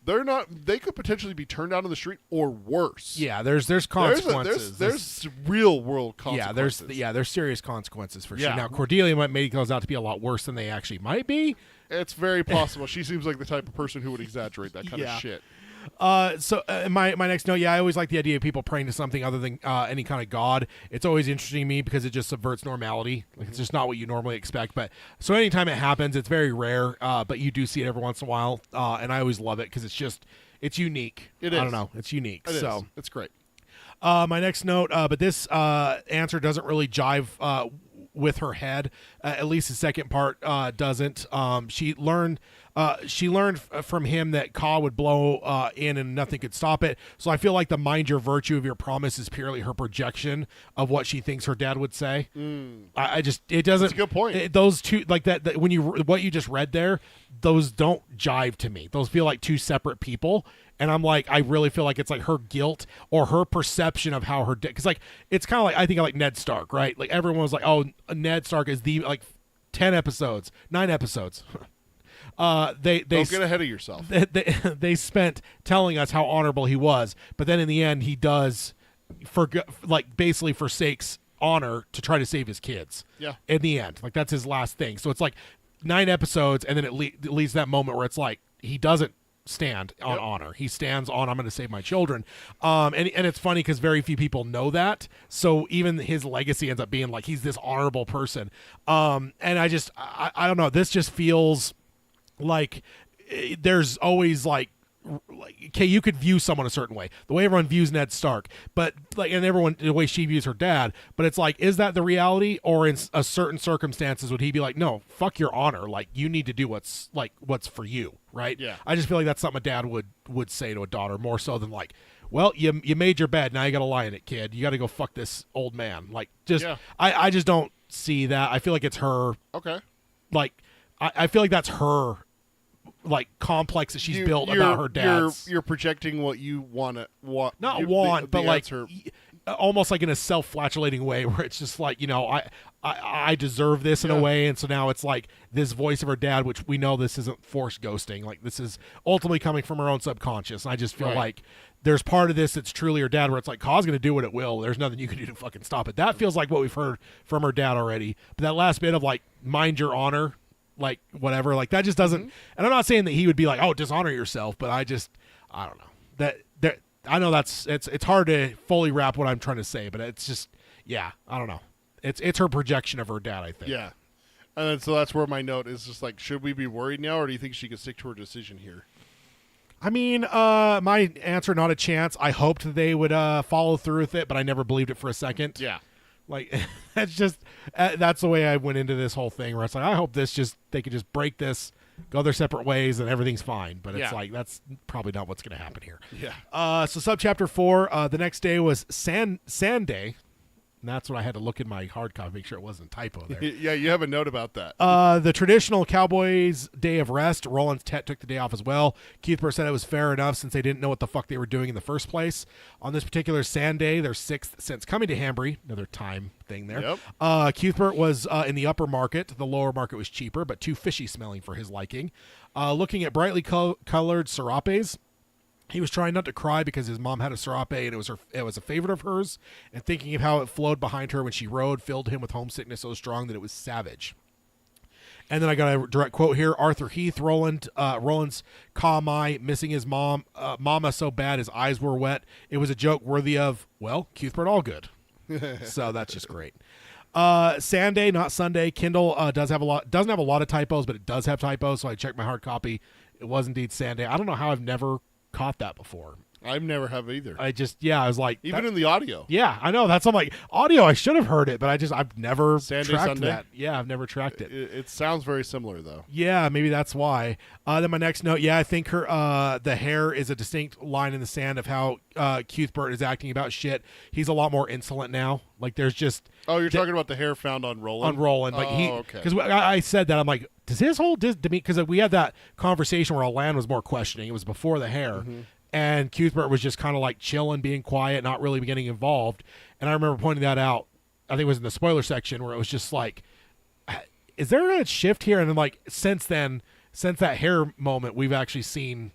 they could potentially be turned out on the street or worse. Yeah, there's consequences. There's real world consequences. There's serious consequences for sure. Now Cordelia might make those out to be a lot worse than they actually might be. It's very possible. She seems like the type of person who would exaggerate that kind of shit. So my next note, I always like the idea of people praying to something other than any kind of god. It's always interesting to me because it just subverts normality. Like it's just not what you normally expect. But so anytime it happens, it's very rare. But you do see it every once in a while, and I always love it because it's unique. It is. I don't know. It's unique. It's great. My next note, but this answer doesn't really jive with her head. At least the second part doesn't. She learned from him that Ka would blow in and nothing could stop it. So I feel like the mind your virtue of your promise is purely her projection of what she thinks her dad would say. It doesn't. That's a good point. Those two, like that when what you just read there, those don't jive to me. Those feel like two separate people. And I'm like, I really feel like it's like her guilt or her perception of how her dad, because like it's kind of like I think of like Ned Stark, right? Like everyone was like, oh, Ned Stark is the 9 episodes. They don't get ahead of yourself. They spent telling us how honorable he was, but then in the end, he does basically forsakes honor to try to save his kids. Yeah. In the end, like that's his last thing. So it's like 9 episodes, and then it leaves that moment where it's like he doesn't stand on honor. He stands on I'm going to save my children. And it's funny because very few people know that. So even his legacy ends up being like he's this honorable person. And I don't know. This just feels like there's always like okay, you could view someone a certain way, the way everyone views Ned Stark, but like, and everyone the way she views her dad, but it's like, is that the reality, or in a certain circumstances would he be like, no, fuck your honor, like you need to do what's for you, right? Yeah. I just feel like that's something a dad would say to a daughter more so than like, well, you made your bed, now you gotta lie in it, kid, you gotta go fuck this old man, like just I just don't see that. I feel like it's her, okay, like I feel like that's her like complex that she's built about her dad's. You're projecting what you want, but like almost like in a self-flatulating way where it's just like, you know, I deserve this in a way, and so now it's like this voice of her dad, which we know this isn't forced ghosting, like this is ultimately coming from her own subconscious, and I just feel like there's part of this that's truly her dad where it's like, Ka's gonna do what it will, there's nothing you can do to fucking stop it. That feels like what we've heard from her dad already, but that last bit of like mind your honor, like whatever, like that just doesn't, and I'm not saying that he would be like, oh, dishonor yourself, but I don't know that I know it's hard to fully wrap what I'm trying to say, but it's just, I don't know, it's her projection of her dad, I think. And then, so that's where my note is just like, should we be worried now, or do you think she could stick to her decision here? I mean, my answer, not a chance. I hoped that they would follow through with it, but I never believed it for a second. Like, that's just, that's the way I went into this whole thing, where it's like, I hope they could just break this, go their separate ways, and everything's fine. But it's like, that's probably not what's going to happen here. So subchapter 4, the next day was Sand Day. And that's what I had to look in my hard copy, make sure it wasn't a typo there. You have a note about that. The traditional Cowboys' day of rest. Roland's Tet took the day off as well. Cuthbert said it was fair enough since they didn't know what the fuck they were doing in the first place. On this particular Sand Day, their 6th since coming to Hambry, another time thing there. Cuthbert was in the upper market. The lower market was cheaper, but too fishy smelling for his liking. Looking at brightly colored serapes. He was trying not to cry because his mom had a serape and it was a favorite of hers, and thinking of how it flowed behind her when she rode filled him with homesickness so strong that it was savage. And then I got a direct quote here. Arthur Heath, Roland's calm eye, missing his mama so bad his eyes were wet. It was a joke worthy of, well, Cuthbert Allgood. So that's just great. Sanday, not Sunday. Kindle doesn't have a lot of typos, but it does have typos. So I checked my hard copy. It was indeed Sanday. I don't know how I've never caught that before. I've never have either. I was like, even in the audio. Yeah, I know. I'm like, audio, I should have heard it, but I've never Sanday, tracked Sunday? that. Yeah, I've never tracked it. It sounds very similar, though. Yeah, maybe that's why. Then my next note, I think the hair is a distinct line in the sand of how Cuthbert is acting about shit. He's a lot more insolent now. Like, there's just... Oh, you're talking about the hair found on Roland? On Roland. Like, okay. Because I said that, I'm like, does his whole... Because we had that conversation where Alain was more questioning. It was before the hair. Mm-hmm. And Cuthbert was just kind of like chilling, being quiet, not really getting involved. And I remember pointing that out. I think it was in the spoiler section where it was just like, is there a shift here? And then, like, since that hair moment, we've actually seen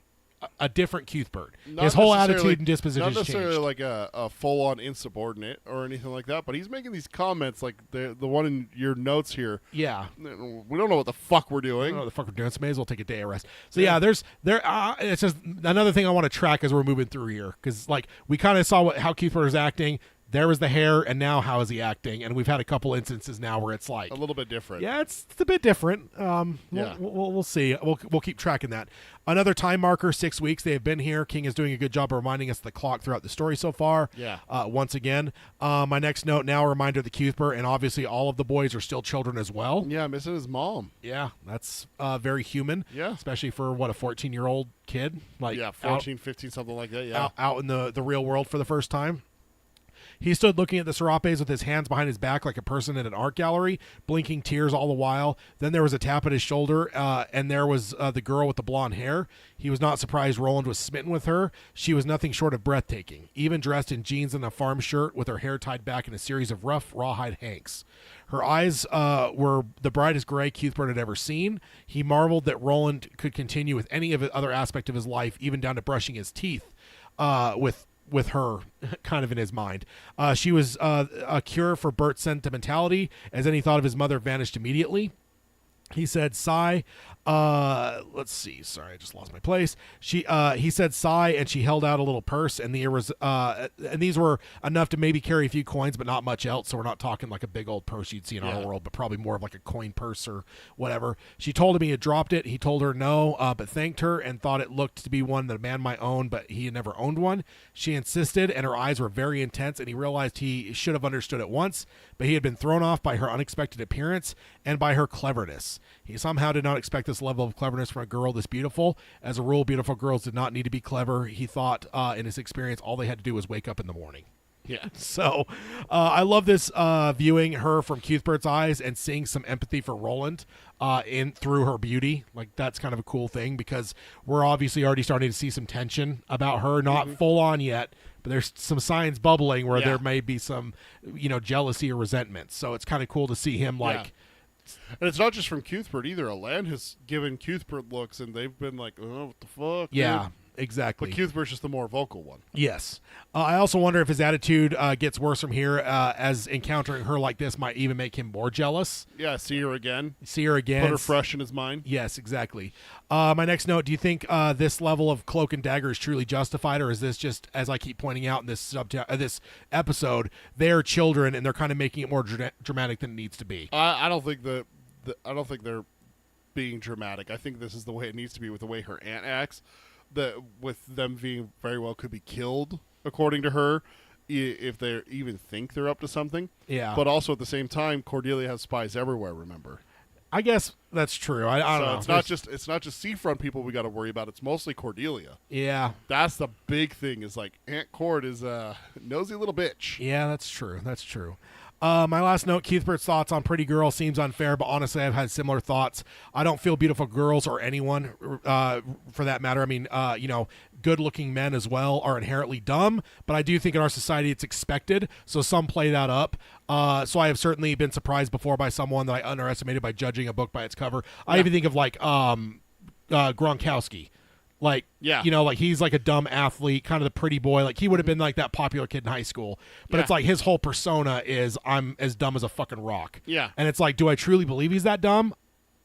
a different Cuthbert. His whole attitude and disposition not has necessarily changed. like a full-on insubordinate or anything like that, but he's making these comments like the one in your notes here. Yeah. We don't know what the fuck we're doing. I don't know what the fuck we're doing, so may as well take a day of rest. So it's just another thing I want to track as we're moving through here, because like we kind of saw how Cuthbert is acting. There was the hair, and now how is he acting? And we've had a couple instances now where it's like a little bit different. Yeah, it's a bit different. We'll see. We'll keep tracking that. Another time marker, 6 weeks. They have been here. King is doing a good job of reminding us of the clock throughout the story so far. Yeah. Once again, my next note now, a reminder that Cuthbert and obviously all of the boys are still children as well. Yeah, missing his mom. Yeah, that's very human. Yeah. Especially for a 14-year-old kid. Like 14, 15, something like that. Yeah. Out in the real world for the first time. He stood looking at the serapes with his hands behind his back like a person in an art gallery, blinking tears all the while. Then there was a tap at his shoulder, and there was the girl with the blonde hair. He was not surprised Roland was smitten with her. She was nothing short of breathtaking, even dressed in jeans and a farm shirt with her hair tied back in a series of rough, rawhide hanks. Her eyes were the brightest gray Cuthbert had ever seen. He marveled that Roland could continue with any of the other aspect of his life, even down to brushing his teeth with her kind of in his mind. She was a cure for Bert's sentimentality, as any thought of his mother vanished immediately. He said, sigh. Let's see. Sorry, I just lost my place. He said, sigh, and she held out a little purse, and these were enough to maybe carry a few coins, but not much else. So we're not talking like a big old purse you'd see in our world, but probably more of like a coin purse or whatever. She told him he had dropped it. He told her no, but thanked her and thought it looked to be one that a man might own, but he had never owned one. She insisted, and her eyes were very intense, and he realized he should have understood at once, but he had been thrown off by her unexpected appearance and by her cleverness. He somehow did not expect this level of cleverness from a girl this beautiful. As a rule, beautiful girls did not need to be clever. He thought, in his experience, all they had to do was wake up in the morning. Yeah. So I love this viewing her from Cuthbert's eyes and seeing some empathy for Roland through her beauty. Like, that's kind of a cool thing, because we're obviously already starting to see some tension about her, not full on yet, but there's some signs bubbling where there may be some, jealousy or resentment. So it's kind of cool to see him And it's not just from Cuthbert either. Alain has given Cuthbert looks, and they've been like, oh, what the fuck? Yeah, dude? exactly. But Cuthbert's just the more vocal one. Yes. I also wonder if his attitude gets worse from here, as encountering her like this might even make him more jealous. Yeah, see her again. Put her fresh in his mind. Yes, exactly. My next note, do you think this level of cloak and dagger is truly justified, or is this just, as I keep pointing out in this this episode, they're children and they're kind of making it more dramatic than it needs to be? I don't think I don't think they're being dramatic. I think this is the way it needs to be with the way her aunt acts. With them being very well could be killed, according to her, if they even think they're up to something. Yeah. But also at the same time, Cordelia has spies everywhere, remember? I guess that's true. I don't know. It's not just Seafront people we got to worry about. It's mostly Cordelia. Yeah. That's the big thing, is like Aunt Cord is a nosy little bitch. Yeah, that's true. That's true. My last note, Cuthbert's thoughts on Pretty Girl seems unfair, but honestly, I've had similar thoughts. I don't feel beautiful girls, or anyone for that matter. I mean, good-looking men as well are inherently dumb, but I do think in our society it's expected, so some play that up. So I have certainly been surprised before by someone that I underestimated by judging a book by its cover. I even think of like Gronkowski. Like, Yeah. you know, like he's like a dumb athlete, kind of the pretty boy. Like he would have been like that popular kid in high school. But Yeah. it's like his whole persona is I'm as dumb as a fucking rock. Yeah. And it's like, do I truly believe he's that dumb?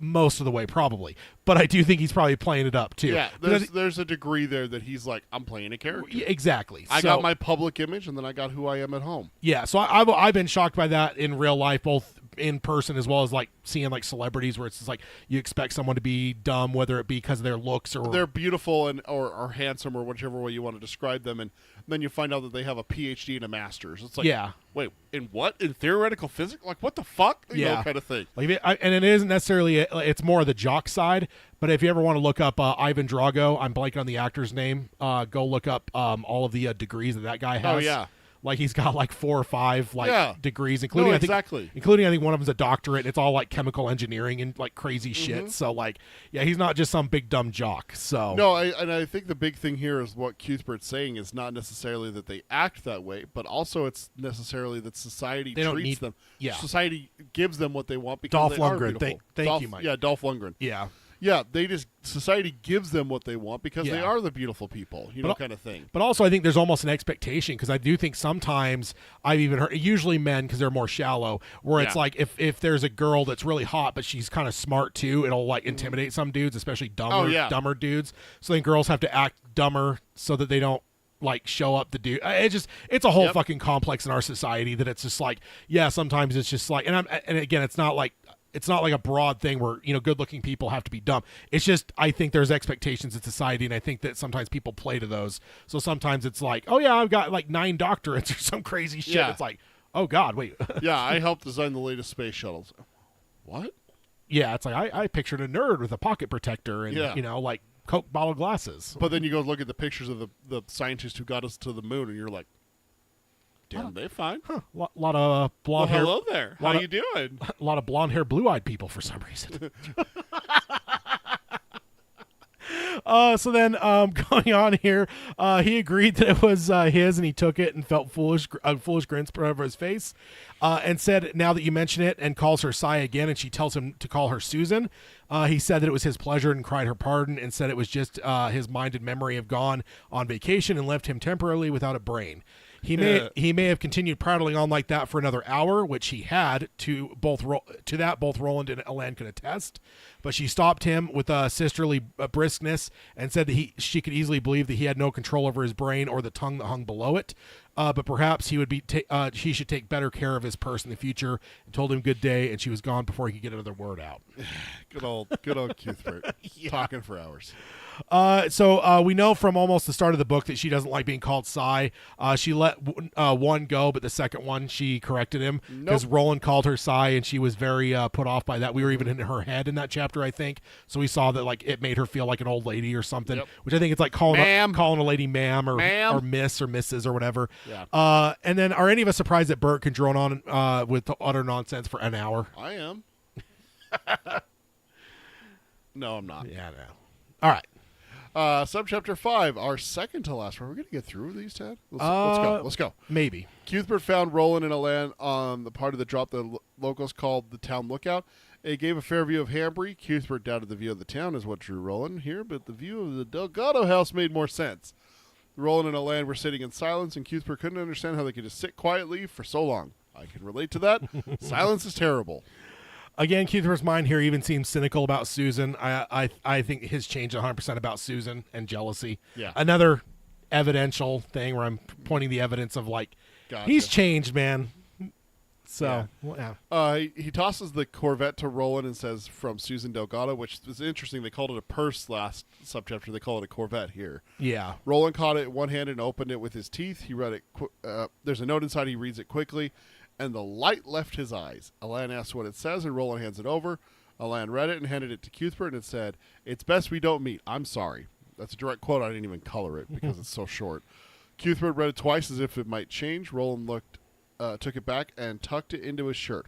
Most of the way, probably. But I do think he's probably playing it up too. Yeah, Because there's a degree there that he's like, I'm playing a character. Yeah, exactly. I So- got my public image, and then I got who I am at home. Yeah, so I've been shocked by that in real life, both in person as well as like seeing like celebrities, where it's just like you expect someone to be dumb, whether it be because of their looks or They're beautiful and or handsome or whichever way you want to describe them, and then you find out that they have a PhD and a master's. It's like, Yeah. wait, in what? In theoretical physics? Like, what the fuck? You know, kind of thing. Like, and it isn't necessarily it's more the jock side. But if you ever want to look up Ivan Drago, I'm blanking on the actor's name. Go look up all of the degrees that guy has. Oh, yeah. Like he's got like 4 or 5 like Yeah. degrees, including No, I think exactly. including I think one of them's a doctorate. It's all like chemical engineering and like crazy shit. So like, yeah, he's not just some big dumb jock. So No, I think the big thing here is what Cuthbert's saying is not necessarily that they act that way, but also it's necessarily that society They don't treats need- them. yeah. Society gives them what they want because Dolph they are Lundgren. beautiful. Thank you, Mike. Yeah, Dolph Lundgren. yeah. Yeah, society gives them what they want because they Yeah. are the beautiful people, you But know, al- kind of thing. But also, I think there's almost an expectation because I do think sometimes I've even heard, usually men because they're more shallow, where it's Yeah. like if there's a girl that's really hot but she's kind of smart too, it'll like intimidate some dudes, especially dumber dudes. So then girls have to act dumber so that they don't like show up the dude. It's a whole Yep. fucking complex in our society that it's just like, yeah, sometimes it's just like, and again, it's not like a broad thing where, you know, good looking people have to be dumb. It's just, I think there's expectations in society, and I think that sometimes people play to those. So sometimes it's like, oh yeah, I've got like 9 doctorates or some crazy shit. Yeah. It's like, oh God, wait. Yeah, I helped design the latest space shuttles. What? Yeah, it's like I pictured a nerd with a pocket protector and, Yeah. you know, like Coke bottle glasses. But then you go look at the pictures of the scientists who got us to the moon, and you're like, damn, they fine. Huh, lot of Well, blonde hair. hello there. How lot of- you doing? A lot of blonde hair, blue eyed people for some reason. So then, going on here, he agreed that it was his, and he took it and felt foolish grin spread over his face, and said, "Now that you mention it," and calls her Sai again, and she tells him to call her Susan. He said that it was his pleasure and cried her pardon, and said it was just his mind and memory have gone on vacation and left him temporarily without a brain. He may have continued prattling on like that for another hour, which he had. To both Roland and Alain could attest. But she stopped him with a sisterly briskness and said that she could easily believe that he had no control over his brain or the tongue that hung below it. But perhaps he should take better care of his purse in the future. And told him good day, and she was gone before he could get another word out. Good old Cuthbert. Talking for hours. So we know from almost the start of the book that she doesn't like being called Sai. She let one go, but the second one she corrected him because Roland called her Sai, and she was very put off by that. We were even in her head in that chapter, I think. So we saw that like it made her feel like an old lady or something, which I think it's like calling a lady ma'am or miss or Mrs. or whatever. Yeah. And then are any of us surprised that Bert can drone on with utter nonsense for an hour? I am. No, I'm not. Yeah, no. All right. Subchapter 5, our second to last. Are we going to get through these, Ted? Let's go. Maybe. Cuthbert found Roland and Alain on the part of the drop the locals called the town lookout. It gave a fair view of Hanbury. Cuthbert doubted the view of the town is what drew Roland here, but the view of the Delgado house made more sense. Roland and Alain were sitting in silence, and Cuthbert couldn't understand how they could just sit quietly for so long. I can relate to that. Silence is terrible. Again, Cuthbert's mind here even seems cynical about Susan. I think his changed 100% about Susan and jealousy. Yeah. Another evidential thing where I'm pointing the evidence of like, Gotcha. he's changed, man. So, He tosses the Corvette to Roland and says, from Susan Delgado, which is interesting. They called it a purse last subchapter. They call it a Corvette here. Yeah. Roland caught it one-handed and opened it with his teeth. He read it. There's a note inside. He reads it quickly, and the light left his eyes. Alain asks what it says, and Roland hands it over. Alain read it and handed it to Cuthbert, and it said, "It's best we don't meet. I'm sorry." That's a direct quote. I didn't even color it because it's so short. Cuthbert read it twice as if it might change. Roland took it back and tucked it into his shirt.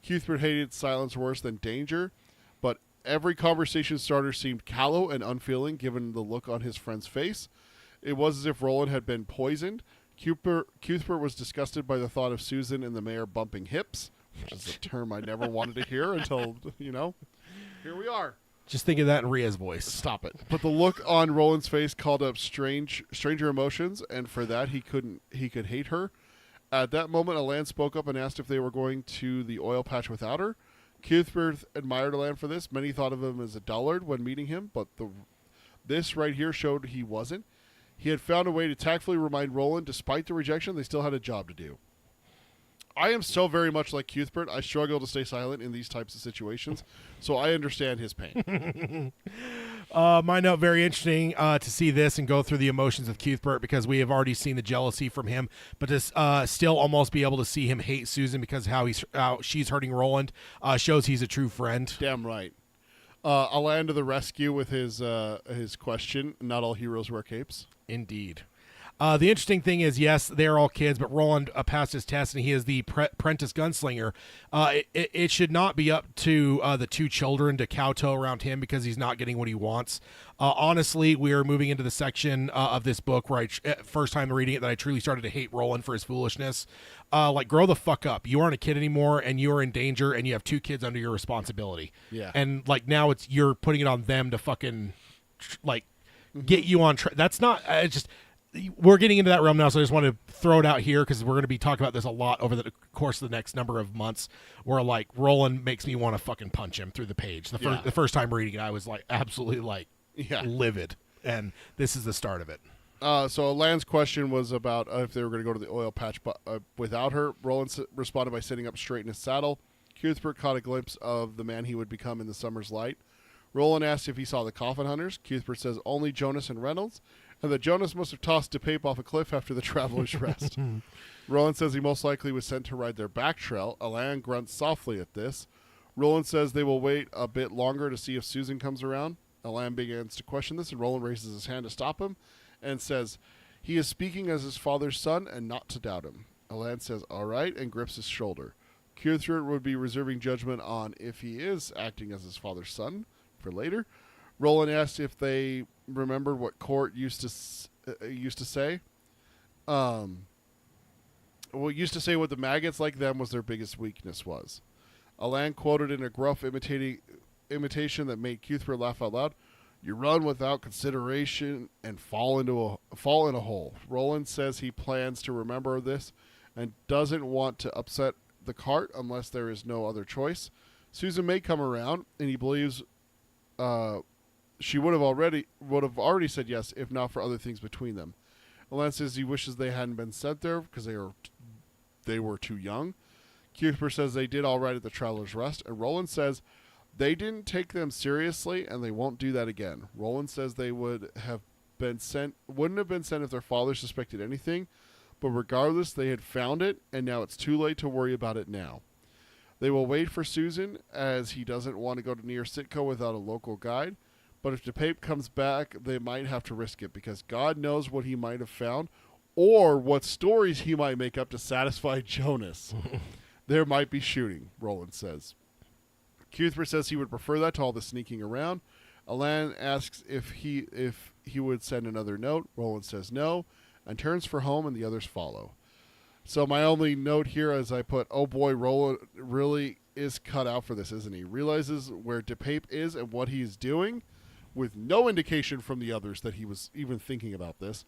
Cuthbert hated silence worse than danger, but every conversation starter seemed callow and unfeeling given the look on his friend's face. It was as if Roland had been poisoned. Cuthbert was disgusted by the thought of Susan and the mayor bumping hips, which is a term I never wanted to hear until, here we are. Just think of that in Rhea's voice. Stop it. But the look on Roland's face called up stranger emotions, and for that he could hate her. At that moment, Alain spoke up and asked if they were going to the oil patch without her. Cuthbert admired Alain for this. Many thought of him as a dullard when meeting him, but this right here showed he wasn't. He had found a way to tactfully remind Roland, despite the rejection, they still had a job to do. I am so very much like Cuthbert. I struggle to stay silent in these types of situations, so I understand his pain. My note, very interesting to see this and go through the emotions of Cuthbert, because we have already seen the jealousy from him, but to still almost be able to see him hate Susan because how she's hurting Roland shows he's a true friend. Damn right. Alain to the rescue with his question, not all heroes wear capes. Indeed. The interesting thing is, yes, they're all kids, but Roland passed his test, and he is the apprentice gunslinger. It should not be up to the two children to kowtow around him because he's not getting what he wants. Honestly, we are moving into the section of this book where first time reading it that I truly started to hate Roland for his foolishness. Grow the fuck up. You aren't a kid anymore, and you are in danger, and you have two kids under your responsibility. Yeah. And now you're putting it on them to fucking get you on track. That's not just. We're getting into that realm now, so I just want to throw it out here because we're going to be talking about this a lot over the course of the next number of months, where Roland makes me want to fucking punch him through the page. The first time reading it, I was absolutely livid, and this is the start of it. So Alain's question was about if they were going to go to the oil patch without her. Roland responded by sitting up straight in his saddle. Cuthbert caught a glimpse of the man he would become in the summer's light. Roland asked if he saw the coffin hunters. Cuthbert says only Jonas and Reynolds, and that Jonas must have tossed DePape off a cliff after the traveler's rest. Roland says he most likely was sent to ride their back trail. Alain grunts softly at this. Roland says they will wait a bit longer to see if Susan comes around. Alain begins to question this, and Roland raises his hand to stop him and says he is speaking as his father's son and not to doubt him. Alain says, all right, and grips his shoulder. Cuthbert would be reserving judgment on if he is acting as his father's son for later. Roland asked if they remembered what Court used to say. Used to say what the maggots like them was their biggest weakness was. Alain quoted in a gruff imitation that made Cuthbert laugh out loud. You run without consideration and fall in a hole. Roland says he plans to remember this and doesn't want to upset the cart unless there is no other choice. Susan may come around, and he believes she would have already said yes if not for other things between them. Alain says he wishes they hadn't been sent there because they were too young. Cuthbert says they did all right at the Traveler's Rest, and Roland says they didn't take them seriously and they won't do that again. Roland says they wouldn't have been sent if their father suspected anything, but regardless they had found it, and now it's too late to worry about it now. They will wait for Susan, as he doesn't want to go near Citgo without a local guide. But if DePape comes back, they might have to risk it, because God knows what he might have found, or what stories he might make up to satisfy Jonas. There might be shooting, Roland says. Cuthbert says he would prefer that to all the sneaking around. Alain asks if he would send another note. Roland says no, and turns for home, and the others follow. So my only note here is I put, oh boy, Roland really is cut out for this, isn't he? Realizes where DePape is and what he's doing, with no indication from the others that he was even thinking about this.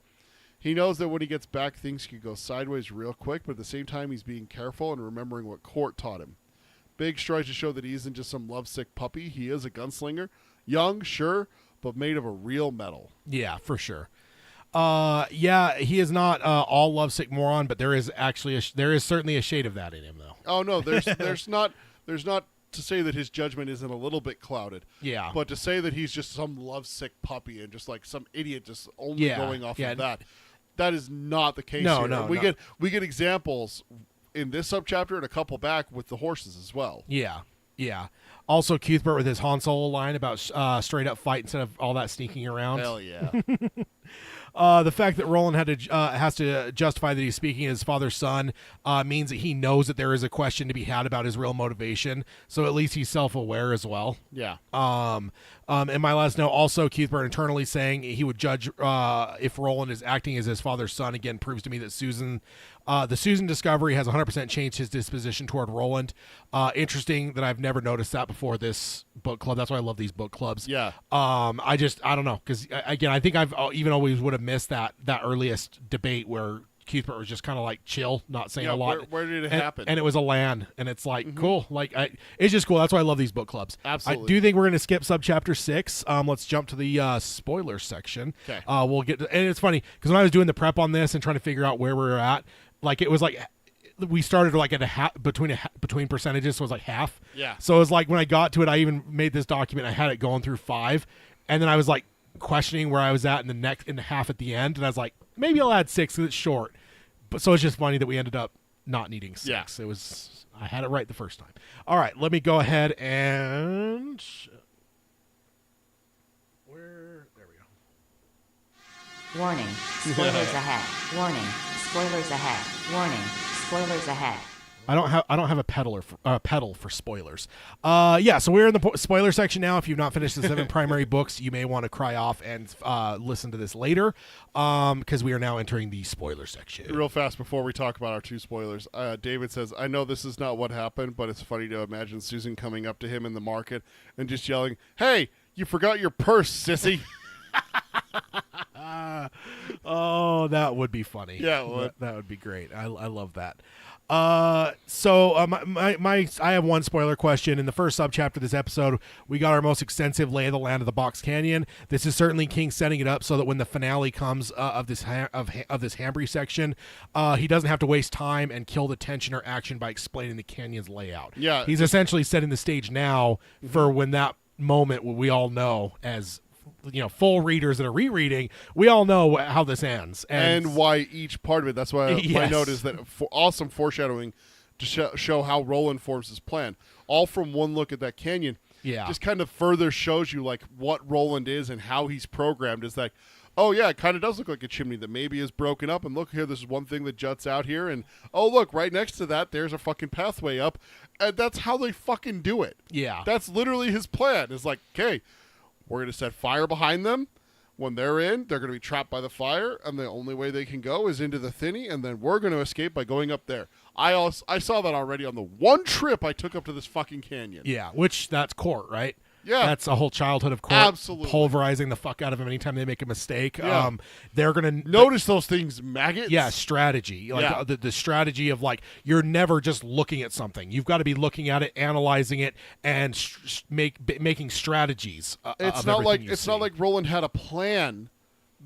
He knows that when he gets back, things could go sideways real quick, but at the same time, he's being careful and remembering what Court taught him. Big strides to show that he isn't just some lovesick puppy. He is a gunslinger. Young, sure, but made of a real metal. Yeah, for sure. He is not all lovesick moron, but there is certainly a shade of that in him, though. Oh no, there's not to say that his judgment isn't a little bit clouded. Yeah. But to say that he's just some lovesick puppy and just like some idiot just only going off of that is not the case here. No, we get examples in this subchapter and a couple back with the horses as well. Yeah. Yeah. Also, Cuthbert with his Han Solo line about straight up fight instead of all that sneaking around. Hell yeah. The fact that Roland has to justify that he's speaking as his father's son means that he knows that there is a question to be had about his real motivation. So at least he's self-aware as well. Yeah. And my last note, also Cuthbert internally saying he would judge if Roland is acting as his father's son, again proves to me that Susan The Susan discovery has 100% changed his disposition toward Roland. Interesting that I've never noticed that before this book club. That's why I love these book clubs. Yeah. I don't know, because again, I think I've even always would have missed that earliest debate where Cuthbert was just kind of like chill, not saying a lot. Where did it happen? And it was Alain, and it's like cool. Like it's just cool. That's why I love these book clubs. Absolutely. I do think we're going to skip subchapter 6. Let's jump to the spoiler section. Okay. We'll get to, and it's funny because when I was doing the prep on this and trying to figure out where we were at, like it was like we started like at between percentages, so it was like half. Yeah. So it was like when I got to it, I even made this document. I had it going through 5, and then I was like questioning where I was at in the half at the end, and I was like, maybe I'll add 6 because it's short. But so it's just funny that we ended up not needing 6. Yeah. It was I had it right the first time. All right, let me go ahead and there we go. Warning, spoilers ahead. Warning, spoilers ahead. Warning, spoilers ahead. I don't have a pedal for spoilers. Yeah, so we're in the spoiler section now. If you've not finished the 7 primary books, you may want to cry off and listen to this later, because we are now entering the spoiler section. Real fast before we talk about our 2 spoilers, David says, I know this is not what happened, but it's funny to imagine Susan coming up to him in the market and just yelling, "Hey, you forgot your purse, sissy." Oh, that would be funny. Yeah, it would. That would be great. I love that. I have one spoiler question. In the first subchapter of this episode, we got our most extensive lay of the land of the Box Canyon. This is certainly King setting it up so that when the finale comes of this Hambry section, he doesn't have to waste time and kill the tension or action by explaining the canyon's layout. Yeah. He's essentially setting the stage now for when that moment we all know as full readers that are rereading, we all know how this ends and why each part of it. That's why my Yes. note is that awesome foreshadowing to show how Roland forms his plan. All from one look at that canyon. Yeah. Just kind of further shows you like what Roland is and how he's programmed. Is like, oh yeah, it kind of does look like a chimney that maybe is broken up. And look here, this is one thing that juts out here. And oh look, right next to that, there's a fucking pathway up. And that's how they fucking do it. Yeah. That's literally his plan. It's like, okay, we're going to set fire behind them. When they're in, they're going to be trapped by the fire, and the only way they can go is into the Thinny, and then we're going to escape by going up there. I saw that already on the one trip I took up to this fucking canyon. Yeah, which that's Court, right? Yeah. That's a whole childhood of Court. Absolutely. Pulverizing the fuck out of them anytime they make a mistake. Yeah. They're going to... Notice those things, maggots? Yeah, strategy. Like Yeah. the strategy of like, you're never just looking at something. You've got to be looking at it, analyzing it, and making strategies It's of not everything like you it's see. not like Roland had a plan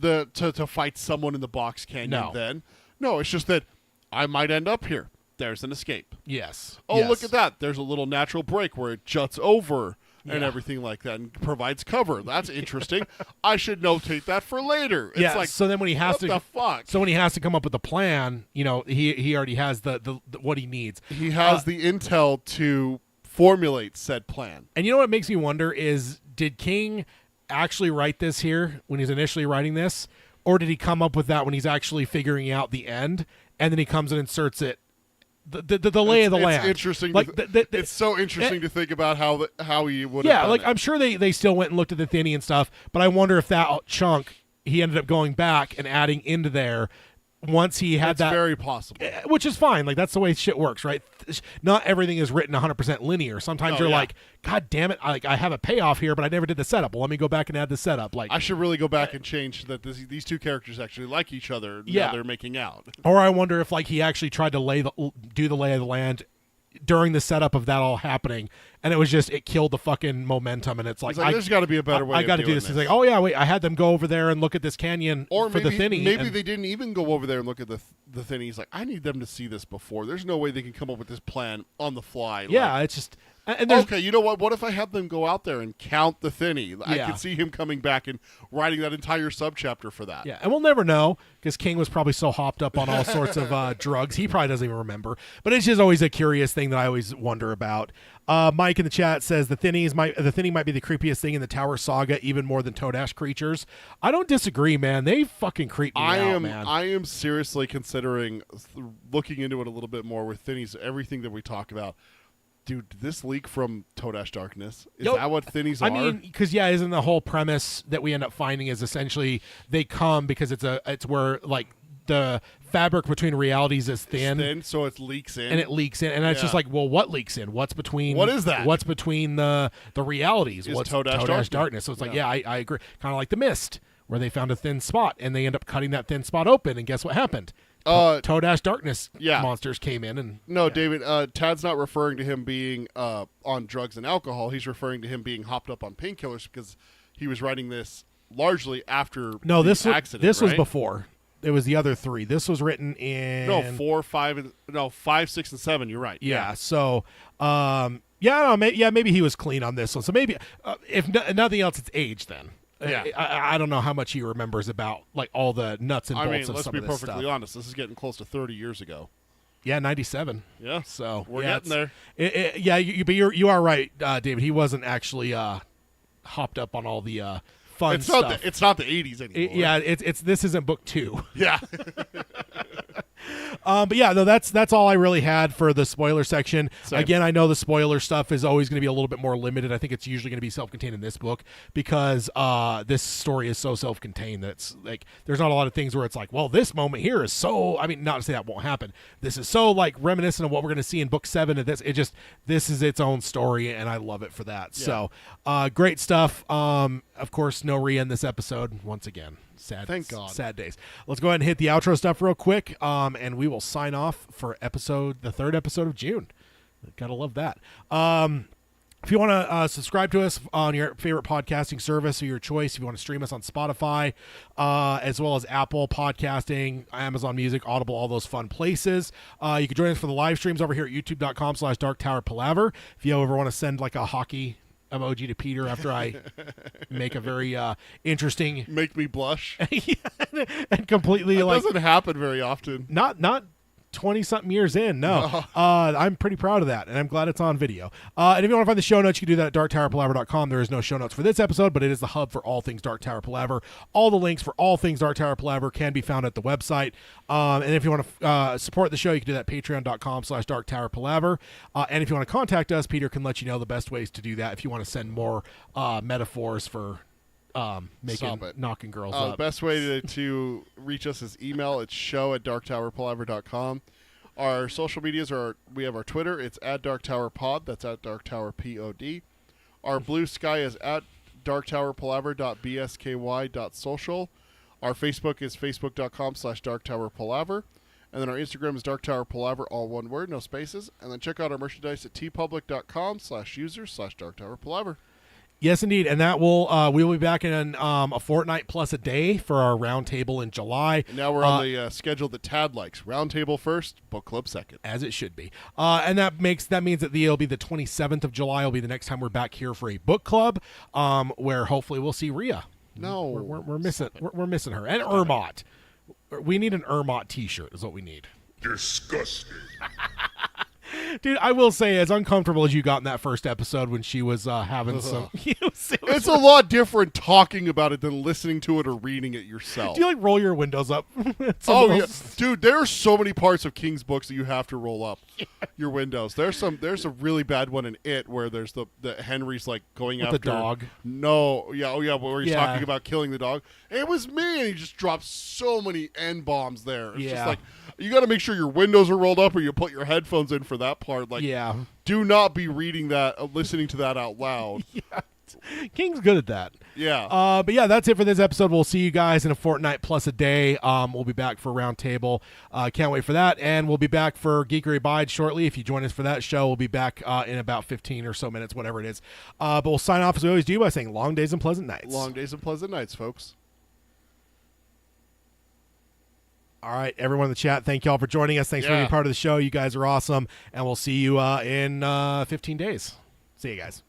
to fight someone in the Box Canyon No. then. No, it's just that I might end up here. There's an escape. Yes. Oh, Yes. look at that. There's a little natural break where it juts over and Yeah. everything like that and provides cover. That's interesting. I should notate that for later. It's Yeah, like, so then when he has what the fuck? So when he has to come up with a plan, he already has the what he needs. He has the intel to formulate said plan. And you know what makes me wonder is, did King actually write this here when he's initially writing this, or did he come up with that when he's actually figuring out the end, and then he comes and inserts it, the lay of the land? It's interesting. Like it's so interesting to think about how he would. Yeah, have done like it. I'm sure they still went and looked at the Thinny and stuff, but I wonder if that chunk he ended up going back and adding into there once he had It's that. very possible. Which is fine. Like, that's the way shit works, right? Not everything is written 100% linear. Sometimes Oh, you're yeah. like, God damn it, I have a payoff here, but I never did the setup. Well, let me go back and add the setup. Like, I should really go back and change that. These two characters actually like each other. Yeah. Now they're making out. or I wonder if like he actually tried to do the lay of the land during the setup of that all happening, and it killed the fucking momentum, and it's like, He's like, there's got to be a better way. I got to of do doing this. He's like, oh yeah, wait, I had them go over there and look at this canyon or for maybe, the Thinny. Maybe and- they didn't even go over there and look at the Thinny. He's like, I need them to see this before. There's no way they can come up with this plan on the fly. Yeah, Like, it's just. And there's, okay, you know what? What if I had them go out there and count the Thinny? I Yeah. could see him coming back and writing that entire subchapter for that. Yeah, and we'll never know because King was probably so hopped up on all sorts of drugs, he probably doesn't even remember. But it's just always a curious thing that I always wonder about. Mike in the chat says the Thinny might be the creepiest thing in the Tower Saga, even more than Toadash creatures. I don't disagree, man. They fucking creep me out, man. I am seriously considering looking into it a little bit more with Thinny's. Everything that we talk about. Dude, did this leak from Toadash Darkness? Is Yo, that what Thinnies I are? mean, because isn't the whole premise that we end up finding is essentially they come because it's where like the fabric between realities is It's thin. thin, so it leaks in. And it leaks in, and it's just Yeah. like, well, what leaks in? What's between? What is that? What's between the realities? Is What's Toe-Dash darkness? So it's like, Yeah. yeah, I agree. Kind of like the Mist, where they found a thin spot, and they end up cutting that thin spot open, and guess what happened? Toe-Dash darkness Yeah. monsters came in, and No, David, Tad's not referring to him being on drugs and alcohol. He's referring to him being hopped up on painkillers because he was writing this largely after no, the this accident. this was right? before. It was the other three. This was written in 4, 5, 6, and 7. You're right. Yeah. So, yeah, I don't know, maybe he was clean on this one. So maybe, if nothing else, it's age then. Yeah. I don't know how much he remembers about like all the nuts and I bolts mean, of let's some be of this perfectly stuff. honest. This is getting close to 30 years ago. Yeah, 97. Yeah. So We're yeah, getting there. Yeah, but you are right, David. He wasn't actually hopped up on all the fun It's stuff. not the 80s anymore. Yeah, it's this isn't book 2. Yeah. But yeah, no, that's all I really had for the spoiler section. Same. Again, I know the spoiler stuff is always going to be a little bit more limited. I think it's usually going to be self-contained in this book because this story is so self-contained that it's like there's not a lot of things where it's like, well, this moment here is so. I mean, not to say that won't happen. This is so like reminiscent of what we're going to see in book 7. And this is its own story, and I love it for that. Yeah. So great stuff. Of course, no Rhea in this episode once again. Sad, Thank God. Sad days. Let's go ahead and hit the outro stuff real quick, and we will sign off for the third episode of June. Gotta love that. If you want to subscribe to us on your favorite podcasting service of your choice, if you want to stream us on Spotify, as well as Apple Podcasting, Amazon Music, Audible, all those fun places. You can join us for the live streams over here at youtube.com/darktowerpalaver. If you ever want to send like a hockey emoji to Peter after I make a very interesting Make me blush. and completely It like doesn't happen very often. not 20-something years in. No. I'm pretty proud of that, and I'm glad it's on video. And if you want to find the show notes, you can do that at darktowerpalaver.com. There is no show notes for this episode, but it is the hub for all things Dark Tower Palaver. All the links for all things Dark Tower Palaver can be found at the website. And if you want to support the show, you can do that at patreon.com/darktowerpalaver. And if you want to contact us, Peter can let you know the best ways to do that if you want to send more metaphors for knocking girls The up. best way to reach us is email. It's show@darktowerpalaver.com. Our social medias we have our Twitter. It's @DarkTowerPod. That's @DarkTowerPod. Our Blue Sky is @darktowerpalaver.bsky.social. Our Facebook is facebook.com/darktowerpalaver. And then our Instagram is darktowerpalaver, all one word, no spaces. And then check out our merchandise at tpublic.com/users/darktowerpalaver. Yes, indeed, and that will we will be back in a fortnight plus a day for our roundtable in July. And now we're on the schedule that Tad likes. Roundtable first, book club second. As it should be, and that means that it'll be the 27th of July. Will be the next time we're back here for a book club, where hopefully we'll see Rhea. No, We're missing her and Ermot. We need an Ermot T-shirt. Is what we need. Disgusting. Dude, I will say, as uncomfortable as you got in that first episode when she was having some, it's a lot different talking about it than listening to it or reading it yourself. Do you like roll your windows up? Oh yeah, dude. There are so many parts of King's books that you have to roll up your windows. There's a really bad one in It where there's the Henry's like going With after the dog. No, yeah, where he's Yeah. talking about killing the dog. It was me, and he just drops so many N bombs there. It's just Yeah. like you got to make sure your windows are rolled up, or you put your headphones in for that part. Like, Yeah. do not be reading that, listening to that out loud. King's good at that. Yeah. But yeah, that's it for this episode. We'll see you guys in a fortnight plus a day. We'll be back for Roundtable. Can't wait for that. And we'll be back for Geekery Abide shortly. If you join us for that show, we'll be back in about 15 or so minutes, whatever it is. But we'll sign off as we always do by saying long days and pleasant nights. Long days and pleasant nights, folks. All right, everyone in the chat, thank you all for joining us. Thanks for being part of the show. You guys are awesome. And we'll see you in 15 days. See you guys.